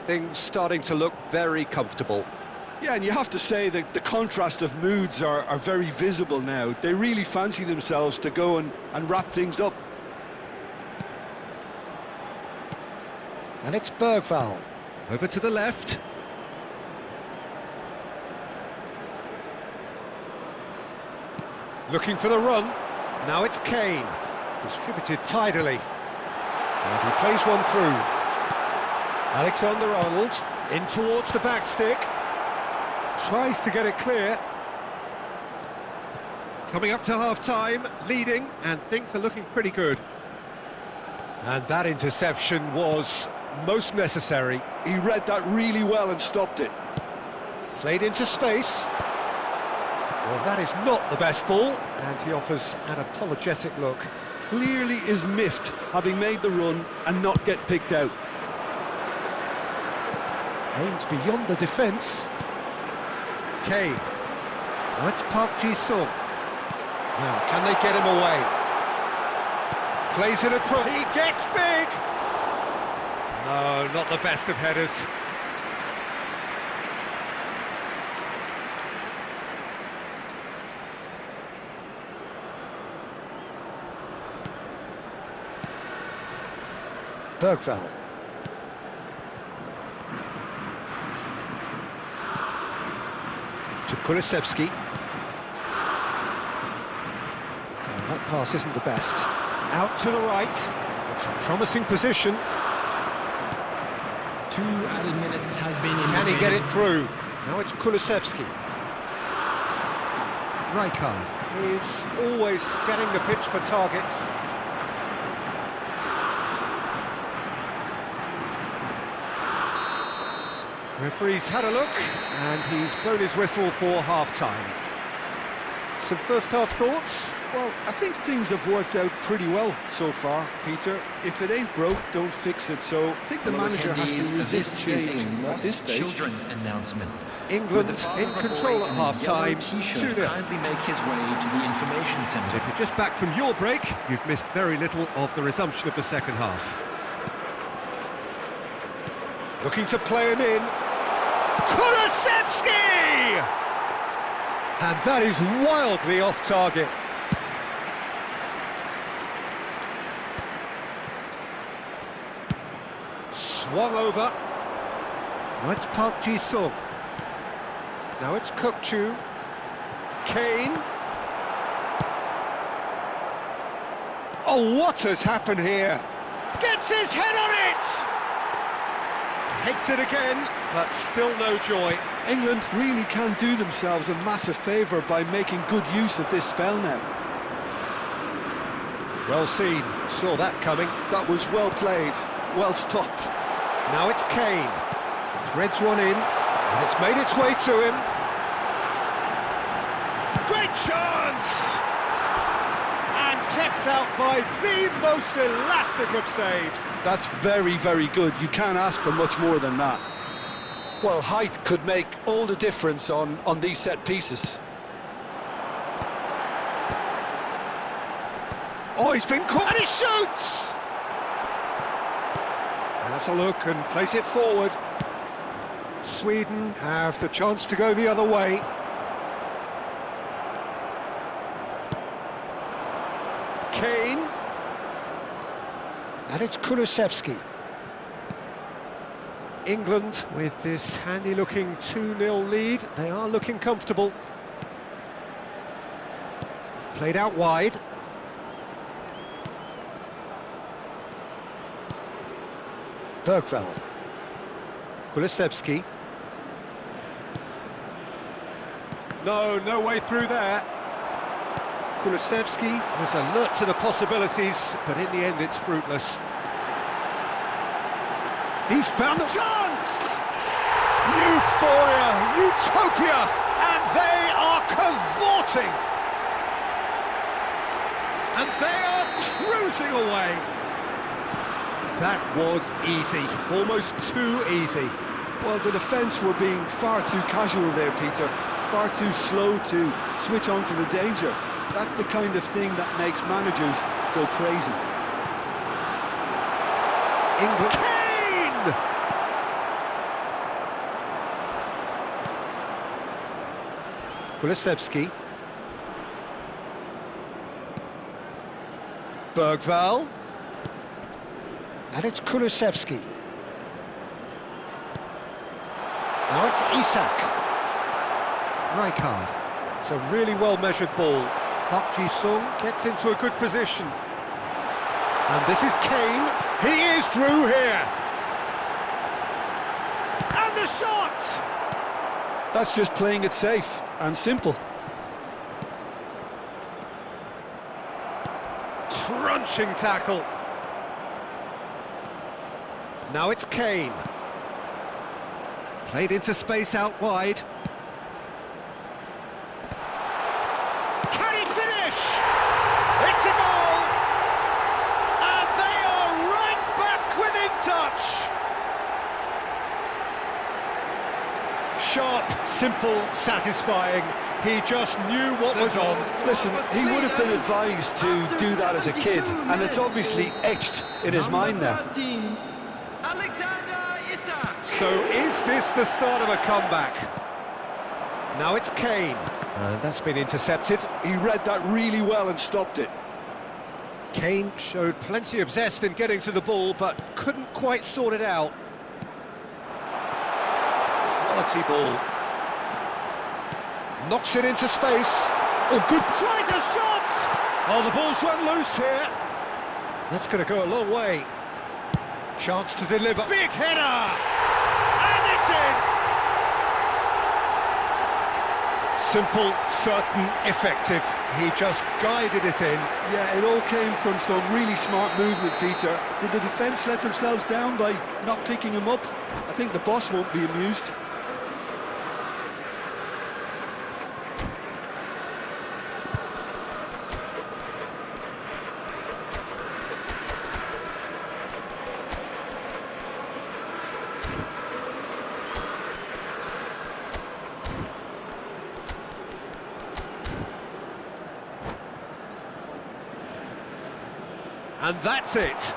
Things starting to look very comfortable. Yeah, and you have to say that the contrast of moods are very visible now. They really fancy themselves to go and wrap things up. And it's Bergvall. Over to the left. Looking for the run. Now it's Kane. Distributed tidily. And he plays one through. Alexander-Arnold in towards the back stick. Tries to get it clear. Coming up to half-time, leading, and things are looking pretty good. And that interception was most necessary. He read that really well and stopped it. Played into space. Well, that is not the best ball, and he offers an apologetic look. Clearly is miffed, having made the run and not get picked out. Aimed beyond the defence. Kane. Now it's Park Ji-sung. Now, can they get him away? Plays it across. He gets big! No, not the best of headers. Bergvall. To Kulusevski. Well, that pass isn't the best. Out to the right. It's a promising position. 2 added minutes has been Can he get indicated. it through? Now it's Kulusevski. Rijkaard is always scanning the pitch for targets. Referee's had a look, and he's blown his whistle for half-time. Some first-half thoughts? Well, I think things have worked out pretty well so far, Peter. If it ain't broke, don't fix it. So I think the manager has to resist change at this stage. Children's announcement. England in control at half-time, 2-0. Kindly make his way to the information centre. If you're just back from your break, you've missed very little of the resumption of the second half. Looking to play him in. Kulusevski! And that is wildly off target. Swung over. Now it's Park Ji-sung. Now it's Kukçu. Kane. Oh, what has happened here? Gets his head on it! Hits it again, but still no joy. England really can do themselves a massive favour by making good use of this spell now. Well seen, saw that coming. That was well played, well stopped. Now it's Kane. Threads one in, and it's made its way to him. Great chance! And kept out by the most elastic of saves. That's very, very good. You can't ask for much more than that. Well, height could make all the difference on these set pieces. Oh, he's been caught, and he shoots! Has a look and plays it forward. Sweden have the chance to go the other way. Kane. And it's Kulusevski. England with this handy-looking 2-0 lead. They are looking comfortable. Played out wide. Bergvall. Kulusevski. No way through there. Kulusevski was alert to the possibilities, but in the end it's fruitless. He's found a chance! Euphoria, utopia, and they are cavorting! And they are cruising away! That was easy, almost too easy. Well, the defence were being far too casual there, Peter. Far too slow to switch on to the danger. That's the kind of thing that makes managers go crazy. England. Kane! Kulusevski. Bergvall. And it's Kulusevski. Now it's Isak. Rijkaard. It's a really well-measured ball. Park Ji-sung gets into a good position. And this is Kane. He is through here. And the shot! That's just playing it safe and simple. Crunching tackle. Now it's Kane. Played into space out wide. Can he finish? It's a goal! And they are right back within touch. Sharp, simple, satisfying. He just knew what was on. Listen, he would have been advised to do that as a kid, and it's obviously etched in his mind now. 13, Alexander Isak. So is this the start of a comeback? Now it's Kane. And that's been intercepted. He read that really well and stopped it. Kane showed plenty of zest in getting to the ball, but couldn't quite sort it out. Quality ball. Knocks it into space. Oh, good. Tries a shot! Oh, the ball's run loose here. That's going to go a long way. Chance to deliver. Big header! And it's in! Simple, certain, effective. He just guided it in. Yeah, it all came from some really smart movement, Peter. Did the defence let themselves down by not picking him up? I think the boss won't be amused. And that's it.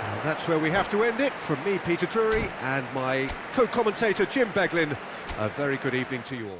And that's where we have to end it. From me, Peter Drury, and my co-commentator, Jim Beglin. A very good evening to you all.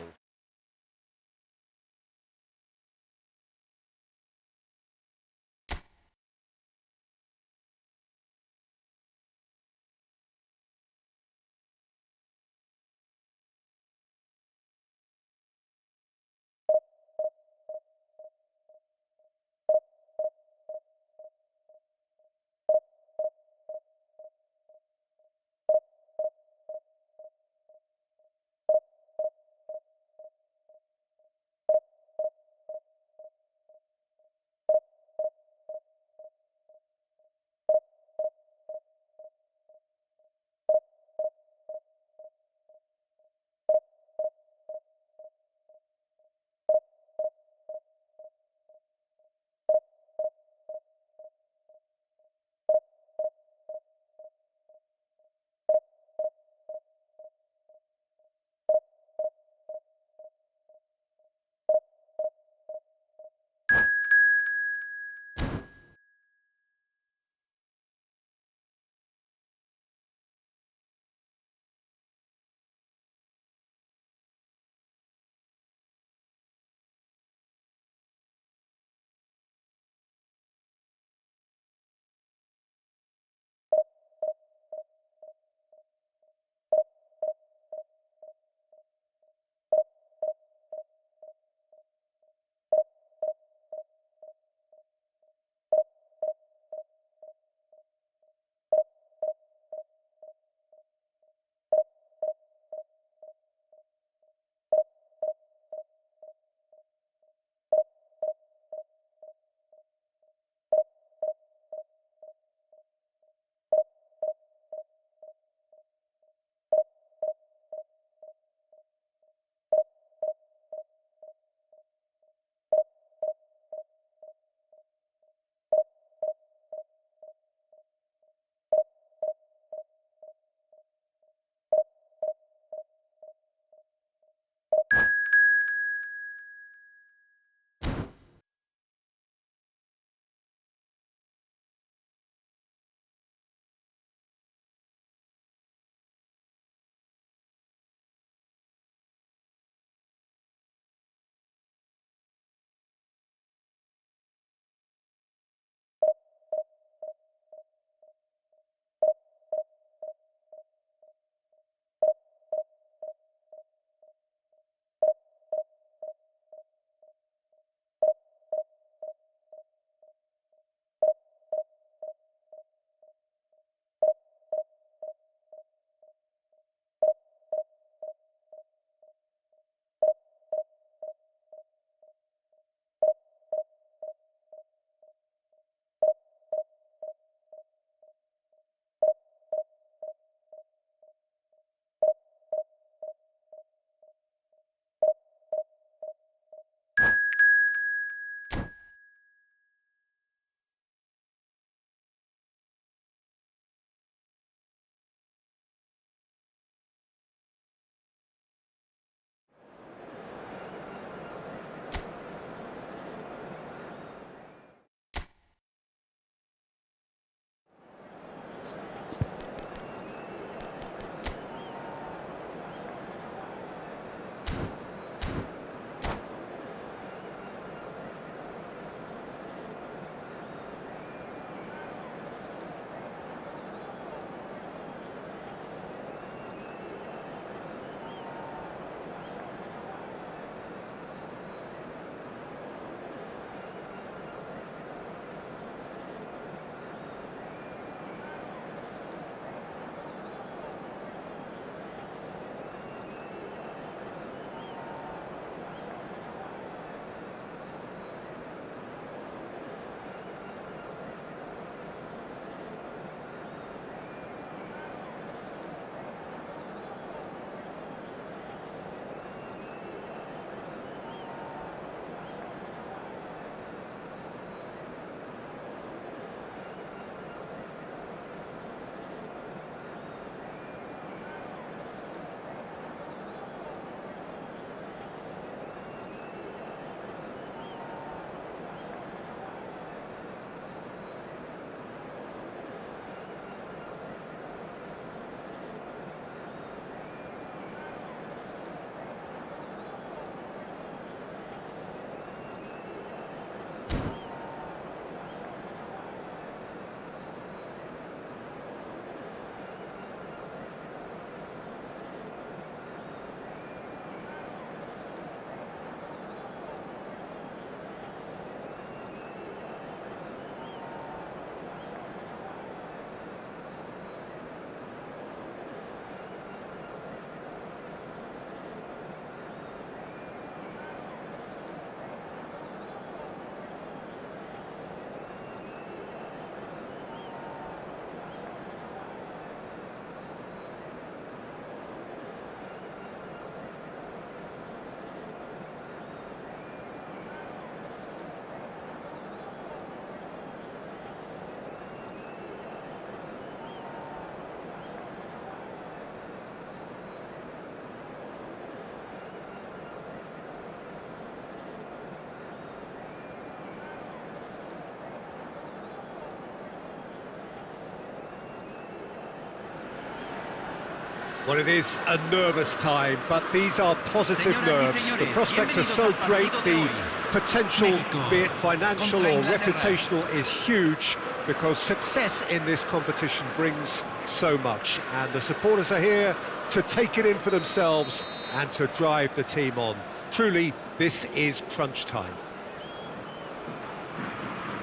Well, it is a nervous time, but these are positive nerves. The prospects are so great, the potential, be it financial or reputational, is huge, because success in this competition brings so much, and the supporters are here to take it in for themselves and to drive the team on. Truly, this is crunch time.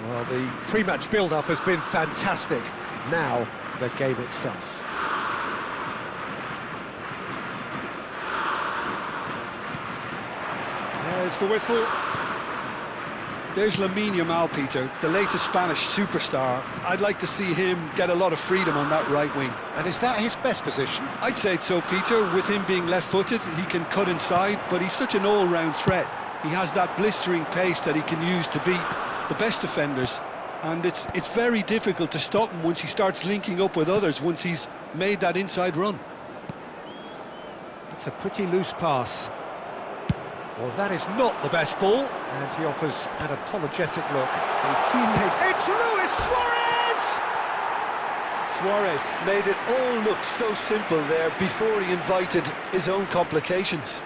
Well, the pre-match build-up has been fantastic. Now, the game itself. There's the whistle. There's Lamine Yamal, Peter, the latest Spanish superstar. I'd like to see him get a lot of freedom on that right wing. And is that his best position? I'd say so, Peter. With him being left-footed, he can cut inside, but he's such an all-round threat. He has that blistering pace that he can use to beat the best defenders, and it's very difficult to stop him once he starts linking up with others, once he's made that inside run. It's a pretty loose pass. Well, that is not the best ball, and he offers an apologetic look. His teammate... It's Luis Suarez! Suarez made it all look so simple there before he invited his own complications.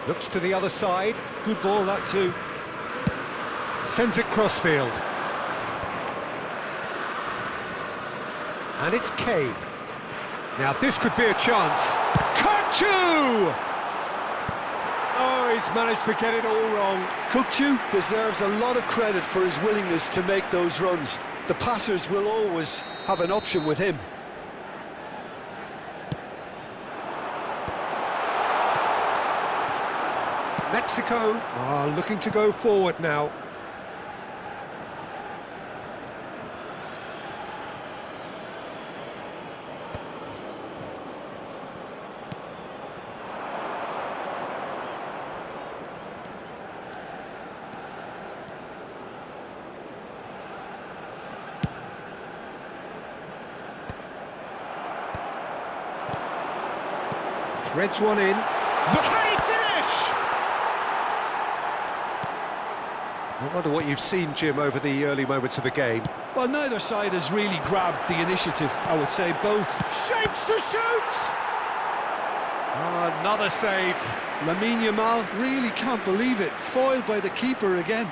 Looks to the other side. Good ball, that too. Sends it crossfield. And it's Kane. Now this could be a chance. Kukçu! Oh, he's managed to get it all wrong. Kukçu deserves a lot of credit for his willingness to make those runs. The passers will always have an option with him. Mexico are looking to go forward now. Threads one in. Look, can he finish? I wonder what you've seen, Jim, over the early moments of the game. Well, neither side has really grabbed the initiative, I would say. Both. Shapes to shoot! Another save. Lamine Yamal really can't believe it. Foiled by the keeper again.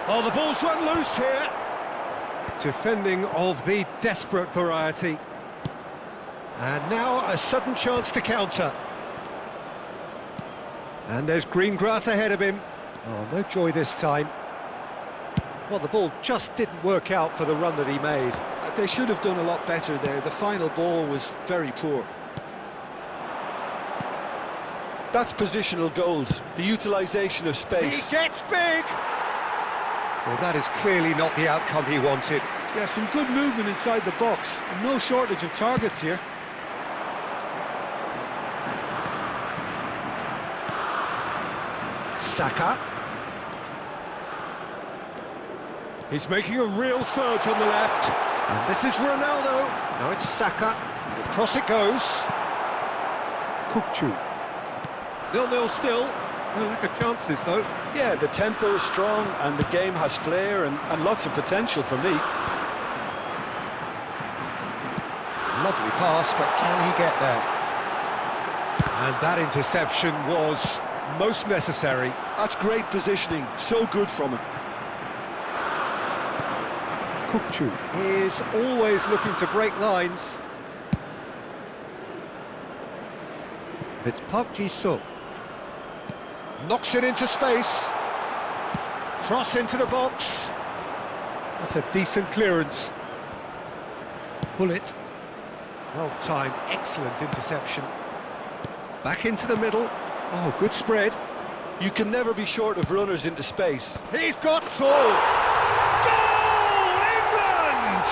Oh, the ball's run loose here. Defending of the desperate variety. And now a sudden chance to counter. And there's green grass ahead of him. Oh, no joy this time. Well, the ball just didn't work out for the run that he made. They should have done a lot better there. The final ball was very poor. That's positional gold, the utilisation of space. He gets big! Well, that is clearly not the outcome he wanted. Yeah, some good movement inside the box. No shortage of targets here. Saka. He's making a real surge on the left. And this is Ronaldo. Now it's Saka. And across it goes. Kukçu. 0-0 still. No lack of chances, though. Yeah, the tempo is strong and the game has flair and lots of potential for me. Lovely pass, but can he get there? And that interception was most necessary. That's great positioning, so good from him. Kukçu is always looking to break lines. It's Park Ji-sung. Knocks it into space. Cross into the box. That's a decent clearance. Pull it. Well timed, excellent interception. Back into the middle. Oh, good spread. You can never be short of runners into space. He's got goal! Goal, England!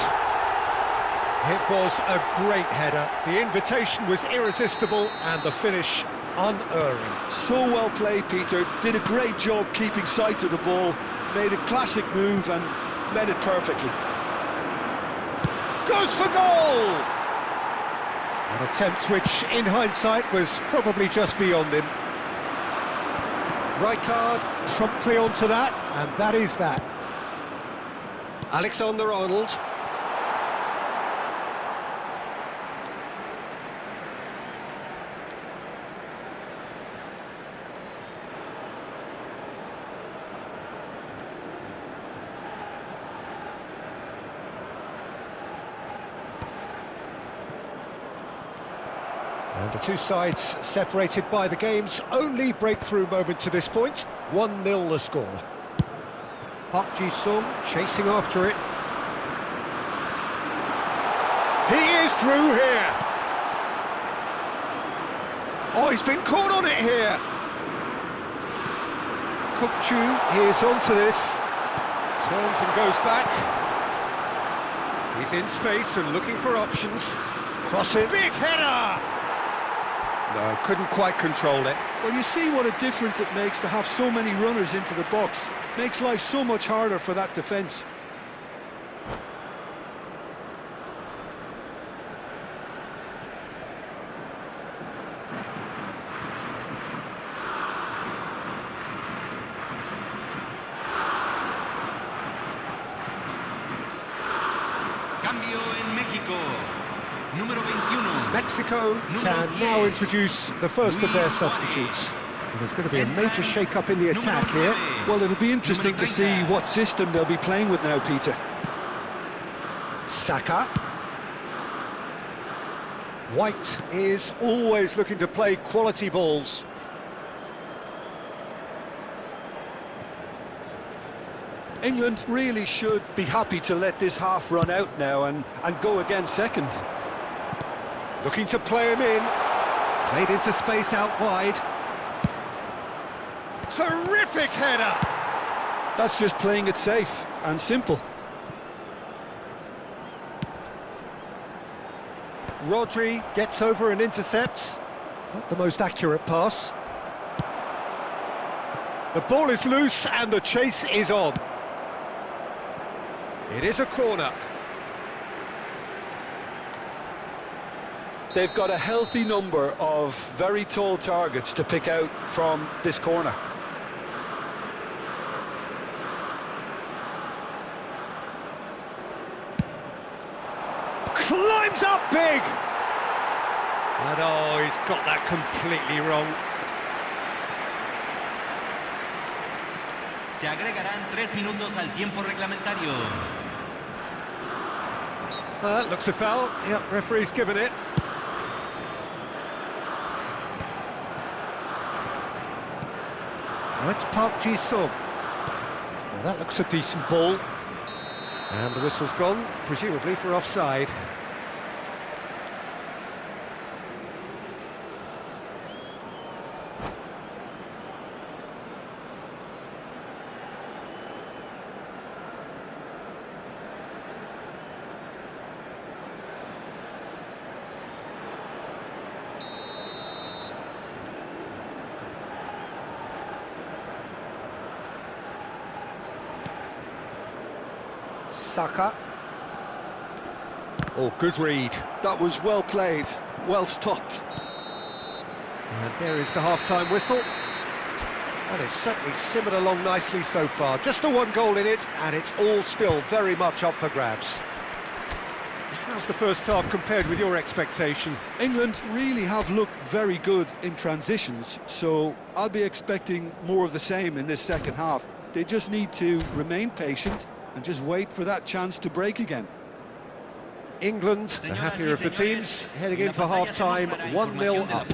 It was a great header. The invitation was irresistible and the finish unerring. So well played, Peter. Did a great job keeping sight of the ball. Made a classic move and met it perfectly. Goes for goal! An attempt which, in hindsight, was probably just beyond him. Rijkaard promptly onto that, and that is that. Alexander-Arnold. And the two sides separated by the game's only breakthrough moment to this point. 1-0 the score. Park Ji-sung chasing after it. He is through here. Oh, he's been caught on it here. Kuk-chu is onto this. Turns and goes back. He's in space and looking for options. Cross it. Big header! No, couldn't quite control it. Well, you see what a difference it makes to have so many runners into the box. Makes life so much harder for that defence. Cambio en México. Número 21. Mexico can now introduce the first of their substitutes. There's going to be a major shake-up in the attack here. Well, it'll be interesting to see what system they'll be playing with now, Peter. Saka. White is always looking to play quality balls. England really should be happy to let this half run out now and go again second. Looking to play him in. Played into space out wide. Terrific header! That's just playing it safe and simple. Rodri gets over and intercepts. Not the most accurate pass. The ball is loose and the chase is on. It is a corner. They've got a healthy number of very tall targets to pick out from this corner. Climbs up big! And oh, he's got that completely wrong. Se agregarán 3 minutos al tiempo reglamentario. Looks a foul. Yep, referee's given it. That's Park Ji-sung. Now that looks a decent ball. And the whistle's gone, presumably for offside. Saka. Oh, good read. That was well played, well stopped. And there is the half-time whistle. And it's certainly simmered along nicely so far. Just the one goal in it, and it's all still very much up for grabs. How's the first half compared with your expectation? England really have looked very good in transitions, so I'll be expecting more of the same in this second half. They just need to remain patient and just wait for that chance to break again. England, the happier of the teams, heading in for half-time, 1-0 up.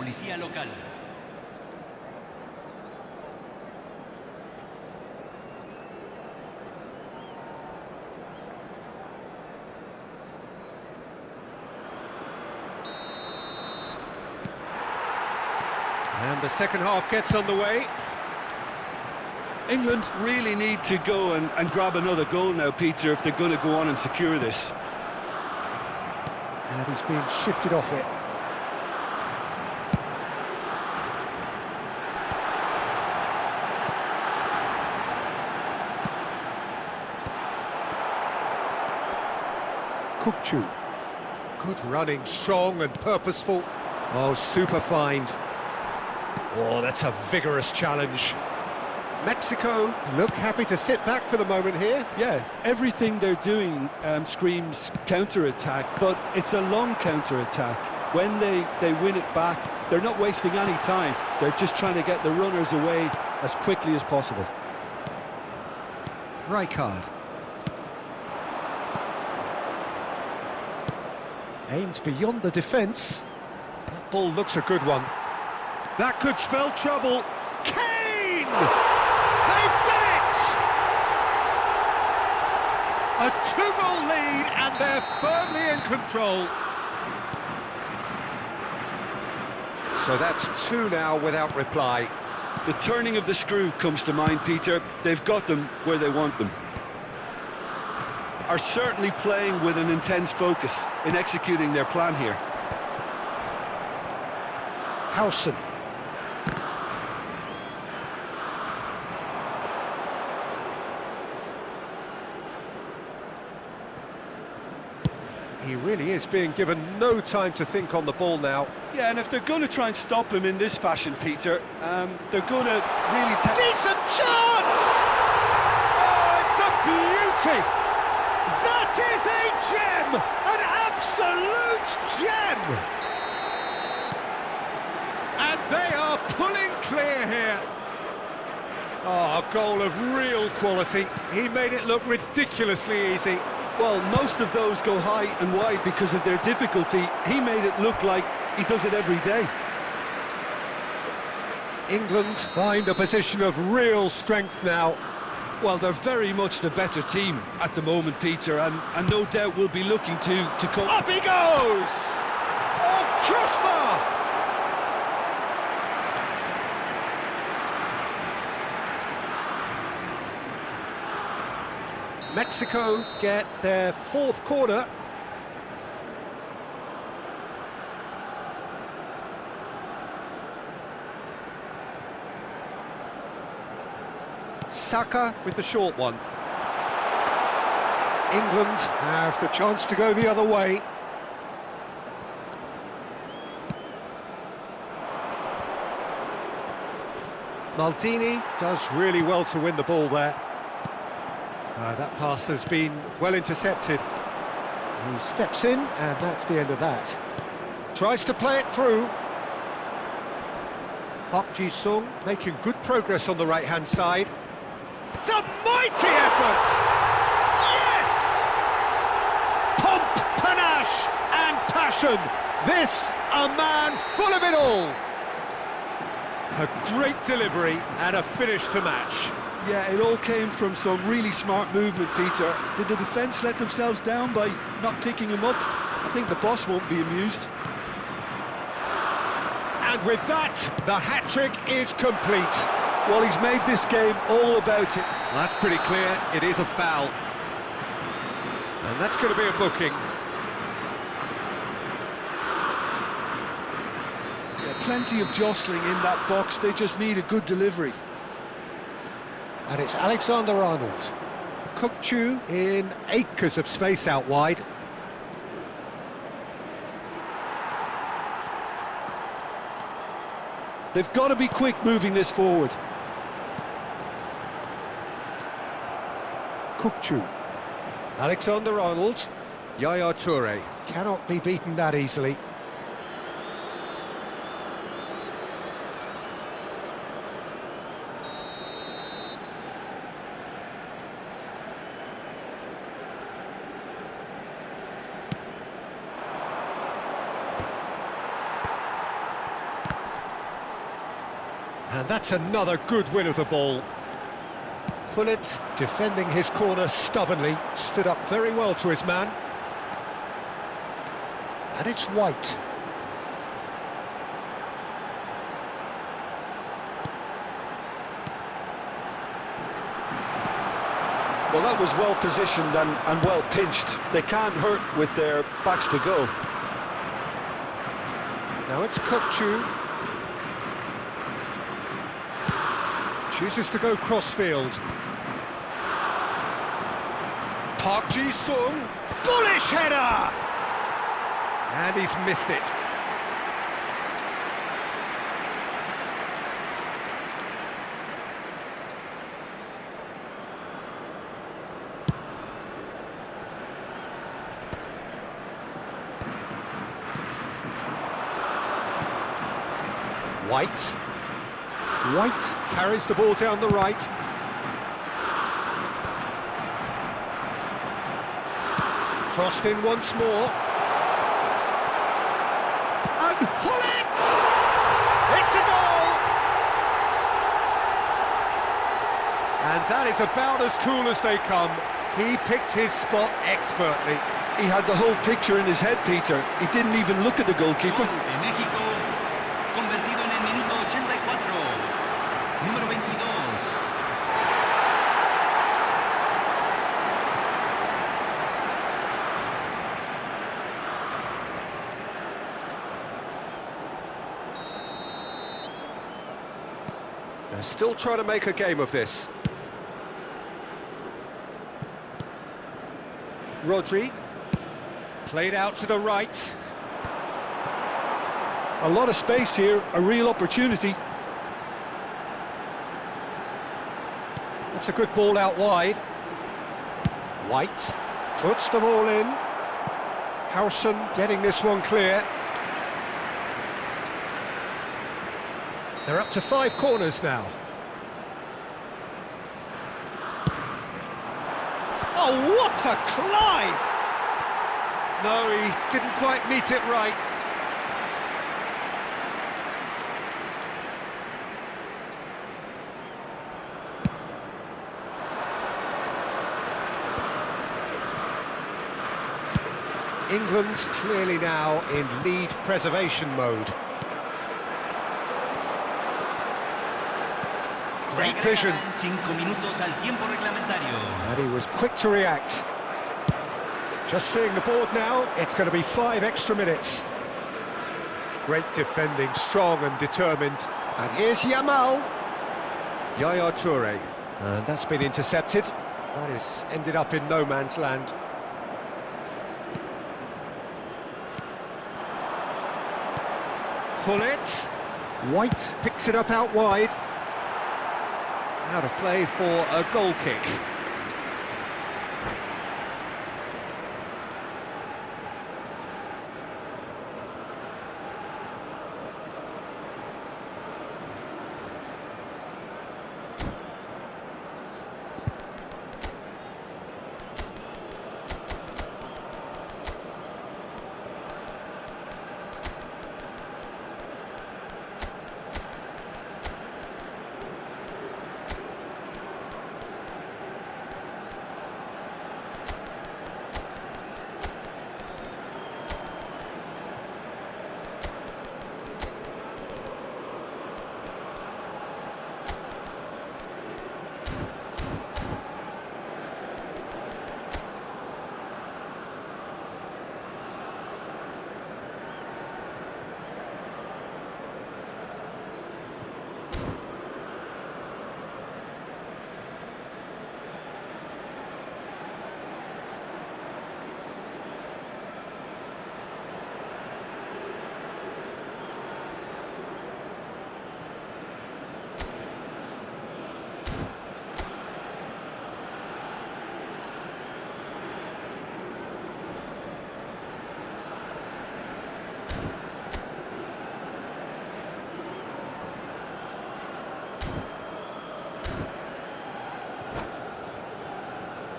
And the second half gets underway. England really need to go and grab another goal now, Peter, if they're going to go on and secure this. And he's being shifted off it. Kukçu. Good running, strong and purposeful. Oh, super find. Oh, that's a vigorous challenge. Mexico look happy to sit back for the moment here. Yeah, everything they're doing screams counter-attack, but it's a long counter-attack. When they win it back, they're not wasting any time. They're just trying to get the runners away as quickly as possible. Rijkaard. Aimed beyond the defence. That ball looks a good one. That could spell trouble. Kane! They've done it! A two-goal lead and they're firmly in control. So that's two now without reply. The turning of the screw comes to mind, Peter. They've got them where they want them. Are certainly playing with an intense focus in executing their plan here. Howson. He really is being given no time to think on the ball now. Yeah, and if they're going to try and stop him in this fashion, Peter, they're going to really take... Decent chance! Oh, it's a beauty! That is a gem! An absolute gem! And they are pulling clear here. Oh, a goal of real quality. He made it look ridiculously easy. Well, most of those go high and wide because of their difficulty. He made it look like he does it every day. England find a position of real strength now. Well, they're very much the better team at the moment, Peter, and no doubt will be looking to come... Up he goes! Oh, crossbar! Mexico get their fourth corner. Saka with the short one. England have the chance to go the other way. Maldini does really well to win the ball there. That pass has been well intercepted. He steps in, and that's the end of that. Tries to play it through. Park Ji-sung making good progress on the right-hand side. It's a mighty effort! Yes! Pomp, panache, and passion. This, a man full of it all. A great delivery and a finish to match. Yeah, it all came from some really smart movement, Peter. Did the defence let themselves down by not picking him up? I think the boss won't be amused. And with that, the hat-trick is complete. Well, he's made this game all about it. That's pretty clear, it is a foul. And that's going to be a booking. Yeah, plenty of jostling in that box, they just need a good delivery. And it's Alexander-Arnold. Kukçu in acres of space out wide. They've got to be quick moving this forward. Kukçu. Alexander-Arnold. Yaya Toure. Cannot be beaten that easily. And that's another good win of the ball. Gullit, defending his corner stubbornly, stood up very well to his man. And it's White. Well, that was well positioned and well pinched. They can't hurt with their backs to goal. Now it's Kukçu. Chooses to go crossfield. Park Ji-sung. Bullish header! And he's missed it. White. White carries the ball down the right. Crossed in once more. And Gullit! It's a goal! And that is about as cool as they come. He picked his spot expertly. He had the whole picture in his head, Peter. He didn't even look at the goalkeeper. De México, convertido en el minuto 84. Número 22. They're still trying to make a game of this. Rodri. Played out to the right. A lot of space here, a real opportunity. That's a good ball out wide. White puts them all in. Howson getting this one clear. They're up to 5 corners now. Oh, what a climb! No, he didn't quite meet it right. England clearly now in lead preservation mode. Great vision. 5 minutos al tiempo reglamentario. And he was quick to react. Just seeing the board now, it's going to be 5 extra minutes. Great defending, strong and determined. And here's Yamal. Yaya Toure. And that's been intercepted. That is ended up in no man's land. Gullit. White picks it up out wide. Out of play for a goal kick.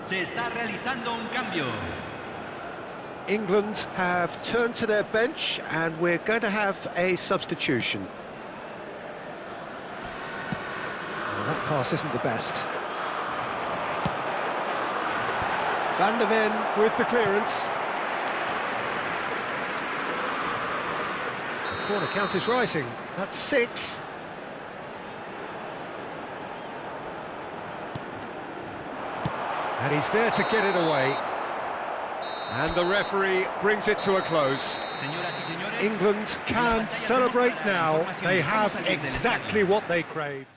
Se está realizando un cambio. England have turned to their bench and we're going to have a substitution. pass isn't the best. Van der Ven with the clearance. The corner count is rising. That's 6. And he's there to get it away. And the referee brings it to a close. England can celebrate now. They have exactly what they craved.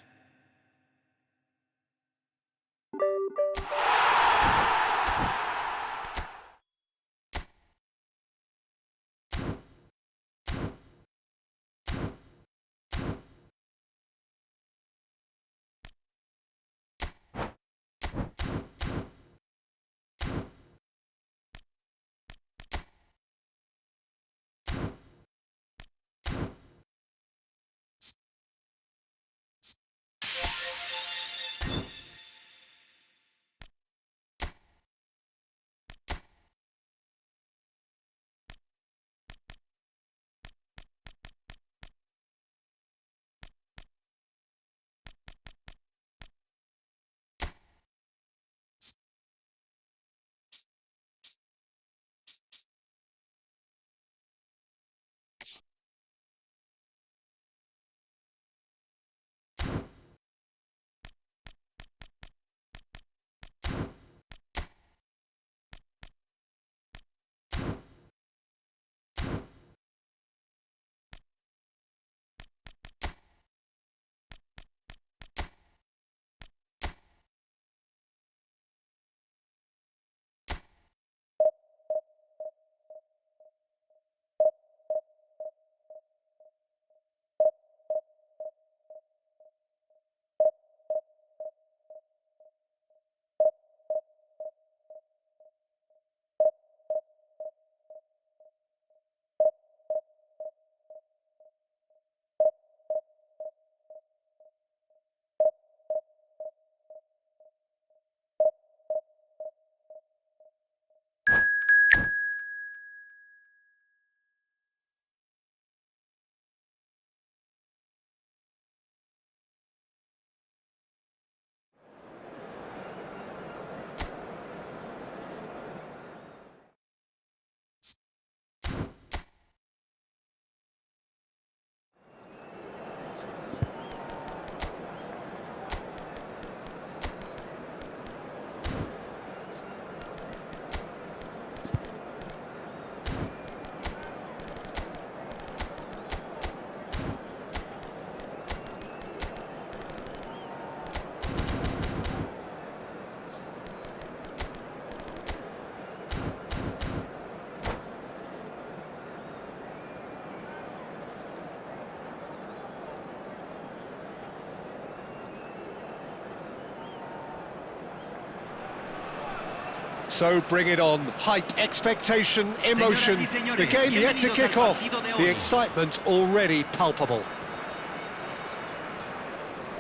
So bring it on. Hype, expectation, emotion. The game yet to kick off. The excitement already palpable.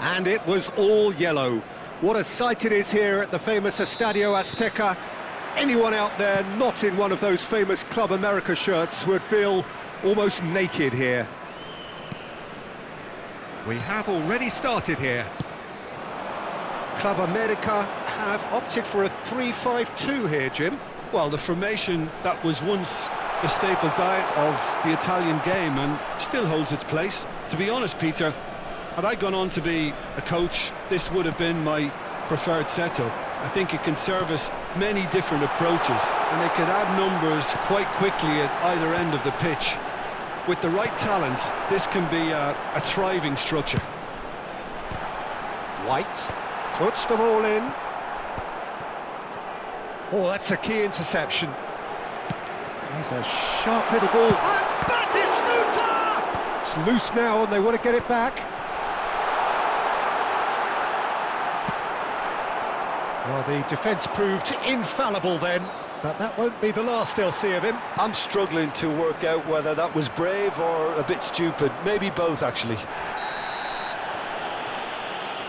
And it was all yellow. What a sight it is here at the famous Estadio Azteca. Anyone out there not in one of those famous Club America shirts would feel almost naked here. We have already started here. Club America have opted for a 3-5-2 here, Jim. Well, the formation that was once the staple diet of the Italian game and still holds its place. To be honest, Peter, had I gone on to be a coach, this would have been my preferred setup. I think it can service many different approaches and it can add numbers quite quickly at either end of the pitch. With the right talent, this can be a thriving structure. White puts them all in. Oh, that's a key interception. There's a sharp little ball. And Batistuta! It's loose now and they want to get it back. Well, the defence proved infallible then, but that won't be the last they'll see of him. I'm struggling to work out whether that was brave or a bit stupid. Maybe both, actually.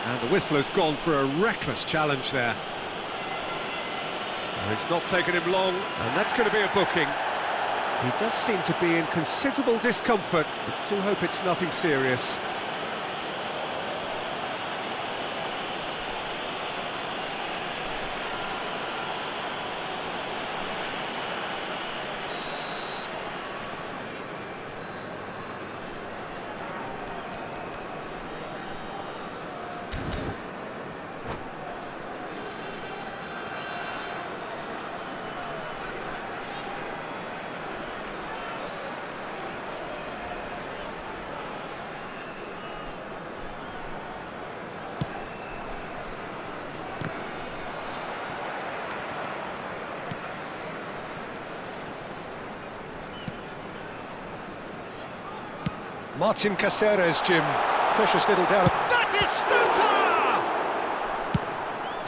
And the whistler's gone for a reckless challenge there. Well, it's not taken him long, and that's going to be a booking. He does seem to be in considerable discomfort, but do hope it's nothing serious. Martin Caceres, Jim. Precious little down. That is Stuta!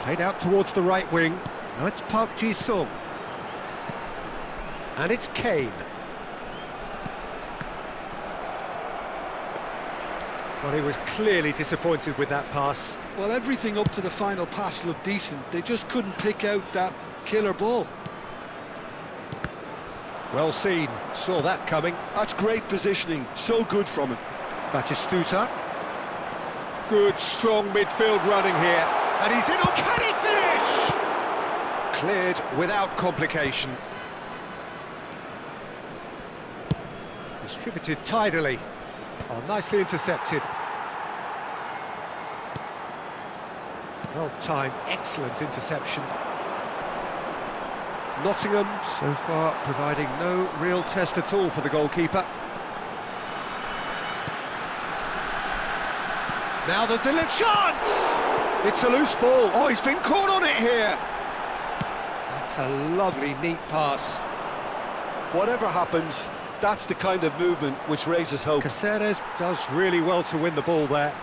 Played out towards the right wing. Now it's Park Ji-sung. And it's Kane. Well, he was clearly disappointed with that pass. Well, everything up to the final pass looked decent. They just couldn't pick out that killer ball. Well seen, saw that coming. That's great positioning, so good from him. Batistuta. Good, strong midfield running here. And he's in. Oh, can he finish? Cleared without complication. Distributed tidily. Oh, nicely intercepted. Well timed, excellent interception. Nottingham, so far, providing no real test at all for the goalkeeper. Now the delivery chance! It's a loose ball. Oh, he's been caught on it here. That's a lovely, neat pass. Whatever happens, that's the kind of movement which raises hope. Caceres does really well to win the ball there.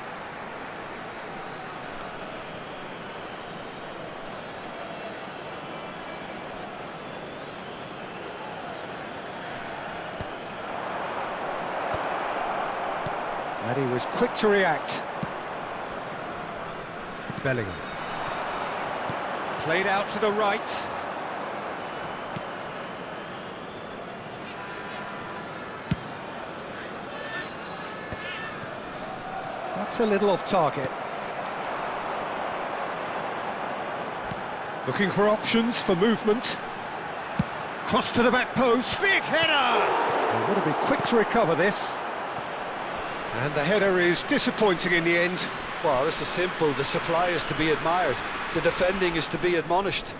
And he was quick to react. Bellingham. Played out to the right. That's a little off target. Looking for options for movement. Cross to the back post. Big header! They've got to be quick to recover this. And the header is disappointing in the end. Well, this is simple. The supply is to be admired. The defending is to be admonished.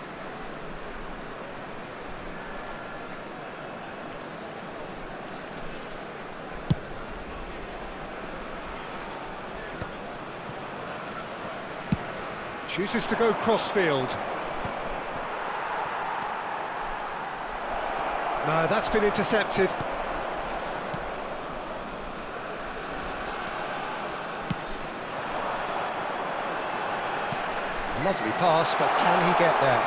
Chooses to go crossfield. No, that's been intercepted. Lovely pass, but can he get there?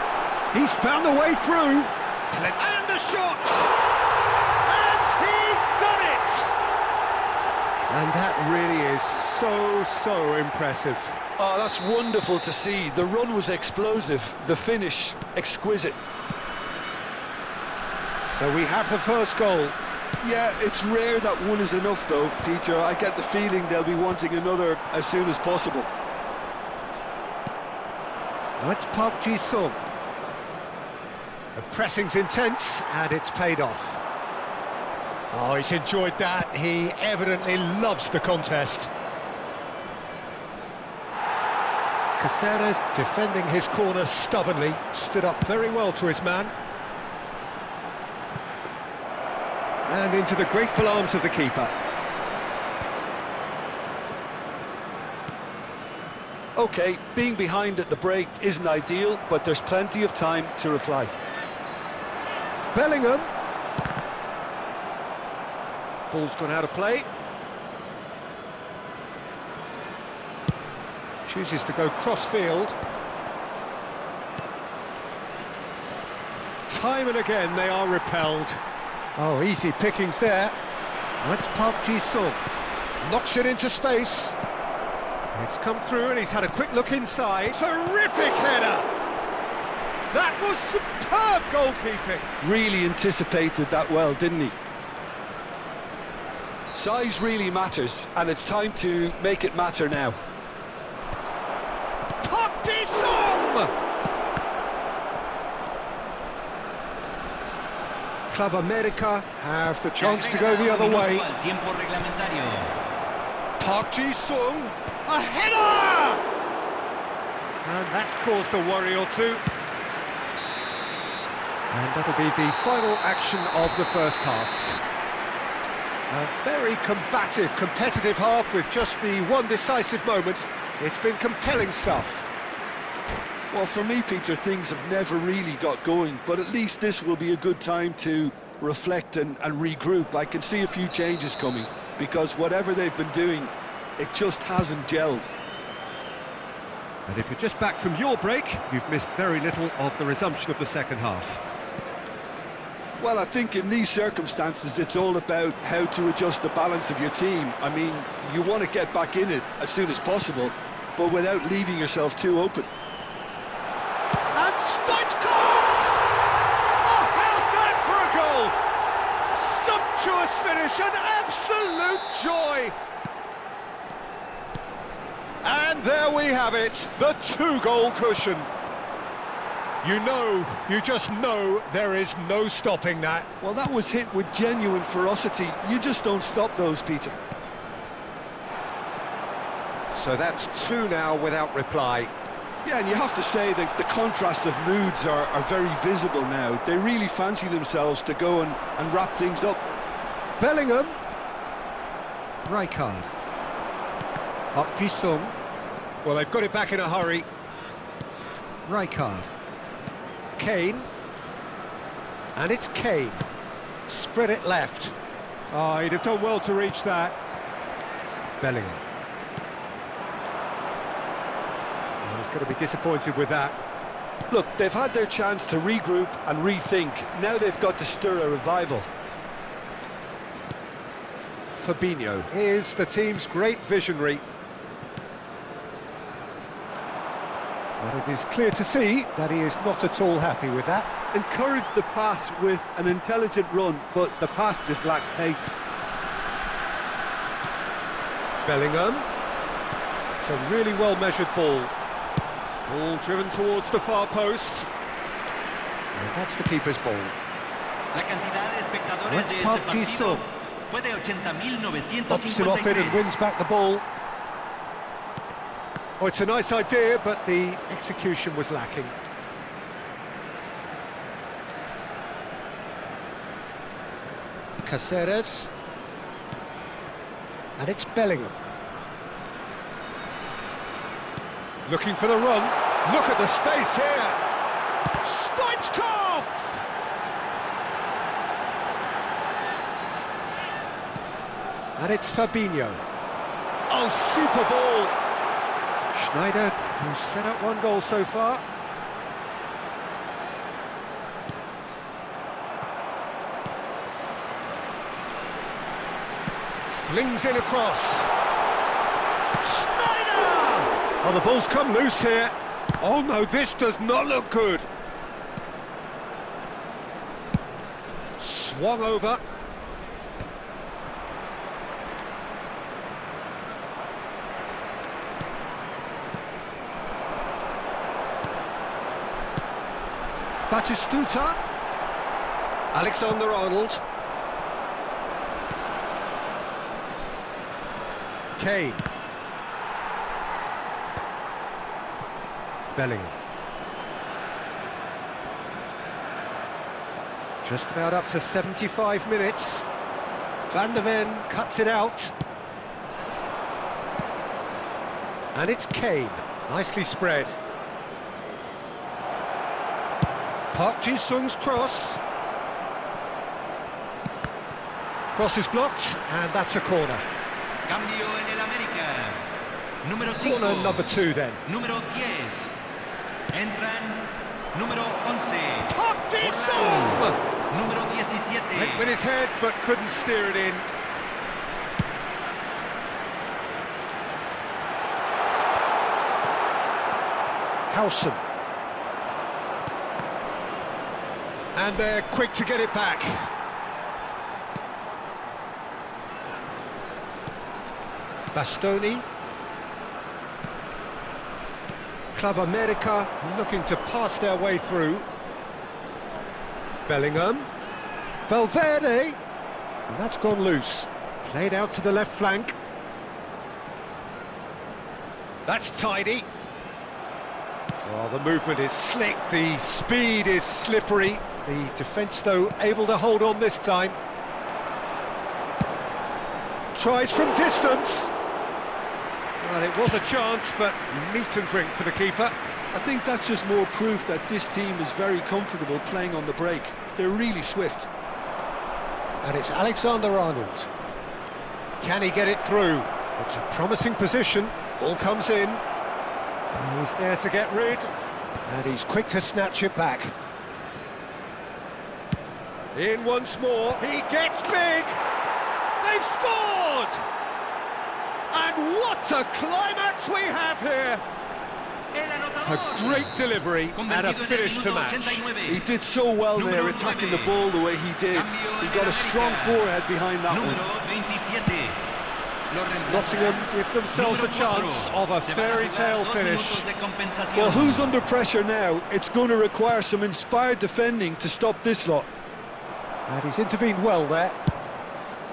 He's found a way through. And the shot! And he's done it! And that really is so impressive. Oh, that's wonderful to see. The run was explosive, the finish exquisite. So we have the first goal. Yeah, it's rare that one is enough though, Peter. I get the feeling they'll be wanting another as soon as possible. Now it's Park Ji-sung. The pressing's intense and it's paid off. Oh, he's enjoyed that. He evidently loves the contest. Caceres defending his corner stubbornly, stood up very well to his man. And into the grateful arms of the keeper. OK, being behind at the break isn't ideal, but there's plenty of time to reply. Bellingham. Ball's gone out of play. Chooses to go cross-field. Time and again they are repelled. Oh, easy pickings there. That's Park Ji-sung. Knocks it into space. It's come through and he's had a quick look inside. Terrific header! That was superb goalkeeping. Really anticipated that well, didn't he? Size really matters, and it's time to make it matter now. Park Ji-sung! Club America have the chance to go the other way. Park Ji-sung, a header! And that's caused a worry or two. And that'll be the final action of the first half. A very combative, competitive half with just the one decisive moment. It's been compelling stuff. Well, for me, Peter, things have never really got going, but at least this will be a good time to reflect and regroup. I can see a few changes coming. because whatever they've been doing, it just hasn't gelled. And if you're just back from your break, you've missed very little of the resumption of the second half. Well, I think in these circumstances, it's all about how to adjust the balance of your team. I mean, you want to get back in it as soon as possible, but without leaving yourself too open. And Stoichkov! Oh, how's that for a goal? Sumptuous finish, an absolute joy! And there we have it, the two-goal cushion. You just know there is no stopping that. Well, that was hit with genuine ferocity. You just don't stop those, Peter. So that's two now without reply. Yeah, and you have to say that the contrast of moods are very visible now. They really fancy themselves to go and wrap things up. Bellingham. Rijkaard. Park Ji-sung. Well, they've got it back in a hurry. Rijkaard. Kane. And it's Kane. Spread it left. Oh, he'd have done well to reach that. Bellingham. Well, he's going to be disappointed with that. Look, they've had their chance to regroup and rethink. Now they've got to stir a revival. Fabinho is the team's great visionary. But it is clear to see that he is not at all happy with that. Encouraged the pass with an intelligent run, but the pass just lacked pace. Bellingham. It's a really well-measured ball. Ball driven towards the far post. And that's the keeper's ball. La cantidad de espectadores Let's de Park este Ji-sung. partido fue de 80.953. Pops him off it and wins back the ball. Oh, it's a nice idea, but the execution was lacking. Caceres. And it's Bellingham. Looking for the run. Look at the space here. Stoichkov! And it's Fabinho. Oh, super ball! Schneider, who's set up one goal so far. Flings in across. Schneider! Oh, the ball's come loose here. Oh no, this does not look good. Swung over. Batistuta. Alexander-Arnold. Kane. Bellingham. Just about up to 75 minutes. Van de Ven cuts it out. And it's Kane. Nicely spread. Park Ji-sung's cross. Cross is blocked, and that's a corner. Cambio en el América. Número 5. Corner number 2 then. Número 10. Entran número 11. Park Ji-sung! Número 17. Went with his head, but couldn't steer it in. Howson. And they're quick to get it back. Bastoni. Club America looking to pass their way through. Bellingham. Valverde. And that's gone loose. Played out to the left flank. That's tidy. Oh, the movement is slick, the speed is slippery. The defence, though, able to hold on this time. Tries from distance. Well, it was a chance, but meat and drink for the keeper. I think that's just more proof that this team is very comfortable playing on the break. They're really swift. And it's Alexander-Arnold. Can he get it through? It's a promising position. Ball comes in. He's there to get rid. And he's quick to snatch it back. In once more. He gets big. They've scored! And what a climax we have here! A great delivery and a finish to match. He did so well there, attacking the ball the way he did. He got a strong forehead behind that one. Nottingham give themselves a chance of a fairy tale finish. Well, who's under pressure now? It's going to require some inspired defending to stop this lot. And he's intervened well there.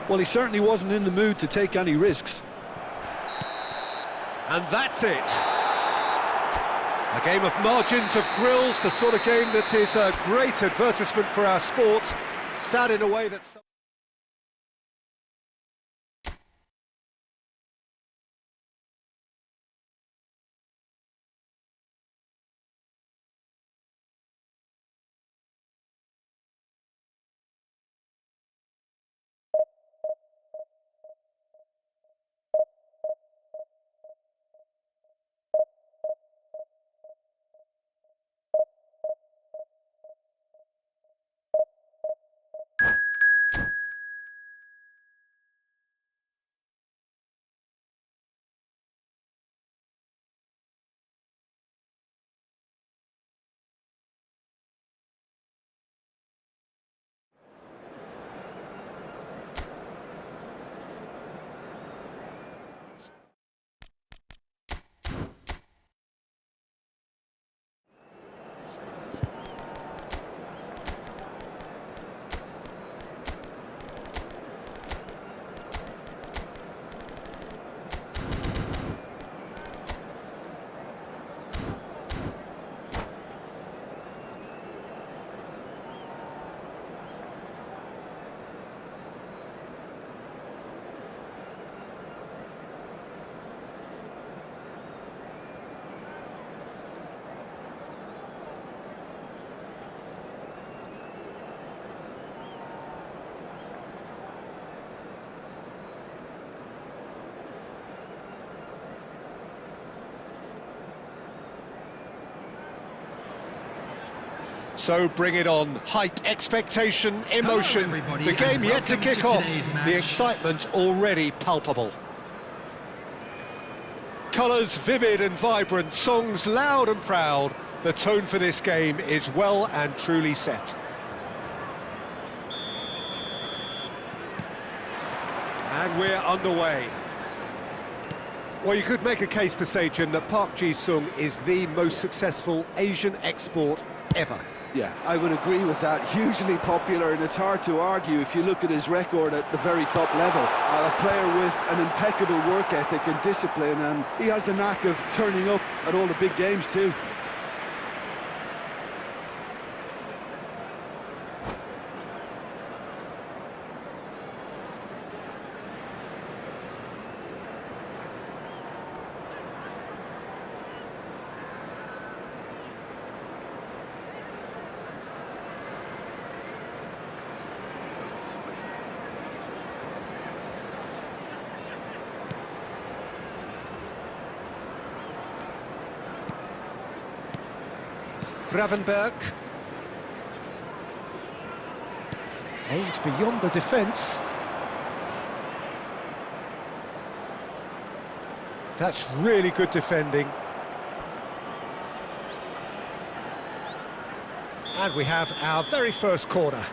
Well, he certainly wasn't in the mood to take any risks. And that's it. A game of margins, of thrills, the sort of game that is a great advertisement for our sport. Sad in a way that... So bring it on. Hype, expectation, emotion. everybody, The game and yet to welcome kick to off. today's match. The excitement already palpable. Colours vivid and vibrant, songs loud and proud. The tone for this game is well and truly set. And we're underway. Well, you could make a case to say, Jim, that Park Ji-sung is the most successful Asian export ever. Yeah, I would agree with that. Hugely popular, and it's hard to argue if you look at his record at the very top level. A player with an impeccable work ethic and discipline, and he has the knack of turning up at all the big games too. Gravenberg. Aimed beyond the defence. That's really good defending. And we have our very first corner.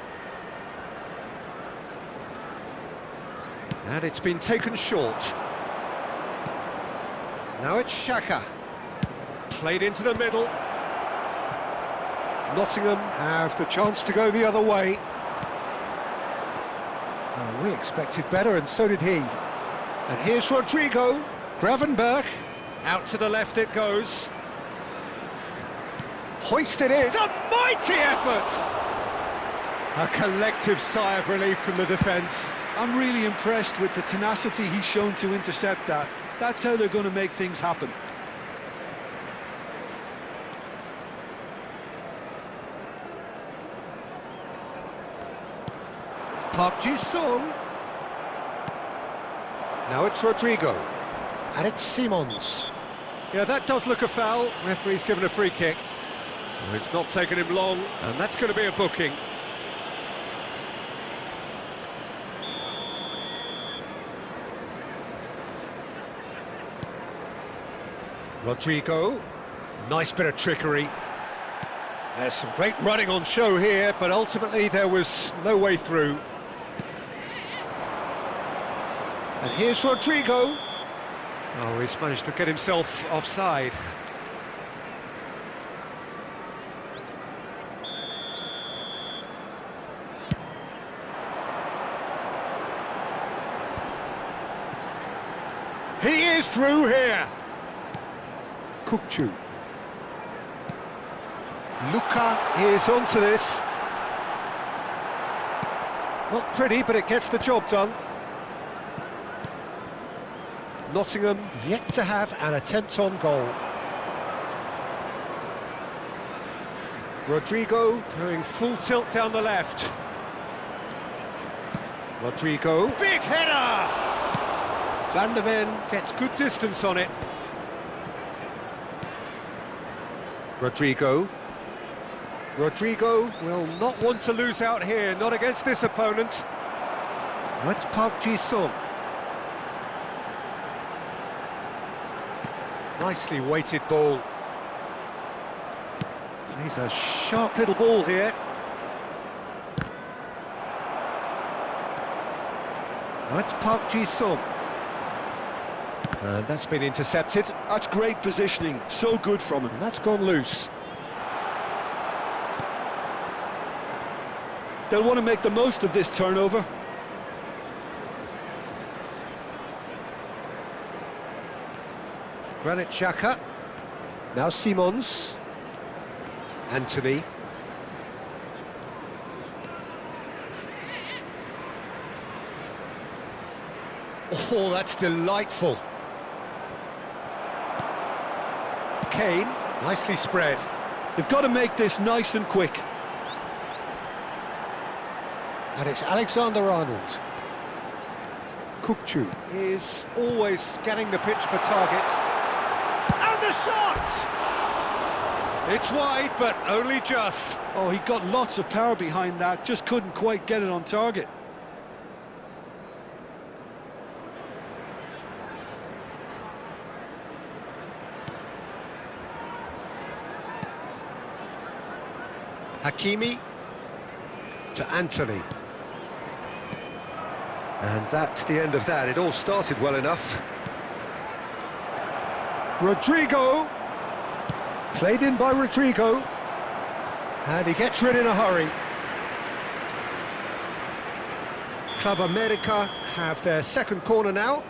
And it's been taken short. Now it's Xhaka. Played into the middle. Nottingham have the chance to go the other way. Oh, we expected better, and so did he. And here's Rodrigo. Gravenberg. Out to the left it goes. Hoisted in. It's a mighty effort! A collective sigh of relief from the defence. I'm really impressed with the tenacity he's shown to intercept that. That's how they're going to make things happen. Park Ji-sung. Now it's Rodrigo. And it's Simons. Yeah, that does look a foul. Referee's given a free kick. Well, it's not taken him long, and that's going to be a booking. Rodrigo. Nice bit of trickery. There's some great running on show here, but ultimately there was no way through. And here's Rodrigo. Oh, he's managed to get himself offside. He is through here. Kukçu. Luka is onto this. Not pretty, but it gets the job done. Nottingham yet to have an attempt on goal. Rodrigo going full tilt down the left. Rodrigo, big header! Van der Ven gets good distance on it. Rodrigo. Rodrigo will not want to lose out here, not against this opponent. That's Park Ji-sung. Nicely weighted ball. Plays a sharp little ball here. That's Park Ji-sung. And that's been intercepted. That's great positioning, so good from him. And that's gone loose. They'll want to make the most of this turnover. Granit Xhaka. Now Simons. Anthony. Oh, that's delightful. Kane, nicely spread. They've got to make this nice and quick. And it's Alexander-Arnold. Kukçu is always scanning the pitch for targets. And the shot! It's wide, but only just. Oh, he got lots of power behind that, just couldn't quite get it on target. Hakimi to Anthony. And that's the end of that. It all started well enough. Rodrigo. Played in by Rodrigo. And he gets rid in a hurry. Club America have their second corner now.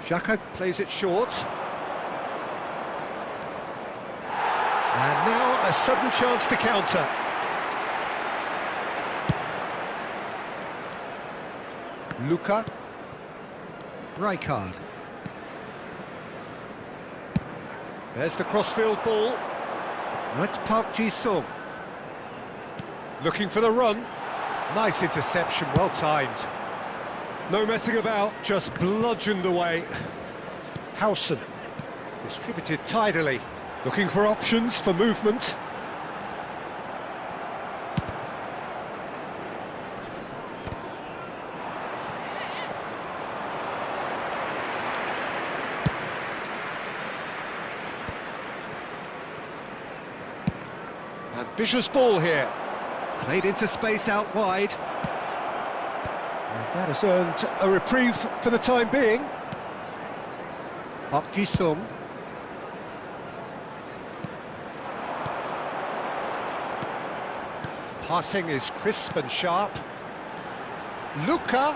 Xhaka plays it short. And now a sudden chance to counter. Luka. Rijkaard. There's the crossfield ball. That's Park Ji-sung. Looking for the run. Nice interception, well timed. No messing about, just bludgeoned away. Howson. Distributed tidily. Looking for options for movement. Ambitious ball here. Played into space out wide. And that has earned a reprieve for the time being. Park Ji-sung. Passing is crisp and sharp. Luka.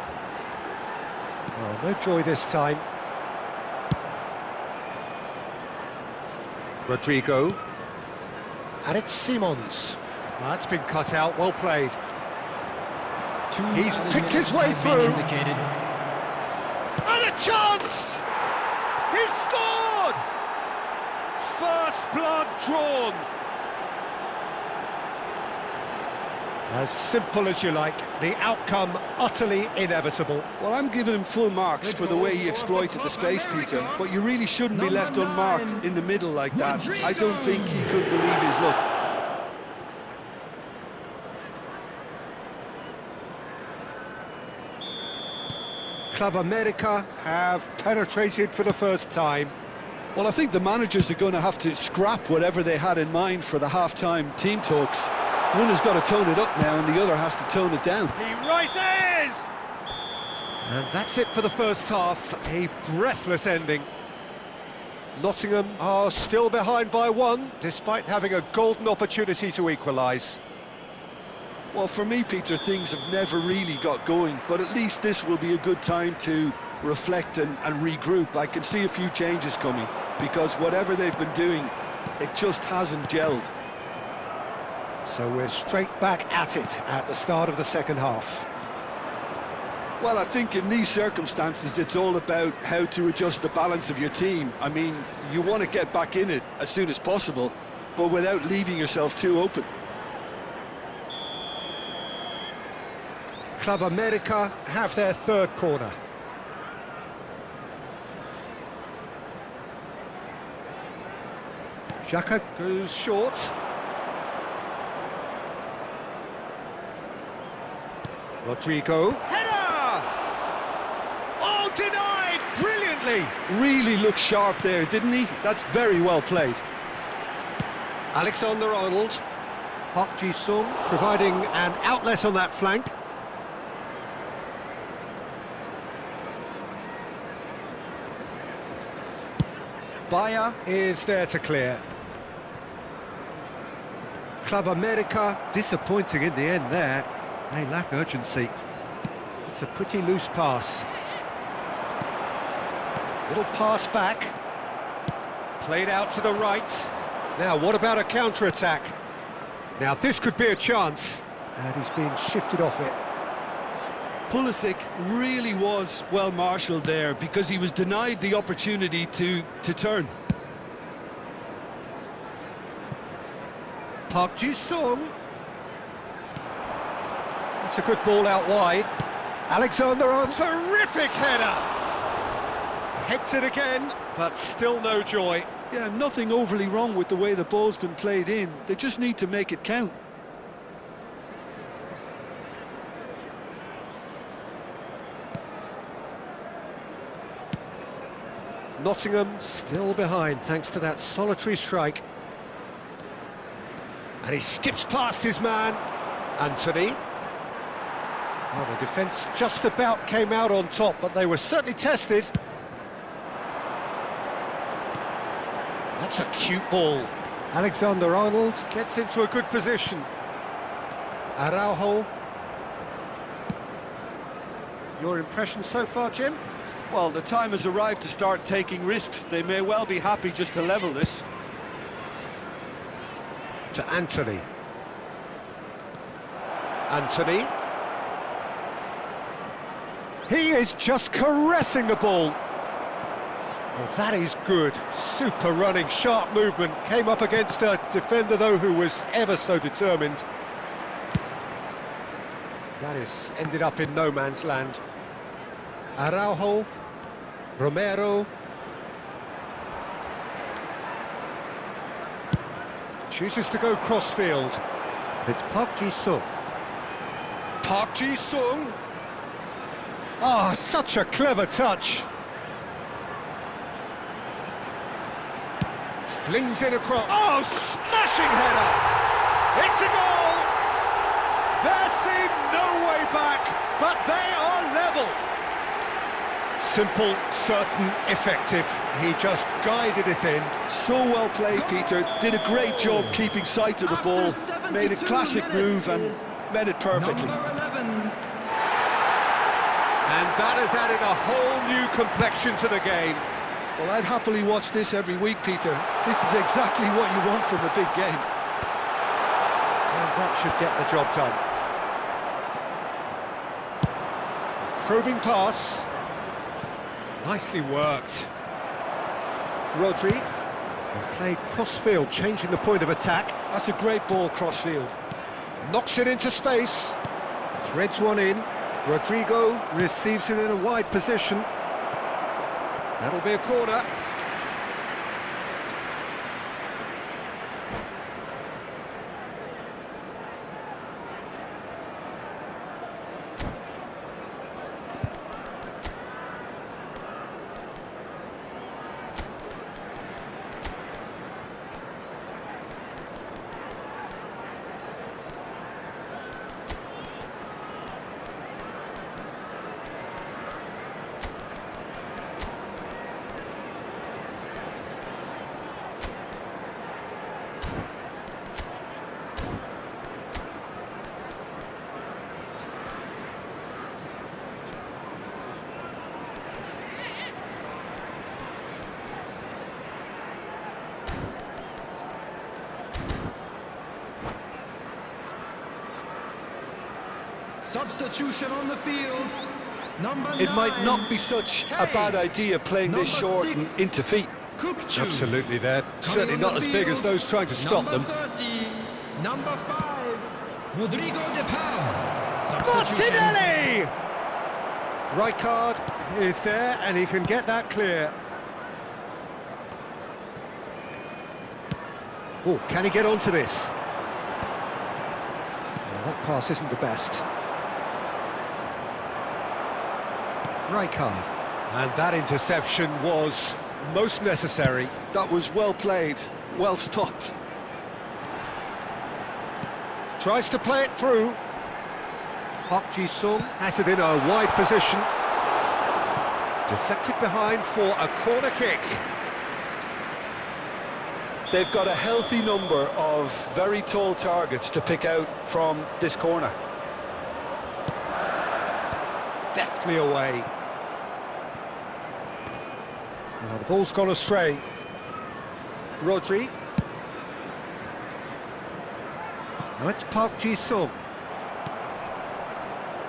Oh, no joy this time. Rodrigo. And it's Simons. Well, that's been cut out, well played. He's picked his way through. And a chance! He's scored! First blood drawn. As simple as you like, the outcome utterly inevitable. Well, I'm giving him full marks for the way he exploited the space, Peter, but you really shouldn't be left unmarked in the middle like that. I don't think he could believe his luck. Club America have penetrated for the first time. Well, I think the managers are going to have to scrap whatever they had in mind for the half-time team talks. One has got to tone it up now and the other has to tone it down. He rises! And that's it for the first half, a breathless ending. Nottingham are still behind by one, despite having a golden opportunity to equalise. Well, for me, Peter, things have never really got going, but at least this will be a good time to reflect and regroup. I can see a few changes coming, because whatever they've been doing, it just hasn't gelled. So we're straight back at it at the start of the second half. Well, I think in these circumstances, it's all about how to adjust the balance of your team. I mean, you want to get back in it as soon as possible, but without leaving yourself too open. Club America have their third corner. Xhaka goes short. Rodrigo. Header! Oh, denied! Brilliantly! Really looked sharp there, didn't he? That's very well played. Alexander-Arnold. Park Ji-sung providing an outlet on that flank. Bayer is there to clear. Club America disappointing in the end there. They lack urgency. It's a pretty loose pass. Little pass back. Played out to the right. Now, what about a counter-attack? Now, this could be a chance. And he's being shifted off it. Pulisic really was well marshalled there because he was denied the opportunity to turn. Park Ji-sung. It's a good ball out wide. Alexander-Arnold, terrific header! Heads it again, but still no joy. Yeah, nothing overly wrong with the way the ball's been played in. They just need to make it count. Nottingham still behind thanks to that solitary strike. And he skips past his man, Anthony. Well, the defence just about came out on top, but they were certainly tested. That's a cute ball. Alexander-Arnold gets into a good position. Araujo. Your impression so far, Jim? Well, the time has arrived to start taking risks. They may well be happy just to level this. To Anthony. Anthony. He is just caressing the ball. Well, that is good. Super running, sharp movement. Came up against a defender, though, who was ever so determined. That is ended up in no man's land. Araujo. Romero. Chooses to go crossfield. It's Park Ji-sung. Park Ji-sung. Ah, such a clever touch. Flings in across. Oh, smashing header! It's a goal! There seemed no way back, but they are level. Simple, certain, effective. He just guided it in. So well played, Peter. Did a great job keeping sight of the ball. Made a classic move and met it perfectly. Number 11. And that has added a whole new complexion to the game. Well, I'd happily watch this every week, Peter. This is exactly what you want from a big game. And that should get the job done. Probing pass. Nicely worked. Rodri. And played cross-field, changing the point of attack. That's a great ball cross-field. Knocks it into space. Threads one in. Rodrigo receives it in a wide position. That'll be a corner. Substitution on the field. Number 9. It might not be such a bad idea playing this short and into feet. Kukçu. Absolutely, they're certainly not as big as those trying to stop them. Number 30. Number 5. Rodrigo de Paul. Substitution. Martinelli! Rijkaard is there and he can get that clear. Oh, can he get onto this? Well, that pass isn't the best. Rijkaard. And that interception was most necessary. That was well played, well stopped. Tries to play it through. Park Ji-sung has it in a wide position. Deflected behind for a corner kick. They've got a healthy number of very tall targets to pick out from this corner. Deftly away. Now the ball's gone astray. Rodri. Now it's Park Ji-sung.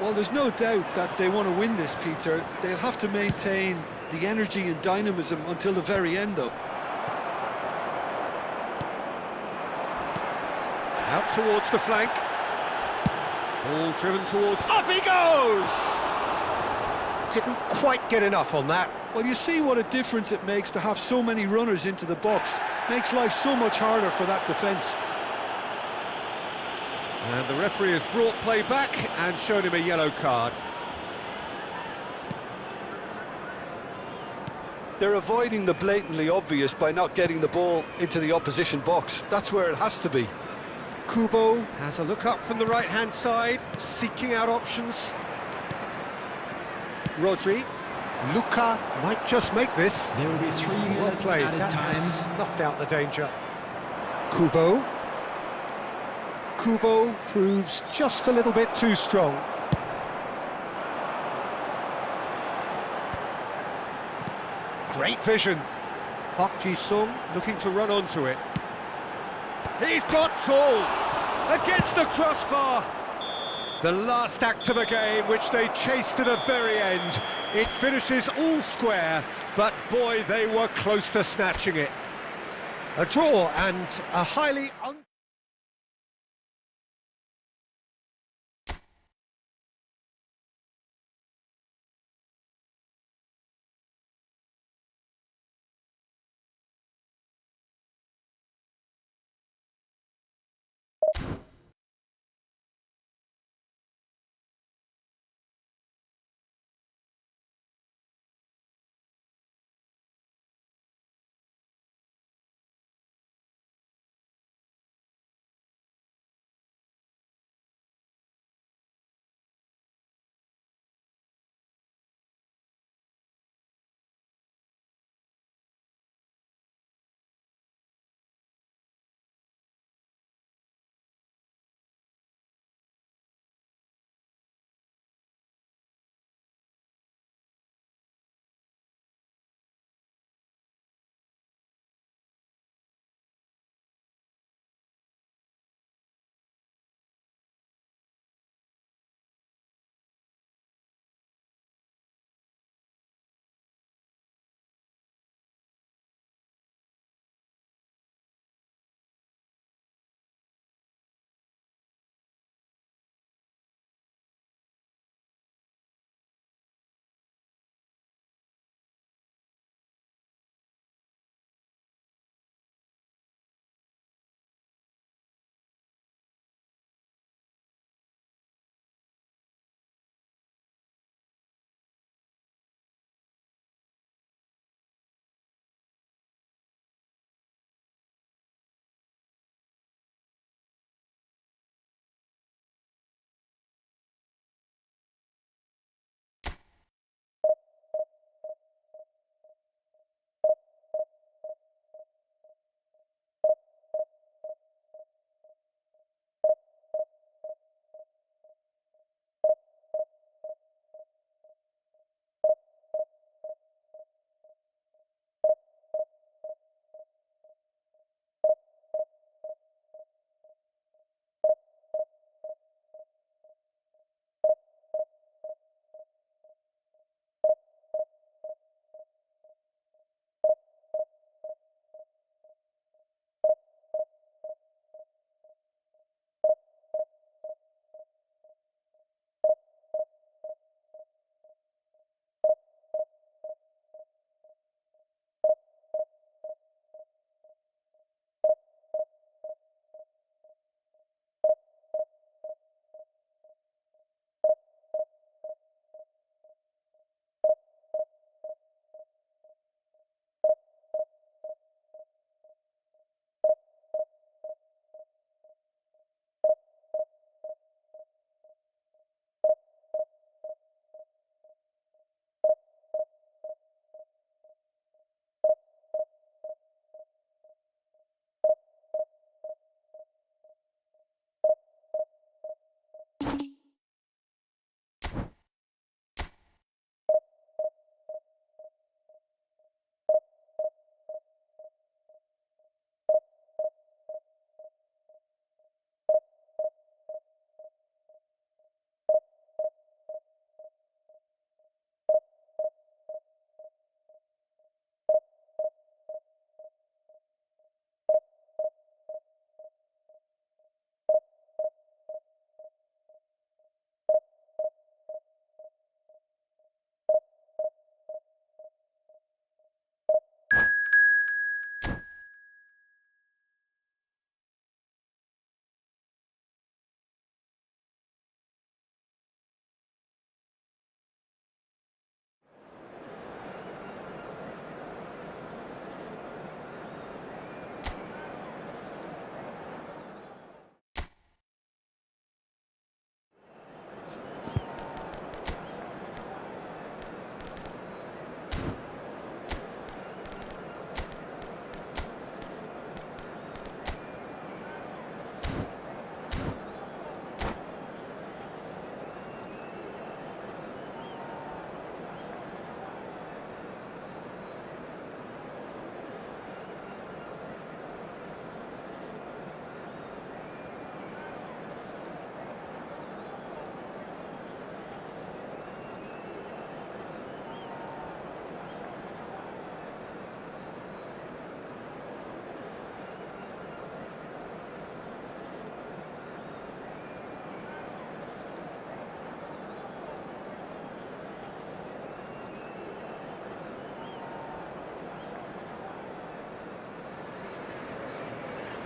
Well, there's no doubt that they want to win this, Peter. They'll have to maintain the energy and dynamism until the very end, though. Out towards the flank. Ball driven towards... Up he goes! Didn't quite get enough on that. Well, you see what a difference it makes to have so many runners into the box. Makes life so much harder for that defence. And the referee has brought play back and shown him a yellow card. They're avoiding the blatantly obvious by not getting the ball into the opposition box. That's where it has to be. Kubo has a look up from the right-hand side, seeking out options. Rodri. Luka might just make this. There will be 3 Well minutes played, added that time. has snuffed out the danger. Kubo. Kubo proves just a little bit too strong. Great vision. Park Ji-sung looking to run onto it. He's got tall against the crossbar. The last act of a game which they chased to the very end. It finishes all square, but boy, they were close to snatching it. A draw and a highly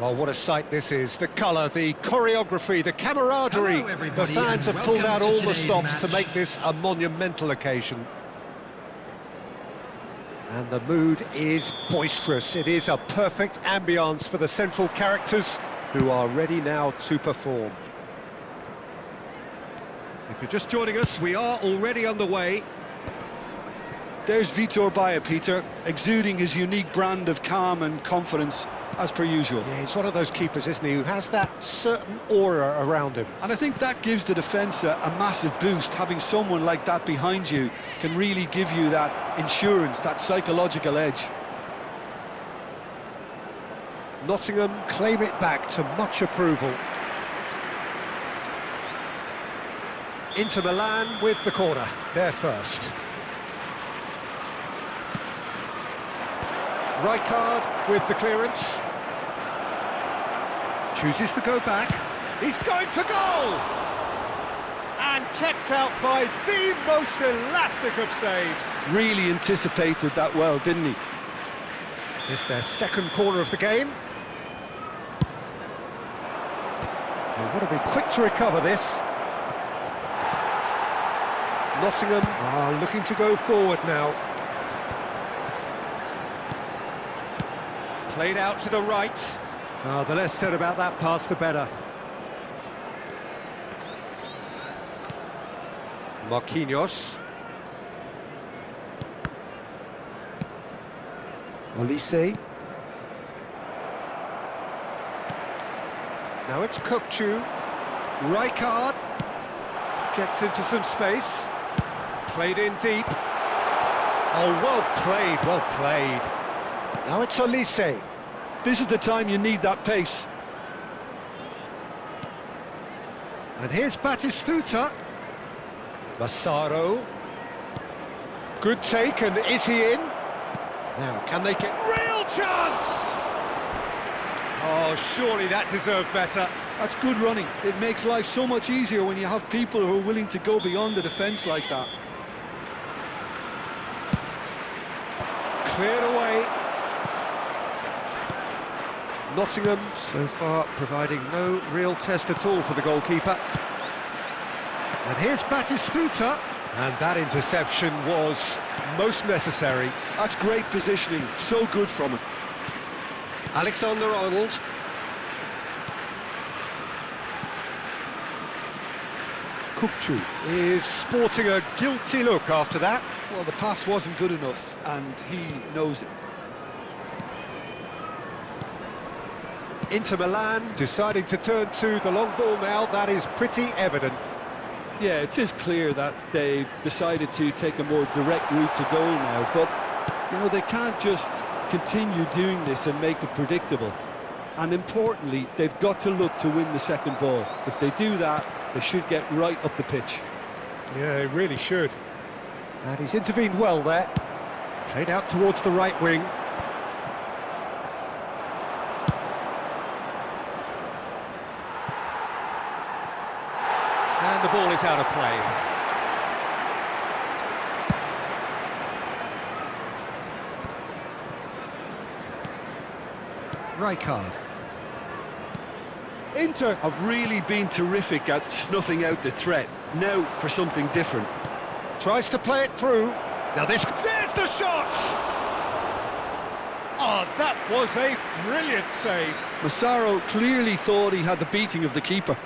Well, what a sight this is. The colour, the choreography, the camaraderie. Hello, everybody, The fans and have pulled out welcome to all the today's stops to match. make this a monumental occasion. And the mood is boisterous. It is a perfect ambience for the central characters who are ready now to perform. If you're just joining us, we are already underway. There's Vitor Baia, Peter, exuding his unique brand of calm and confidence, as per usual. Yeah, he's one of those keepers, isn't he, who has that certain aura around him. And I think that gives the defence a massive boost. Having someone like that behind you can really give you that insurance, that psychological edge. Nottingham claim it back to much approval. Inter Milan with the corner, they're first. Rijkaard with the clearance. Chooses to go back. He's going for goal! And kept out by the most elastic of saves. Really anticipated that well, didn't he? It's their second corner of the game. They want to be quick to recover this. Nottingham are looking to go forward now. Played out to the right. The less said about that pass, the better. Marquinhos. Olise. Now it's Kukçu. Rijkaard gets into some space. Played in deep. Oh, well played, well played. Now it's Olise. This is the time you need that pace. And here's Batistuta. Massaro. Good take, and is he in? Now, can they get... Real chance! Oh, surely that deserved better. That's good running. It makes life so much easier when you have people who are willing to go beyond the defence like that. Cleared away. Nottingham, so far, providing no real test at all for the goalkeeper. And here's Batistuta. And that interception was most necessary. That's great positioning, so good from him. Alexander-Arnold. Kukçu is sporting a guilty look after that. Well, the pass wasn't good enough, and he knows it. Inter Milan deciding to turn to the long ball now. That is pretty evident. Yeah, it is clear that they've decided to take a more direct route to goal now, but, you know, they can't just continue doing this and make it predictable. And importantly, they've got to look to win the second ball. If they do that, they should get right up the pitch. Yeah, they really should. And he's intervened well there. Played out towards the right wing. And the ball is out of play. Rijkaard. Inter have really been terrific at snuffing out the threat. Now for something different. Tries to play it through. Now there's the shot! Oh, that was a brilliant save. Massaro clearly thought he had the beating of the keeper.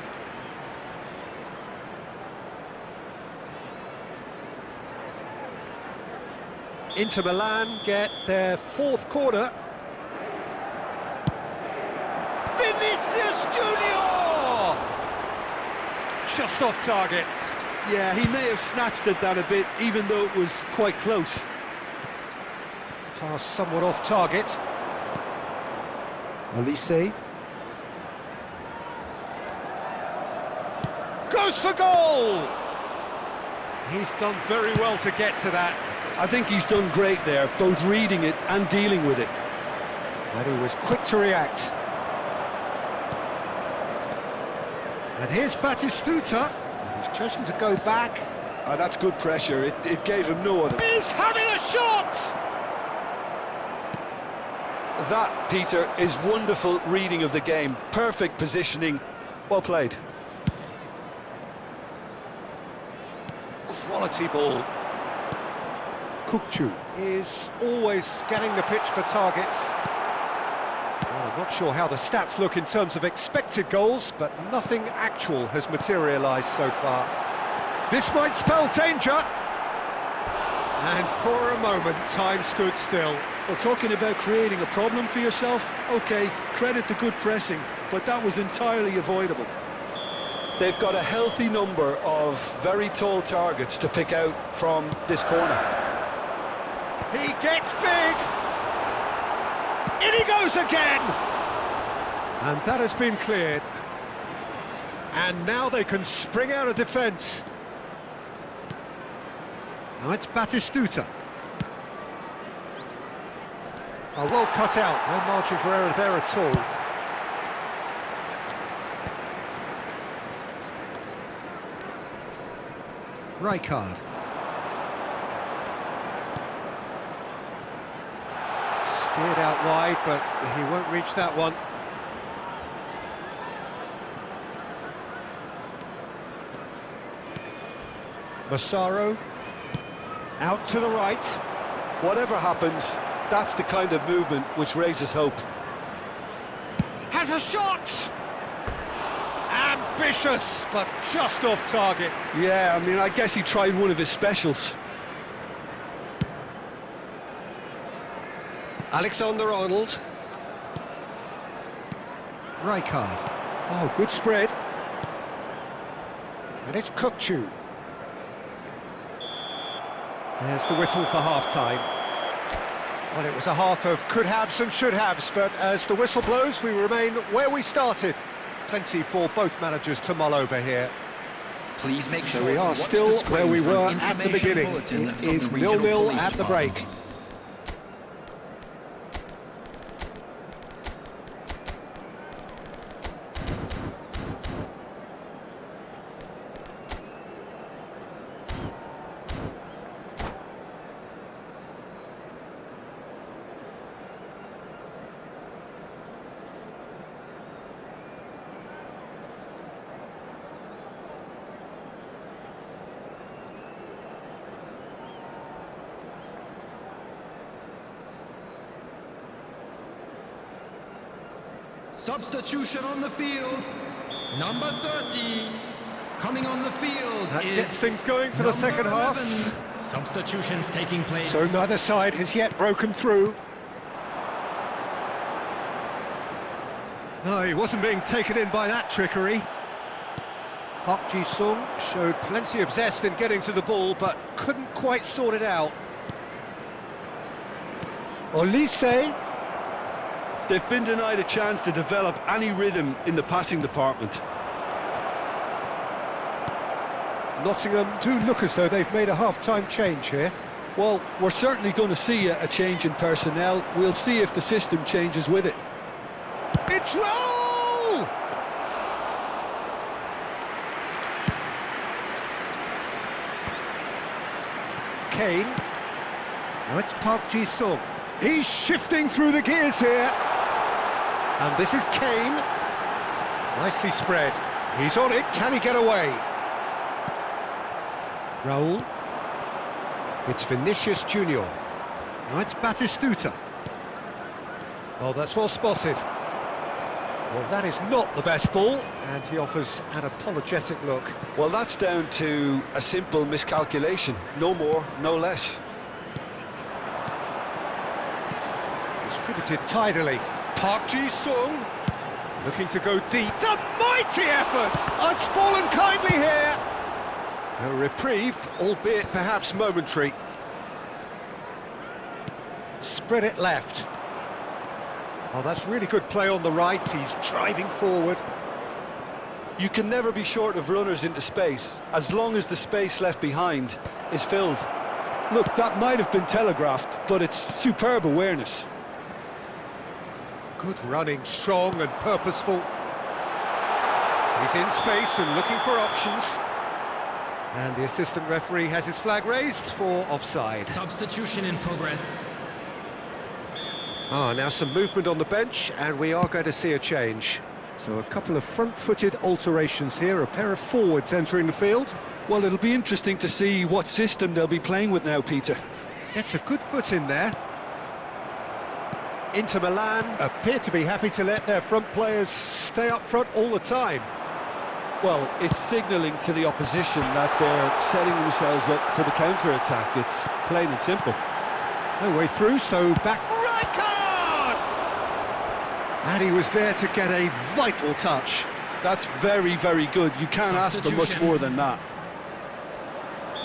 Inter Milan get their fourth corner. Vinicius Junior! Just off target. Yeah, he may have snatched at that a bit, even though it was quite close. Pass somewhat off target. Olise. Goes for goal! He's done very well to get to that. I think he's done great there, both reading it and dealing with it. And he was quick to react. And here's Batistuta. He's chosen to go back. That's good pressure. It gave him no other. He's having a shot! That, Peter, is wonderful reading of the game. Perfect positioning. Well played. Quality ball. Kukçu is always scanning the pitch for targets. Well, I'm not sure how the stats look in terms of expected goals, but nothing actual has materialised so far. This might spell danger. And for a moment, time stood still. Well, talking about creating a problem for yourself, OK, credit the good pressing, but that was entirely avoidable. They've got a healthy number of very tall targets to pick out from this corner. He gets big! In he goes again! And that has been cleared. And now they can spring out of defence. Now it's Batistuta. Oh, well cut out, no margin for error there at all. Rijkaard. Steered out wide, but he won't reach that one. Massaro. Out to the right. Whatever happens, that's the kind of movement which raises hope. Has a shot! Ambitious, but just off target. Yeah, I mean, I guess he tried one of his specials. Alexander-Arnold. Rijkaard. Oh, good spread. And it's Kukçu. There's the whistle for half-time. Well, it was a half of could-haves and should-haves, but as the whistle blows, we remain where we started. Plenty for both managers to mull over here. Please make sure So we are still where we were at the beginning. It is 0-0 at the break. Substitution on the field. Number 30. Coming on the field That is gets things going for the second half. 11. Substitutions taking place. So neither side has yet broken through. No, he wasn't being taken in by that trickery. Park Ji-sung showed plenty of zest in getting to the ball, but couldn't quite sort it out. Olise. They've been denied a chance to develop any rhythm in the passing department. Nottingham do look as though they've made a half-time change here. Well, we're certainly going to see a change in personnel. We'll see if the system changes with it. It's roll! Kane. Now it's Park Ji-sung. He's shifting through the gears here. And this is Kane. Nicely spread. He's on it. Can he get away? Raul. It's Vinicius Junior. Now it's Batistuta. Oh, that's well spotted. Well, that is not the best ball, and he offers an apologetic look. Well, that's down to a simple miscalculation. No more, no less. Distributed tidily. Park Ji-sung. Looking to go deep. It's a mighty effort! It's fallen kindly here. A reprieve, albeit perhaps momentary. Spread it left. Oh, that's really good play on the right. He's driving forward. You can never be short of runners into space, as long as the space left behind is filled. Look, that might have been telegraphed, but it's superb awareness. Good running, strong and purposeful. He's in space and looking for options. And the assistant referee has his flag raised for offside. Substitution in progress. Now some movement on the bench, and we are going to see a change. So a couple of front-footed alterations here, a pair of forwards entering the field. Well, it'll be interesting to see what system they'll be playing with now, Peter. It's a good foot in there. Inter Milan appear to be happy to let their front players stay up front all the time. Well, it's signalling to the opposition that they're setting themselves up for the counter-attack. It's plain and simple. No way through, so back. Rijkaard! And he was there to get a vital touch. That's very, very good. You can't ask for much more than that.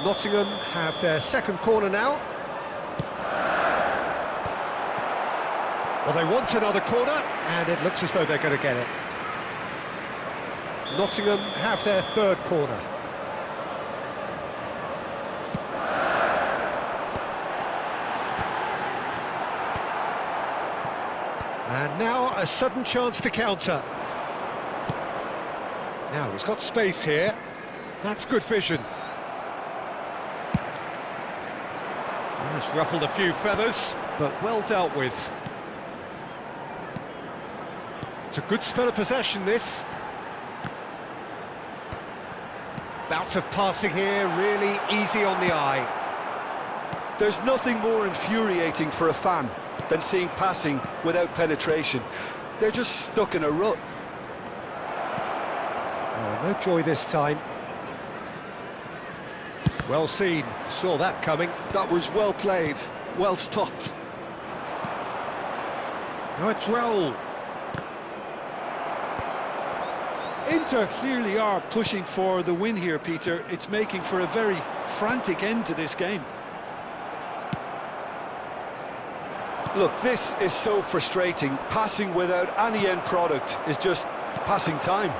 Nottingham have their second corner now. Well, they want another corner, and it looks as though they're going to get it. Nottingham have their third corner. And now a sudden chance to counter. Now he's got space here. That's good vision. It's ruffled a few feathers, but well dealt with. It's a good spell of possession, this. Bout of passing here, really easy on the eye. There's nothing more infuriating for a fan than seeing passing without penetration. They're just stuck in a rut. Oh, no joy this time. Well seen, saw that coming. That was well played, well stopped. Now it's Raul. Inter clearly are pushing for the win here, Peter. It's making for a very frantic end to this game. Look, this is so frustrating. Passing without any end product is just passing time.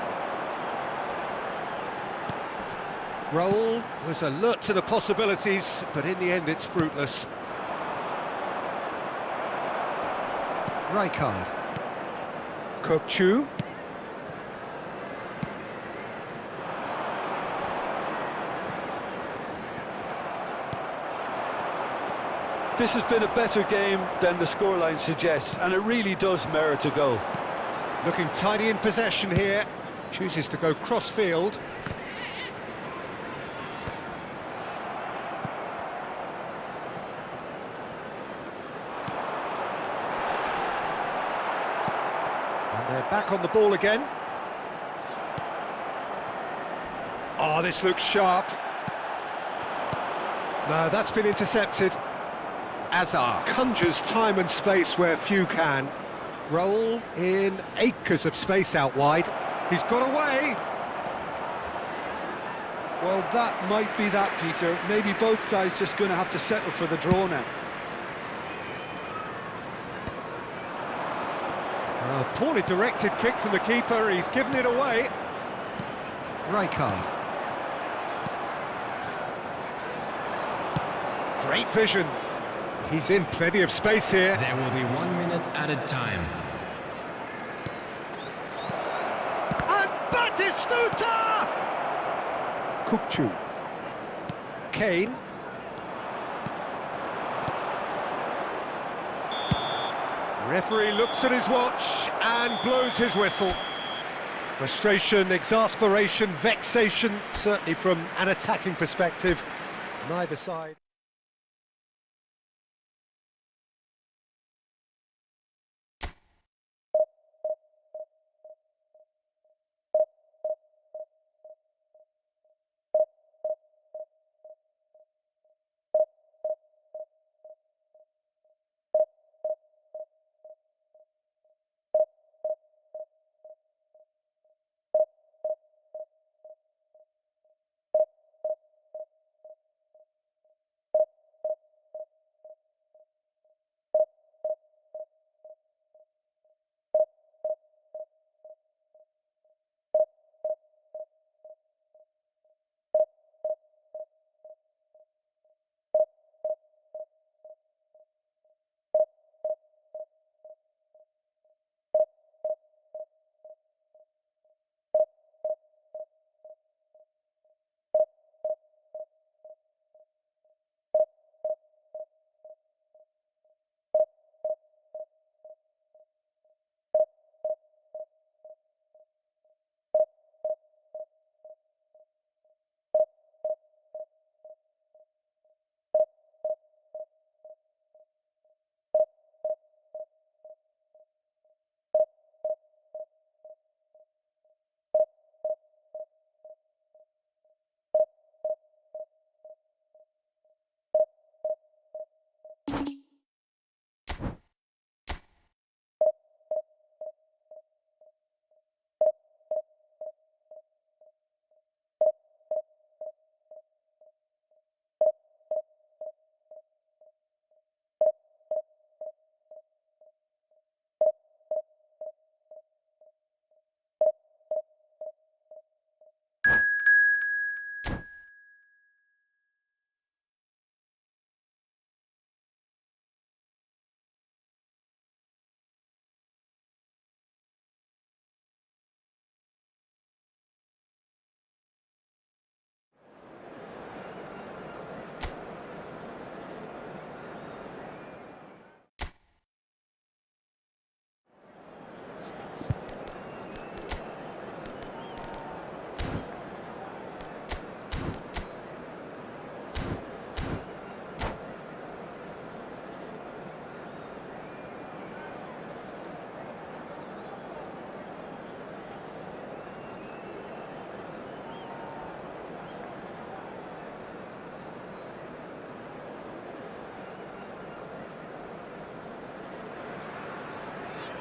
Raul was alert to the possibilities, but in the end it's fruitless. Rijkaard. Kokchu. This has been a better game than the scoreline suggests, and it really does merit a goal. Looking tidy in possession here. Chooses to go cross-field. And they're back on the ball again. Oh, this looks sharp. No, that's been intercepted. Azar conjures time and space where few can. Raul in acres of space out wide. He's got away. Well, that might be that, Peter. Maybe both sides just going to have to settle for the draw now. Poorly directed kick from the keeper. He's given it away. Rijkaard. Great vision. He's in plenty of space here. There will be 1 minute added time. And Batistuta! Kokchu. Kane. Referee looks at his watch and blows his whistle. Frustration, exasperation, vexation, certainly from an attacking perspective. Neither side.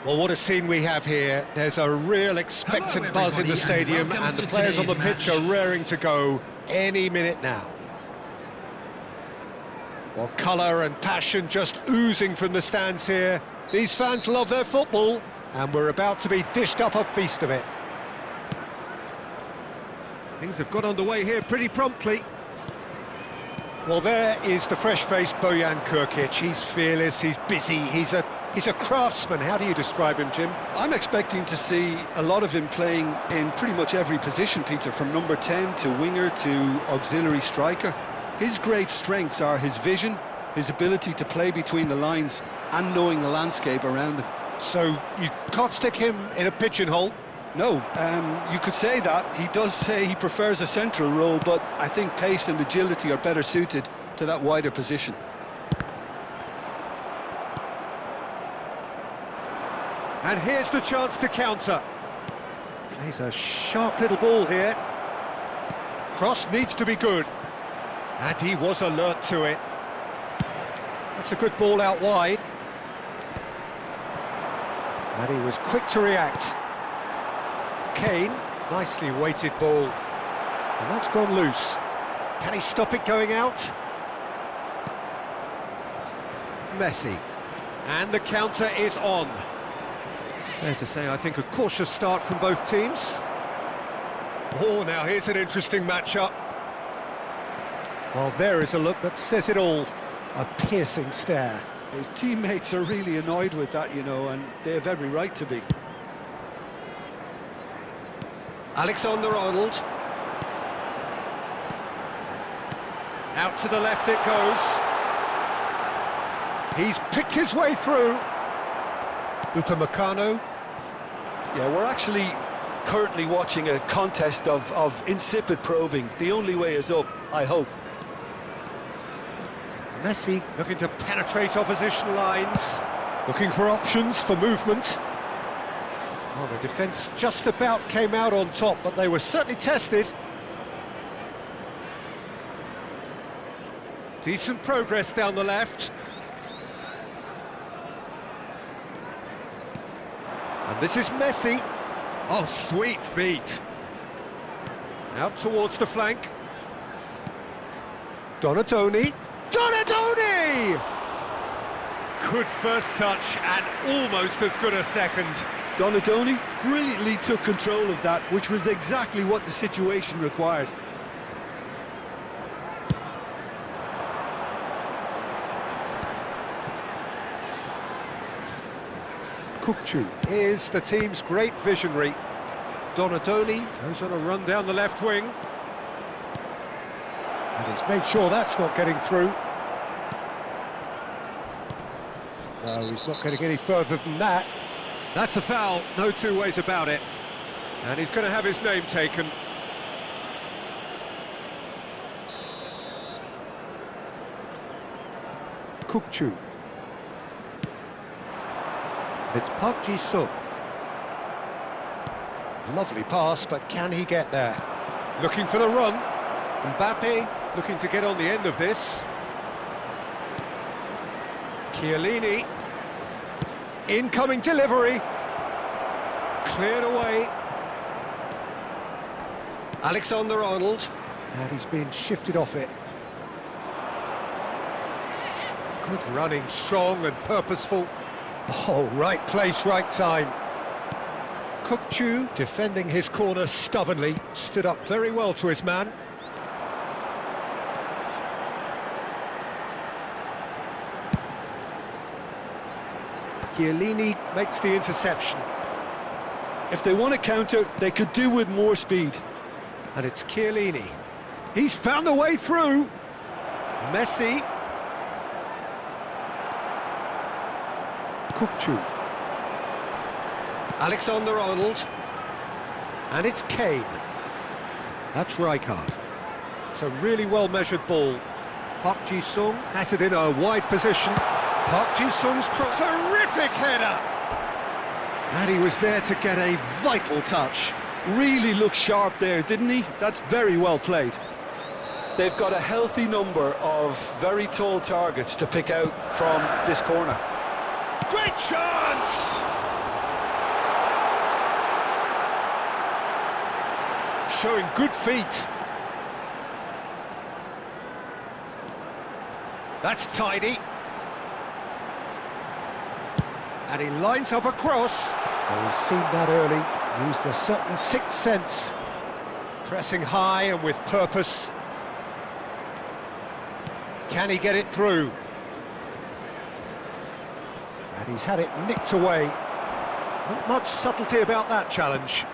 Well, what a scene we have here. There's a real expectant buzz in the everybody, and stadium, welcome and the to players on the today's pitch are match. raring to go any minute now. Well, colour and passion just oozing from the stands here. These fans love their football, and we're about to be dished up a feast of it. Things have got underway here pretty promptly. Well, there is the fresh-faced Bojan Krkic. He's fearless, he's busy, he's a craftsman. How do you describe him, Jim? I'm expecting to see a lot of him playing in pretty much every position, Peter, from number 10 to winger to auxiliary striker. His great strengths are his vision, his ability to play between the lines and knowing the landscape around him. So you can't stick him in a pigeonhole? No, you could say that. He does say he prefers a central role, but I think pace and agility are better suited to that wider position. And here's the chance to counter. Plays a sharp little ball here. Cross needs to be good. And he was alert to it. That's a good ball out wide. And he was quick to react. Kane, nicely weighted ball. And that's gone loose. Can he stop it going out? Messi. And the counter is on. Fair to say, I think, a cautious start from both teams. Oh, now here's an interesting matchup. Well, there is a look that says it all. A piercing stare. His teammates are really annoyed with that, you know, and they have every right to be. Alexander-Arnold. Out to the left it goes. He's picked his way through. Upamecano. Yeah, we're actually currently watching a contest of insipid probing. The only way is up, I hope. Messi looking to penetrate opposition lines. Looking for options for movement. Well, the defence just about came out on top, but they were certainly tested. Decent progress down the left. And this is Messi. Oh, sweet feet. Out towards the flank. Donatoni. Donatoni! Good first touch and almost as good a second. Donadoni brilliantly took control of that, which was exactly what the situation required. Kukçu is the team's great visionary. Donadoni goes on a run down the left wing. And he's made sure that's not getting through. No, he's not getting any further than that. That's a foul, no two ways about it. And he's going to have his name taken. Kukçu. It's Park Ji-sung. Lovely pass, but can he get there? Looking for the run. Mbappe looking to get on the end of this. Chiellini. Incoming delivery. Cleared away. Alexander-Arnold. And he's been shifted off it. Good running, strong and purposeful. Oh, right place, right time. Kukçu, defending his corner stubbornly, stood up very well to his man. Chiellini makes the interception. If they want to counter, they could do with more speed. And it's Chiellini. He's found a way through. Messi. Kukçu. Alexander-Arnold. And it's Kane. That's Rijkaard. It's a really well-measured ball. Park Ji-sung has it in a wide position. Park Ji-sung's cross. Terrific header! And he was there to get a vital touch. Really looked sharp there, didn't he? That's very well played. They've got a healthy number of very tall targets to pick out from this corner. Great chance! showing good feet. That's tidy. And he lines up a cross. Oh, he's seen that early, used a certain sixth sense. Pressing high and with purpose. Can he get it through? And he's had it nicked away. Not much subtlety about that challenge.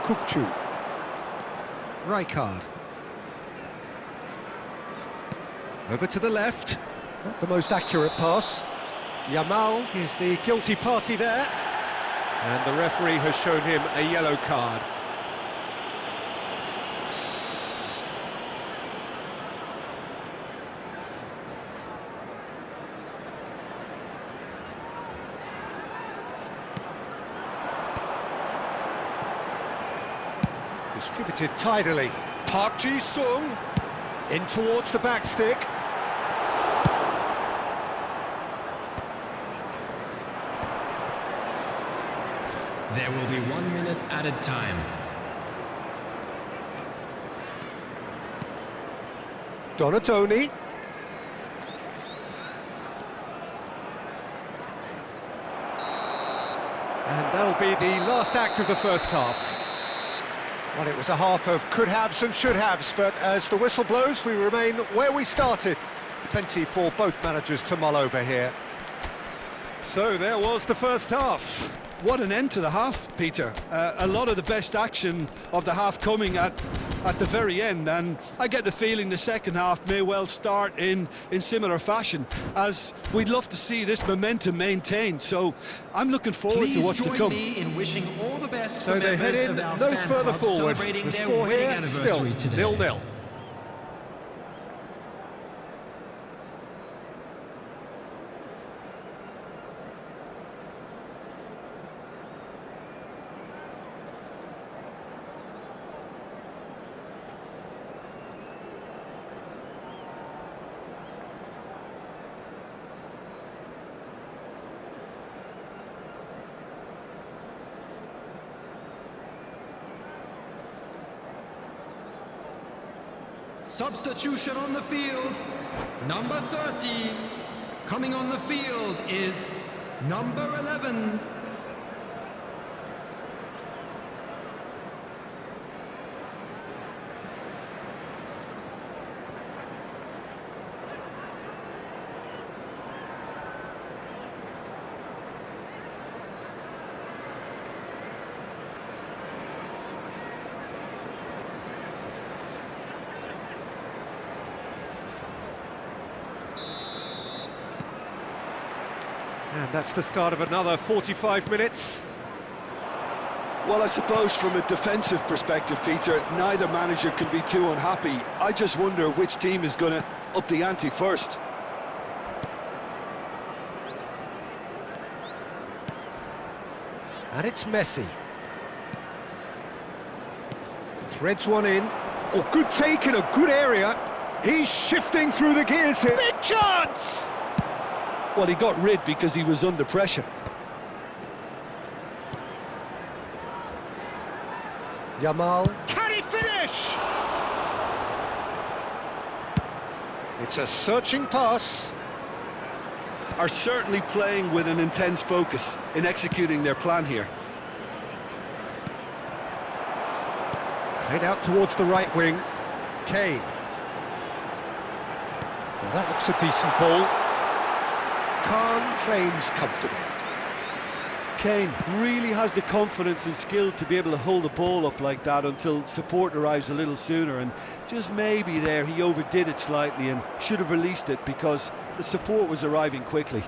Kukçu. Rijkaard. Over to the left. Not the most accurate pass. Yamal is the guilty party there. And the referee has shown him a yellow card. Distributed tidily. Park Ji-sung in towards the back stick. There will be 1 minute added time. Donatoni. And that'll be the last act of the first half. Well, it was a half of could-haves and should-haves, but as the whistle blows, we remain where we started. Plenty for both managers to mull over here. So there was the first half. What an end to the half, Peter. A lot of the best action of the half coming at the very end, and I get the feeling the second half may well start in similar fashion, as we'd love to see this momentum maintained. So I'm looking forward to what's to come. Please join me in wishing all the best So to they head members in of our no fan further club forward. celebrating The their score wedding here still anniversary today. 0-0. Substitution on the field, number 30. Coming on the field is number 11. And that's the start of another 45 minutes. Well, I suppose from a defensive perspective, Peter, neither manager can be too unhappy. I just wonder which team is going to up the ante first. And it's Messi. Threads one in. Oh, good take in a good area. He's shifting through the gears here. Big chance! Well, he got rid because he was under pressure. Yamal. Can he finish? It's a searching pass. Are certainly playing with an intense focus in executing their plan here. Played out towards the right wing. Kane. Well, that looks a decent ball. Khan claims comfortably. Kane really has the confidence and skill to be able to hold the ball up like that until support arrives a little sooner, and just maybe there he overdid it slightly and should have released it because the support was arriving quickly.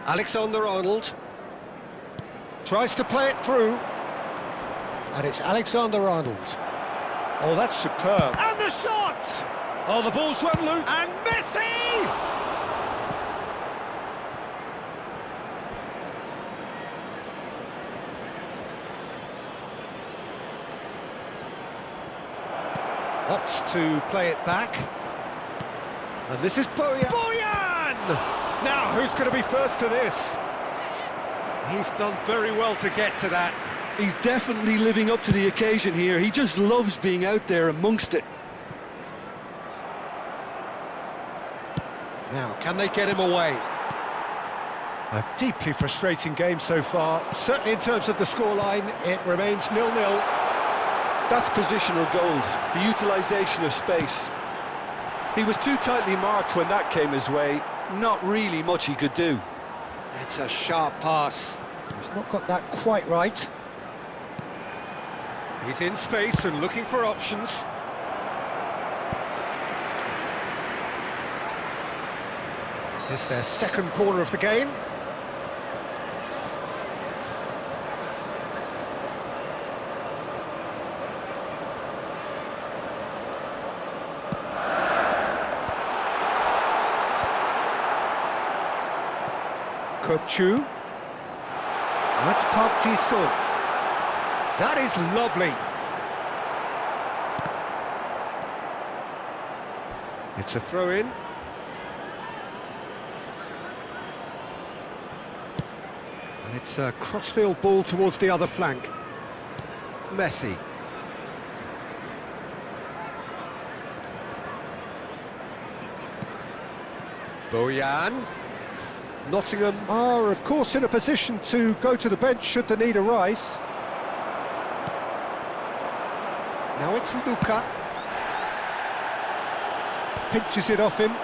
Alexander-Arnold tries to play it through, and it's Alexander-Arnold. Oh, that's superb. And the shot! Oh, the ball's run loose. And Messi! Opts to play it back. And this is Bojan! Bojan! Now, who's going to be first to this? He's done very well to get to that. He's definitely living up to the occasion here. He just loves being out there amongst it. Now, can they get him away? A deeply frustrating game so far. Certainly in terms of the scoreline, it remains 0-0. That's positional gold, the utilisation of space. He was too tightly marked when that came his way. Not really much he could do. It's a sharp pass. He's not got that quite right. He's in space and looking for options. It's their second corner of the game. Kuk-Chu. That's Park Ji-sung. That is lovely. It's a throw-in. And it's a crossfield ball towards the other flank. Messi. Bojan. Nottingham are, of course, in a position to go to the bench should the need arise. Now it's Luka. Pinches it off him.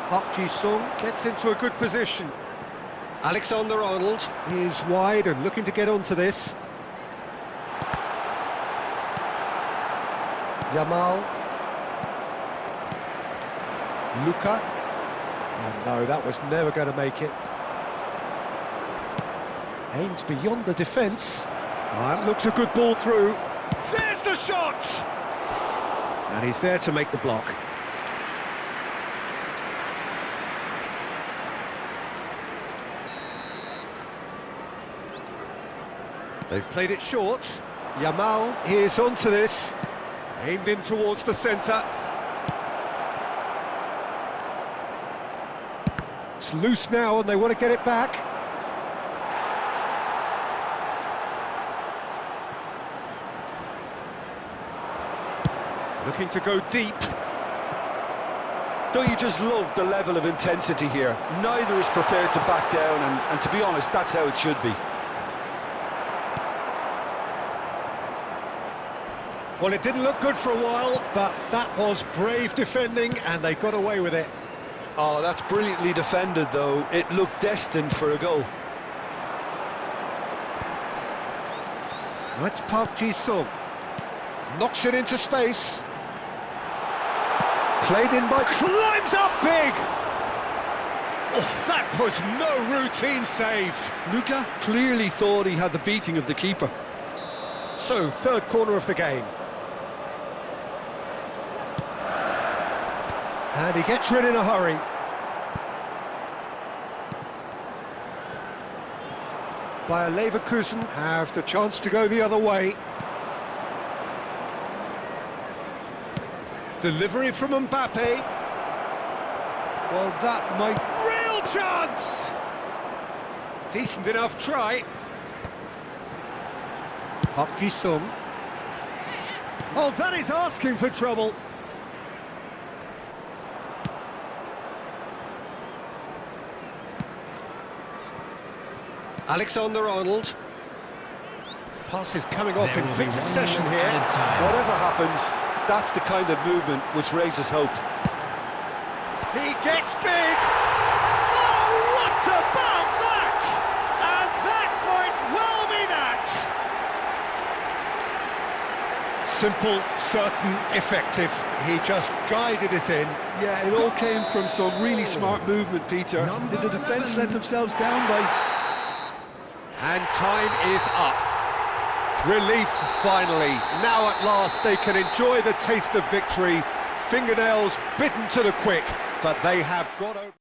Park Ji-sung gets into a good position. Alexander-Arnold is wide and looking to get onto this. Yamal. Luka. Oh no, that was never going to make it. Aimed beyond the defence. That looks a good ball through. There's the shot! And he's there to make the block. They've played it short. Yamal is onto this. Aimed in towards the centre. It's loose now and they want to get it back. Looking to go deep. Don't you just love the level of intensity here? Neither is prepared to back down, and to be honest, that's how it should be. Well, it didn't look good for a while, but that was brave defending, and they got away with it. Oh, that's brilliantly defended, though. It looked destined for a goal. That's Park Ji-sung. Knocks it into space. Played in by... Climbs up big! Oh, that was no routine save. Luka clearly thought he had the beating of the keeper. So, third corner of the game. And he gets rid in a hurry. Bayer Leverkusen have the chance to go the other way. Delivery from Mbappe. Well, that might... Real chance! Decent enough try. Park Ji-sung. Oh, that is asking for trouble. Alexander-Arnold. Pass is coming off in quick succession here. Whatever happens, that's the kind of movement which raises hope. He gets big! Oh, what about that? And that might well be that! Simple, certain, effective. He just guided it in. Yeah, it all came from some really smart movement, Peter. Did the defence let themselves down by... And time is up. Relief, finally. Now at last they can enjoy the taste of victory. Fingernails bitten to the quick, but they have got over.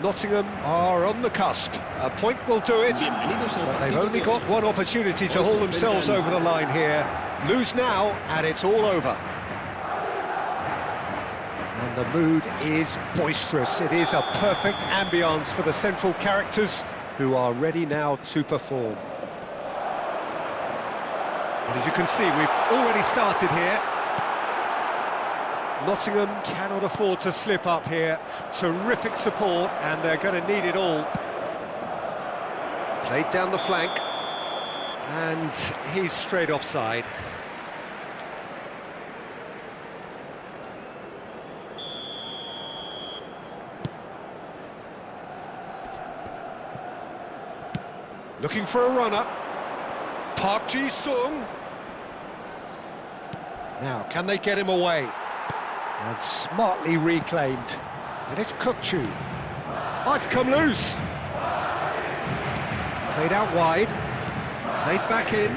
Nottingham are on the cusp. A point will do it, but they've only got one opportunity to haul themselves over the line here. Lose now, and it's all over. And the mood is boisterous. It is a perfect ambience for the central characters, who are ready now to perform. And as you can see, we've already started here. Nottingham cannot afford to slip up here. Terrific support, and they're going to need it all. Played down the flank, and he's straight offside. Looking for a runner. Park Ji-sung. Now, can they get him away? And smartly reclaimed. And it's Kukçu. Oh, it's come loose. Played out wide. Played back in.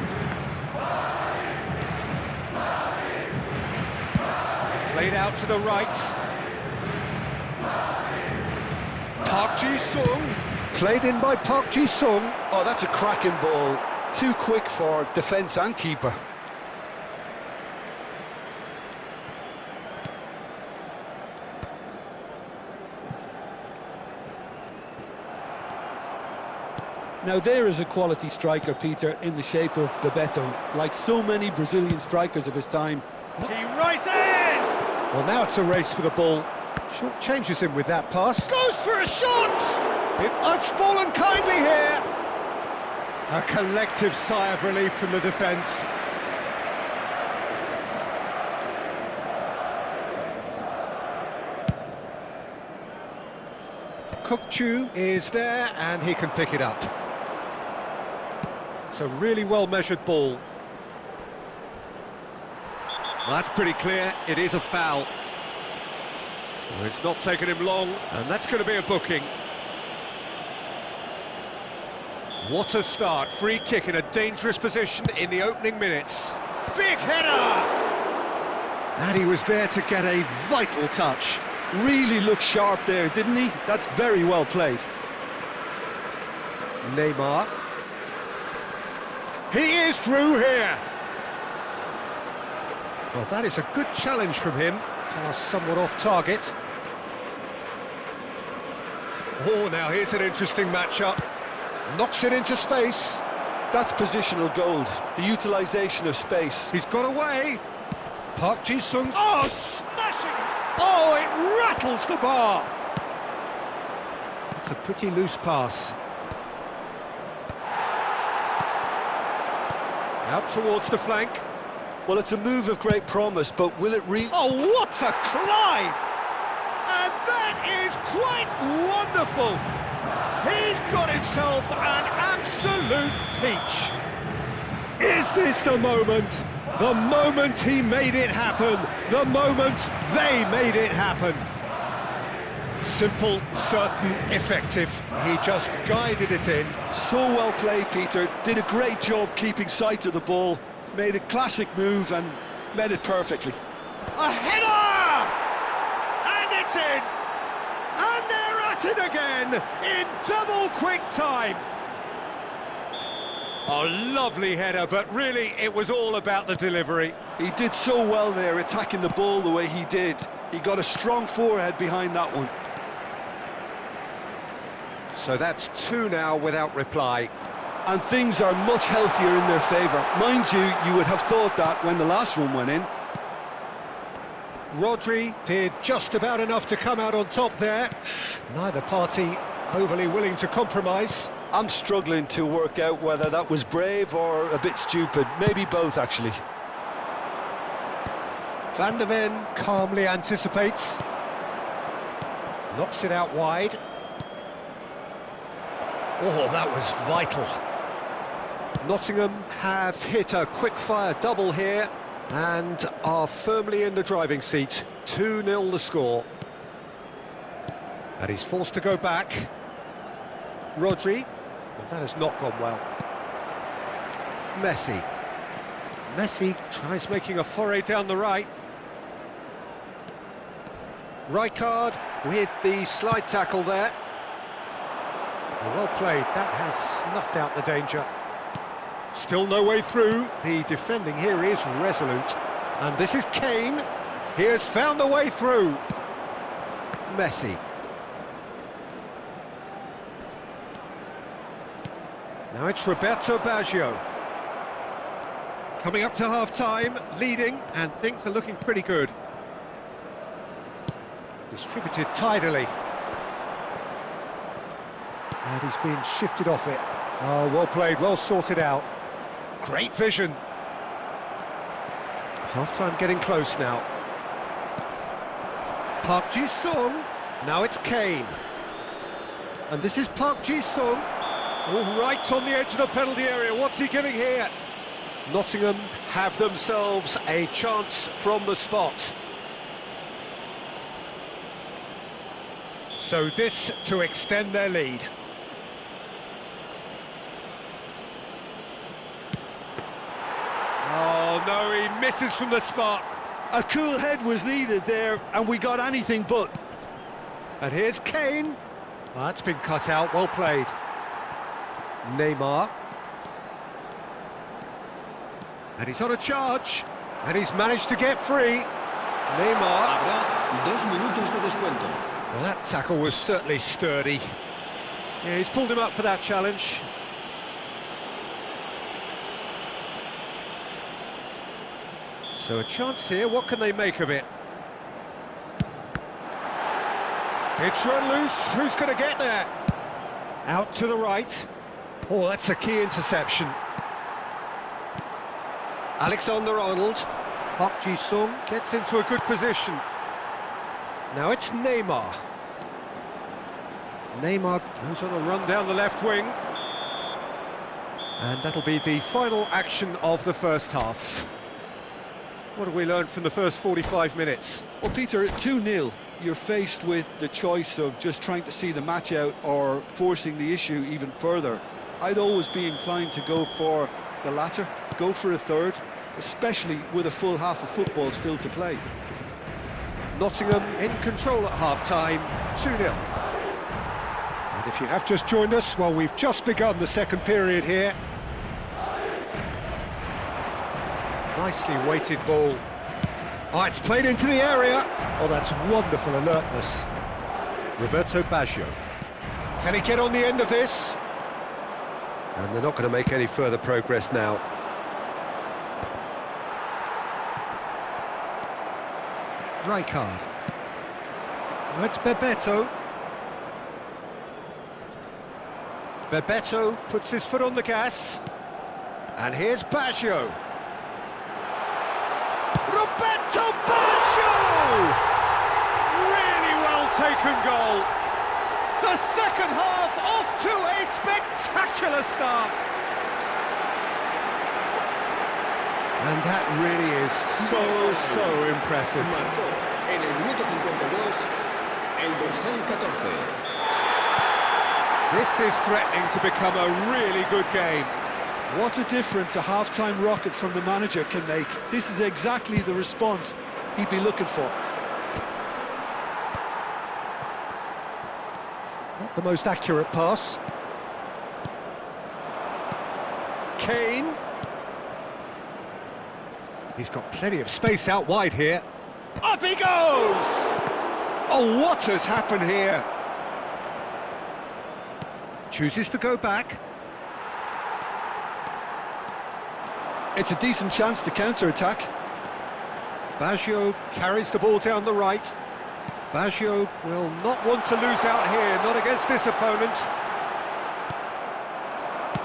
Played out to the right. Park Ji-sung. Played in by Park Ji-sung. Oh, that's a cracking ball. Too quick for defence and keeper. Now there is a quality striker, Peter, in the shape of Bebeto. Like so many Brazilian strikers of his time. He rises! Well, now it's a race for the ball. Short changes him with that pass. Goes for a shot! It's fallen kindly here. A collective sigh of relief from the defence. Kukçu is there, and he can pick it up. a really well-measured ball. Well, that's pretty clear, it is a foul. Well, it's not taken him long, and that's going to be a booking. What a start, free kick in a dangerous position in the opening minutes. Big header! And he was there to get a vital touch. Really looked sharp there, didn't he? That's very well played. Neymar. He is through here. Well, that is a good challenge from him. Pass somewhat off target. Oh, now here's an interesting matchup. Knocks it into space. That's positional gold, the utilisation of space. He's got away. Park Ji-sung. Oh, smashing! Oh, it rattles the bar. It's a pretty loose pass. Out towards the flank. Well, it's a move of great promise, but will it really... Oh, what a climb! And that is quite wonderful! He's got himself an absolute peach. Is this the moment? The moment he made it happen. The moment they made it happen. Simple, certain, effective. He just guided it in. So well played, Peter. Did a great job keeping sight of the ball. Made a classic move and made it perfectly. A header! And it's in! And they're at it again in double quick time. A lovely header, but really it was all about the delivery. He did so well there, attacking the ball the way he did. He got a strong forehead behind that one. So that's two now without reply. And things are much healthier in their favour. Mind you, you would have thought that when the last one went in. Rodri did just about enough to come out on top there. Neither party overly willing to compromise. I'm struggling to work out whether that was brave or a bit stupid. Maybe both, actually. Van de Ven calmly anticipates. Knocks it out wide. Oh, that was vital. Nottingham have hit a quick-fire double here and are firmly in the driving seat. 2-0 the score. And he's forced to go back. Rodri. Well, that has not gone well. Messi. Messi tries making a foray down the right. Rijkaard with the slide tackle there. Well played, that has snuffed out the danger. Still no way through, the defending here is resolute. And this is Kane, he has found a way through. Messi. Now it's Roberto Baggio. Coming up to half-time, leading, and things are looking pretty good. Distributed tidily. And he's being shifted off it. Oh, well played, well sorted out. Great vision. Half-time getting close now. Park Ji-sung. Now it's Kane. And this is Park Ji-sung. Oh, right on the edge of the penalty area. What's he giving here? Nottingham have themselves a chance from the spot. So this to extend their lead. Oh no, he misses from the spot. A cool head was needed there, and we got anything but. And here's Kane. Oh, that's been cut out, well played. Neymar. And he's on a charge. And he's managed to get free. Neymar. Habrá 2 minutos de descuento. Well, that tackle was certainly sturdy. Yeah, he's pulled him up for that challenge. So a chance here, what can they make of it? It's run loose, who's going to get there? Out to the right. Oh, that's a key interception. Alexander-Arnold. Park Ji-sung gets into a good position. Now it's Neymar. Neymar goes on a run down the left wing. And that'll be the final action of the first half. What have we learned from the first 45 minutes? Well, Peter, 2-0. You're faced with the choice of just trying to see the match out or forcing the issue even further. I'd always be inclined to go for the latter, go for a third, especially with a full half of football still to play. Nottingham in control at half-time, 2-0. And if you have just joined us, well, we've just begun the second period here. Nicely weighted ball. Oh, it's played into the area. Oh, that's wonderful alertness. Roberto Baggio. Can he get on the end of this? And they're not going to make any further progress now. Rijkaard. Oh, it's Bebeto. Bebeto puts his foot on the gas. And here's Baggio. Roberto Baggio! Really well taken goal. The second half off to a spectacular start. And that really is so impressive. Marcó en el minuto 52 el dorsal 14. This is threatening to become a really good game. What a difference a half-time rocket from the manager can make. This is exactly the response he'd be looking for. Not the most accurate pass. Kane. He's got plenty of space out wide here. Up he goes! Oh, what has happened here? Chooses to go back. It's a decent chance to counter-attack. Baggio carries the ball down the right. Baggio will not want to lose out here, not against this opponent.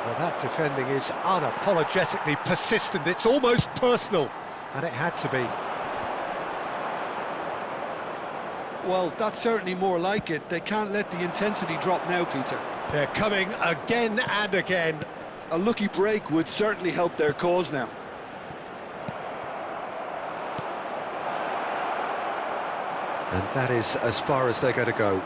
Well, that defending is unapologetically persistent. It's almost personal, and it had to be. Well, that's certainly more like it. They can't let the intensity drop now, Peter. They're coming again and again. A lucky break would certainly help their cause now. And that is as far as they're going to go.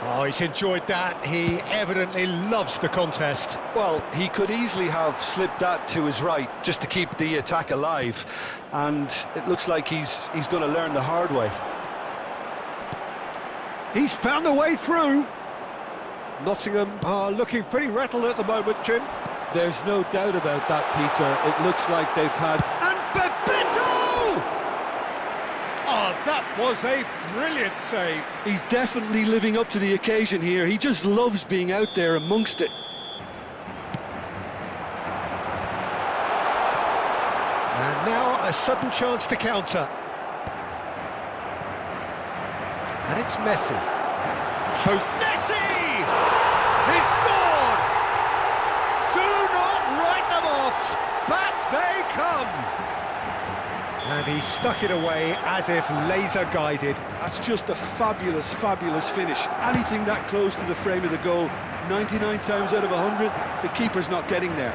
Oh, he's enjoyed that. He evidently loves the contest. Well, he could easily have slipped that to his right just to keep the attack alive. And it looks like he's going to learn the hard way. He's found a way through. Nottingham are looking pretty rattled at the moment, Jim. There's no doubt about that, Peter. It looks like they've had... And Bebeto! Oh, that was a brilliant save. He's definitely living up to the occasion here. He just loves being out there amongst it. And now a sudden chance to counter. And it's Messi. Close. Messi! He scored! Do not write them off! Back they come! And he stuck it away as if laser-guided. That's just a fabulous, fabulous finish. Anything that close to the frame of the goal, 99 times out of 100, the keeper's not getting there.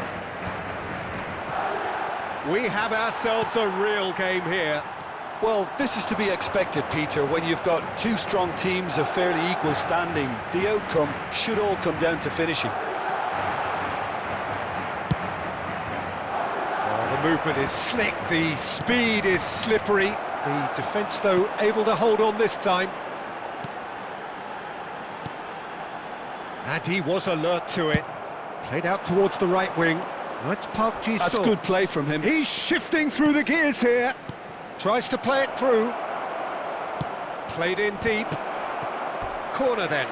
We have ourselves a real game here. Well, this is to be expected, Peter. When you've got two strong teams of fairly equal standing, the outcome should all come down to finishing. The movement is slick, the speed is slippery. The defence, though, able to hold on this time. And he was alert to it. Played out towards the right wing. Oh, it's Park Ji-sung. That's good play from him. He's shifting through the gears here. Tries to play it through. Played in deep. Corner then.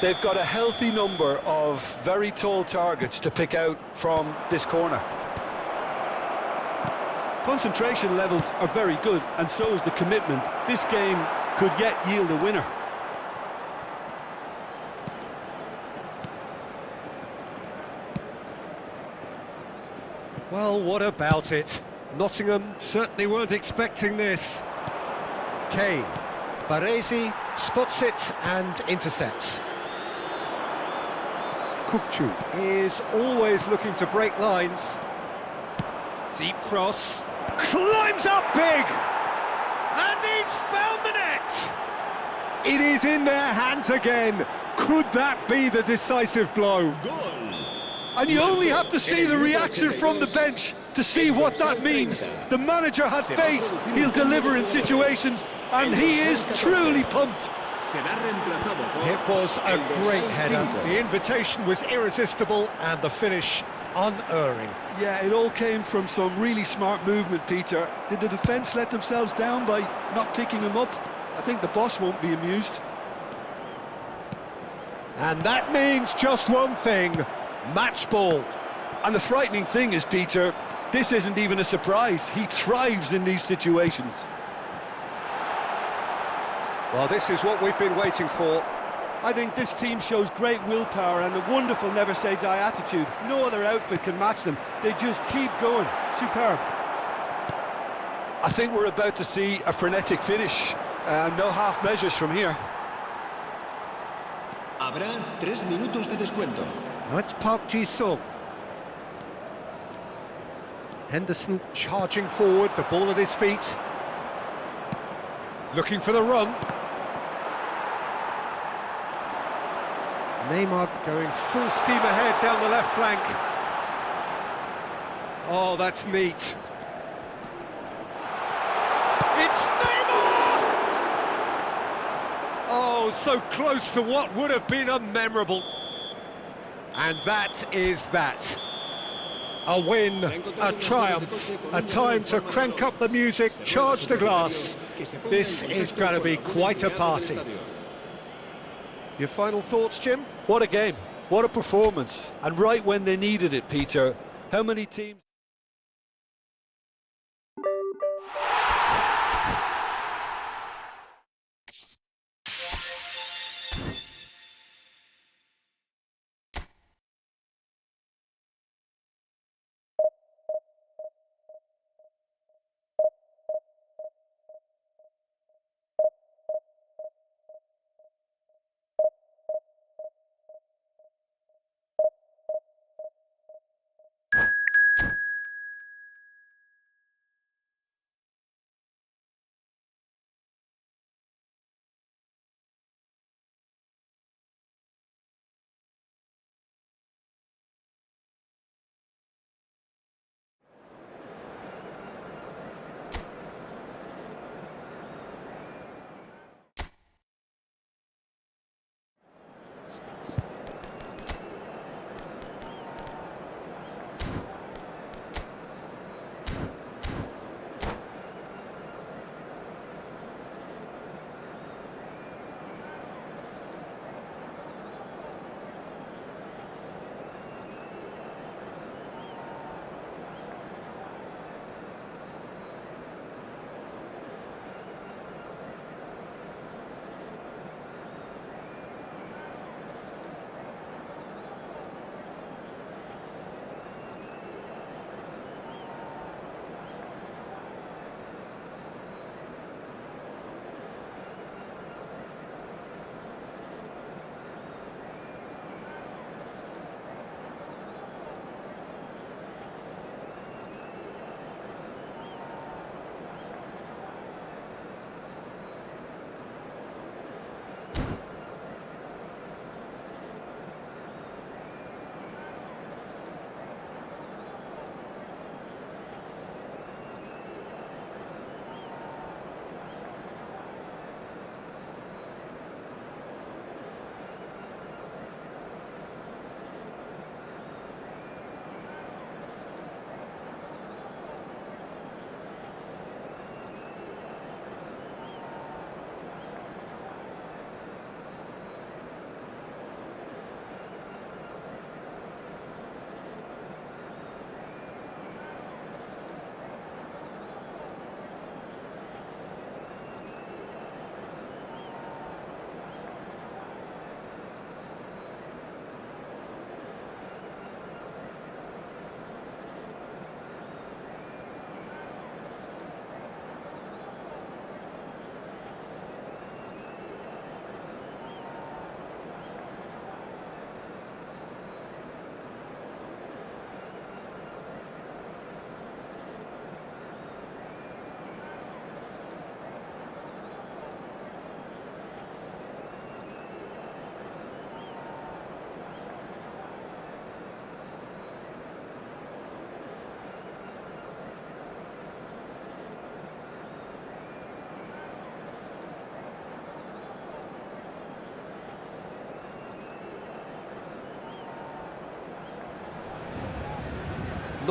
They've got a healthy number of very tall targets to pick out from this corner. Concentration levels are very good, and so is the commitment. This game could yet yield a winner. Well, what about it? Nottingham certainly weren't expecting this. Kane. Baresi spots it and intercepts. Kukcu is always looking to break lines. Deep cross. Climbs up big! And he's found the net! It is in their hands again. Could that be the decisive blow? And you only have to see the reaction from the bench to see what that means. The manager had faith he'll deliver in situations, and he is truly pumped. It was a great header. The invitation was irresistible and the finish unerring. Yeah, it all came from some really smart movement, Peter. Did the defence let themselves down by not picking him up? I think the boss won't be amused. And that means just one thing, match ball. And the frightening thing is, Peter, this isn't even a surprise. He thrives in these situations. Well, this is what we've been waiting for. I think this team shows great willpower and a wonderful never-say-die attitude. No other outfit can match them. They just keep going. Superb. I think we're about to see a frenetic finish. No half measures from here. Habrá 3 minutos de descuento. Now it's Park Ji-sung. Henderson charging forward, the ball at his feet. Looking for the run. Neymar going full steam ahead down the left flank. Oh, that's neat. It's Neymar! Oh, so close to what would have been a memorable. And that is that. A win, a triumph, a time to crank up the music, charge the glass. This is going to be quite a party. Your final thoughts, Jim? What a game, what a performance. And right when they needed it, Peter. How many teams...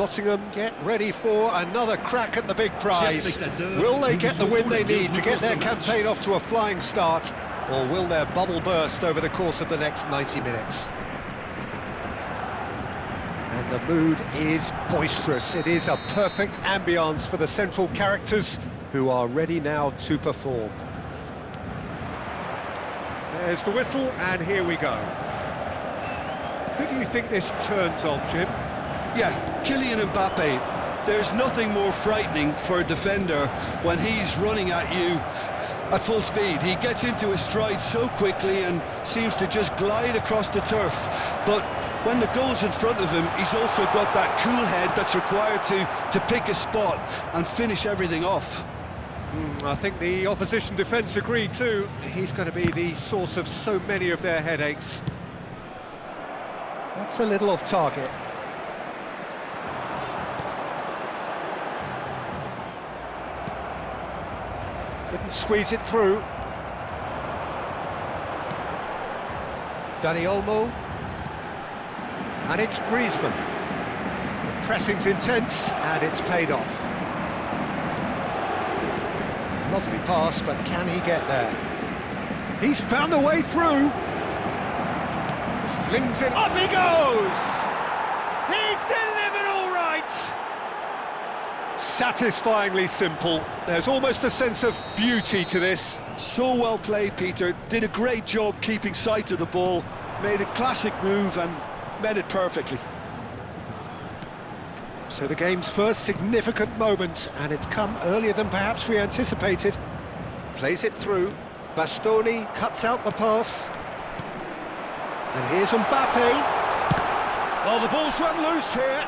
Nottingham get ready for another crack at the big prize. Will they get the win they need to get their campaign off to a flying start, or will their bubble burst over the course of the next 90 minutes? And the mood is boisterous. It is a perfect ambience for the central characters, who are ready now to perform. There's the whistle, and here we go. Who do you think this turns on, Jim? Yeah, Kylian Mbappe. There's nothing more frightening for a defender when he's running at you at full speed. He gets into his stride so quickly and seems to just glide across the turf. But when the goal's in front of him, he's also got that cool head that's required to pick a spot and finish everything off. I think the opposition defence agree too. He's going to be the source of so many of their headaches. That's a little off target. Couldn't squeeze it through. Dani Olmo. And it's Griezmann. The pressing's intense and it's paid off. Lovely pass, but can he get there? He's found a way through. Flings it, up he goes! He's delivered all right! Satisfyingly simple. There's almost a sense of beauty to this. So well played, Peter. Did a great job keeping sight of the ball. Made a classic move and met it perfectly. So the game's first significant moment, and it's come earlier than perhaps we anticipated. Plays it through. Bastoni cuts out the pass. And here's Mbappe. Oh, the ball's run loose here.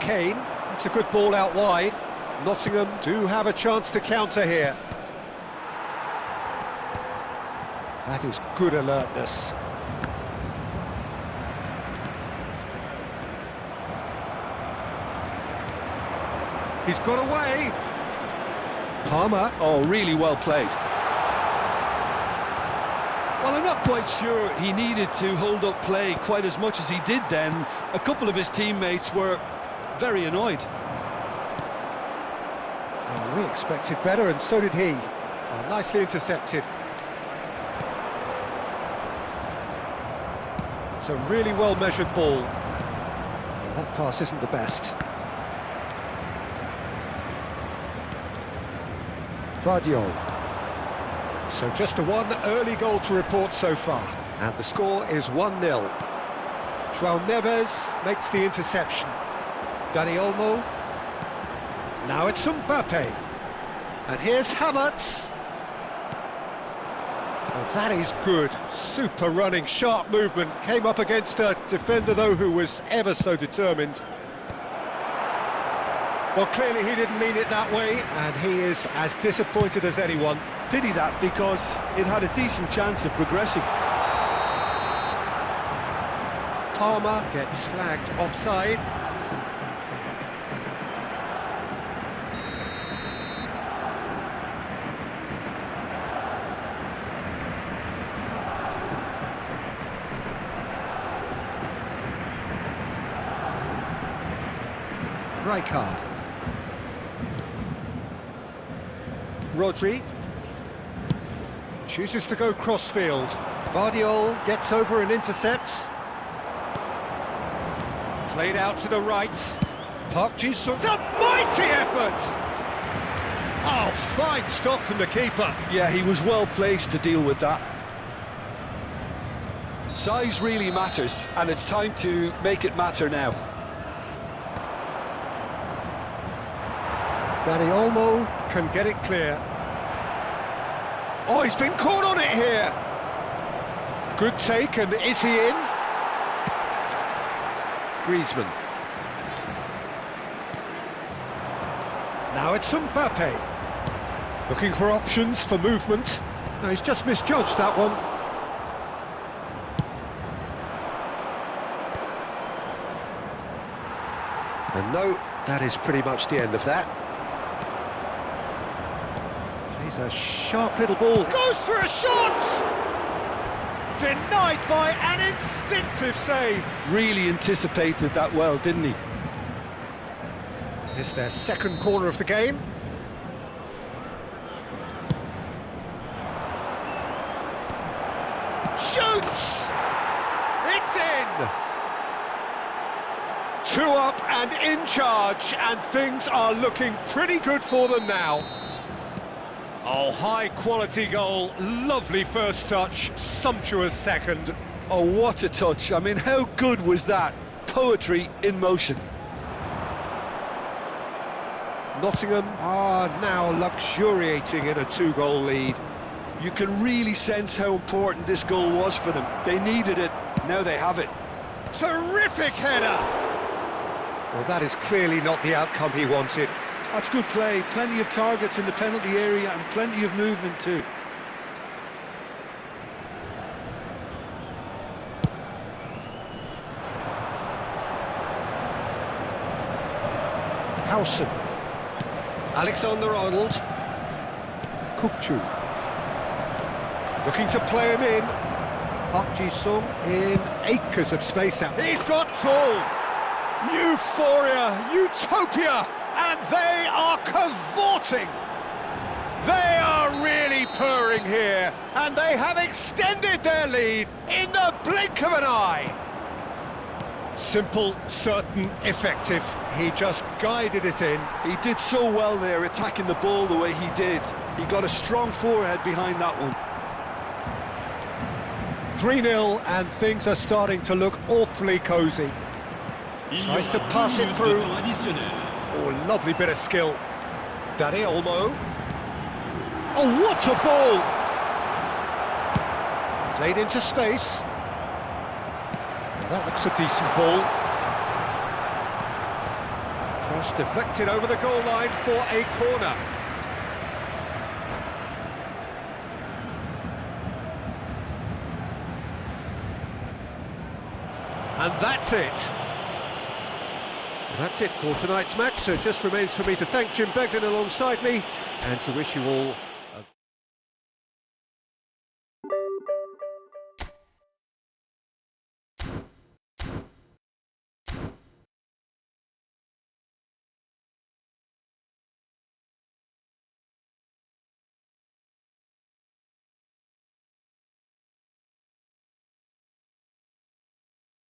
Kane, it's a good ball out wide. Nottingham do have a chance to counter here. That is good alertness. He's got away. Palmer. Oh, really well played. Well, I'm not quite sure he needed to hold up play quite as much as he did then. A couple of his teammates were very annoyed. Well, we expected better, and so did he. Oh, nicely intercepted. It's a really well-measured ball. Well, that pass isn't the best. Vardiol. So just the one early goal to report so far. And the score is 1-0. João Neves makes the interception. Dani Olmo. Now it's Mbappe. And here's Havertz. Well, that is good. Super running, sharp movement. Came up against a defender, though, who was ever so determined. Well, clearly he didn't mean it that way, and he is as disappointed as anyone. Pity that, because it had a decent chance of progressing. Palmer gets flagged offside. Rijkaard. Rodri chooses to go crossfield. Vardiol gets over and intercepts. Played out to the right. Park Ji-sung. It's a mighty effort! Oh, fine stop from the keeper. Yeah, he was well placed to deal with that. Size really matters, and it's time to make it matter now. Dani Olmo can get it clear. Oh, he's been caught on it here. Good take, and is he in? Griezmann. Now it's Mbappe. Looking for options for movement. No, he's just misjudged that one. And no, that is pretty much the end of that. Plays a sharp little ball. Goes for a shot! Denied by an instinctive save. Really anticipated that well, didn't he? It's their second corner of the game. Shoots! It's in! 2 up and in charge, and things are looking pretty good for them now. Oh, high-quality goal, lovely first touch, sumptuous second. Oh, what a touch. I mean, how good was that? Poetry in motion. Nottingham are now luxuriating in a 2-goal lead. You can really sense how important this goal was for them. They needed it, now they have it. Terrific header! Well, that is clearly not the outcome he wanted. That's good play, plenty of targets in the penalty area and plenty of movement too. Howson. Alexander-Arnold. Kukçu. Looking to play him in. Park Ji-sung in acres of space now. He's got tall. Euphoria, utopia, and they are cavorting. They are really purring here, and they have extended their lead in the blink of an eye. Simple, certain, effective. He just guided it in. He did so well there, attacking the ball the way he did. He got a strong forehead behind that one. 3-0, and things are starting to look awfully cosy. Tries to pass it through. Oh, lovely bit of skill. Dani Olmo. Oh, what a ball! Played into space. Now that looks a decent ball. Cross deflected over the goal line for a corner. And that's it. That's it for tonight's match, so it just remains for me to thank Jim Beglin alongside me and to wish you all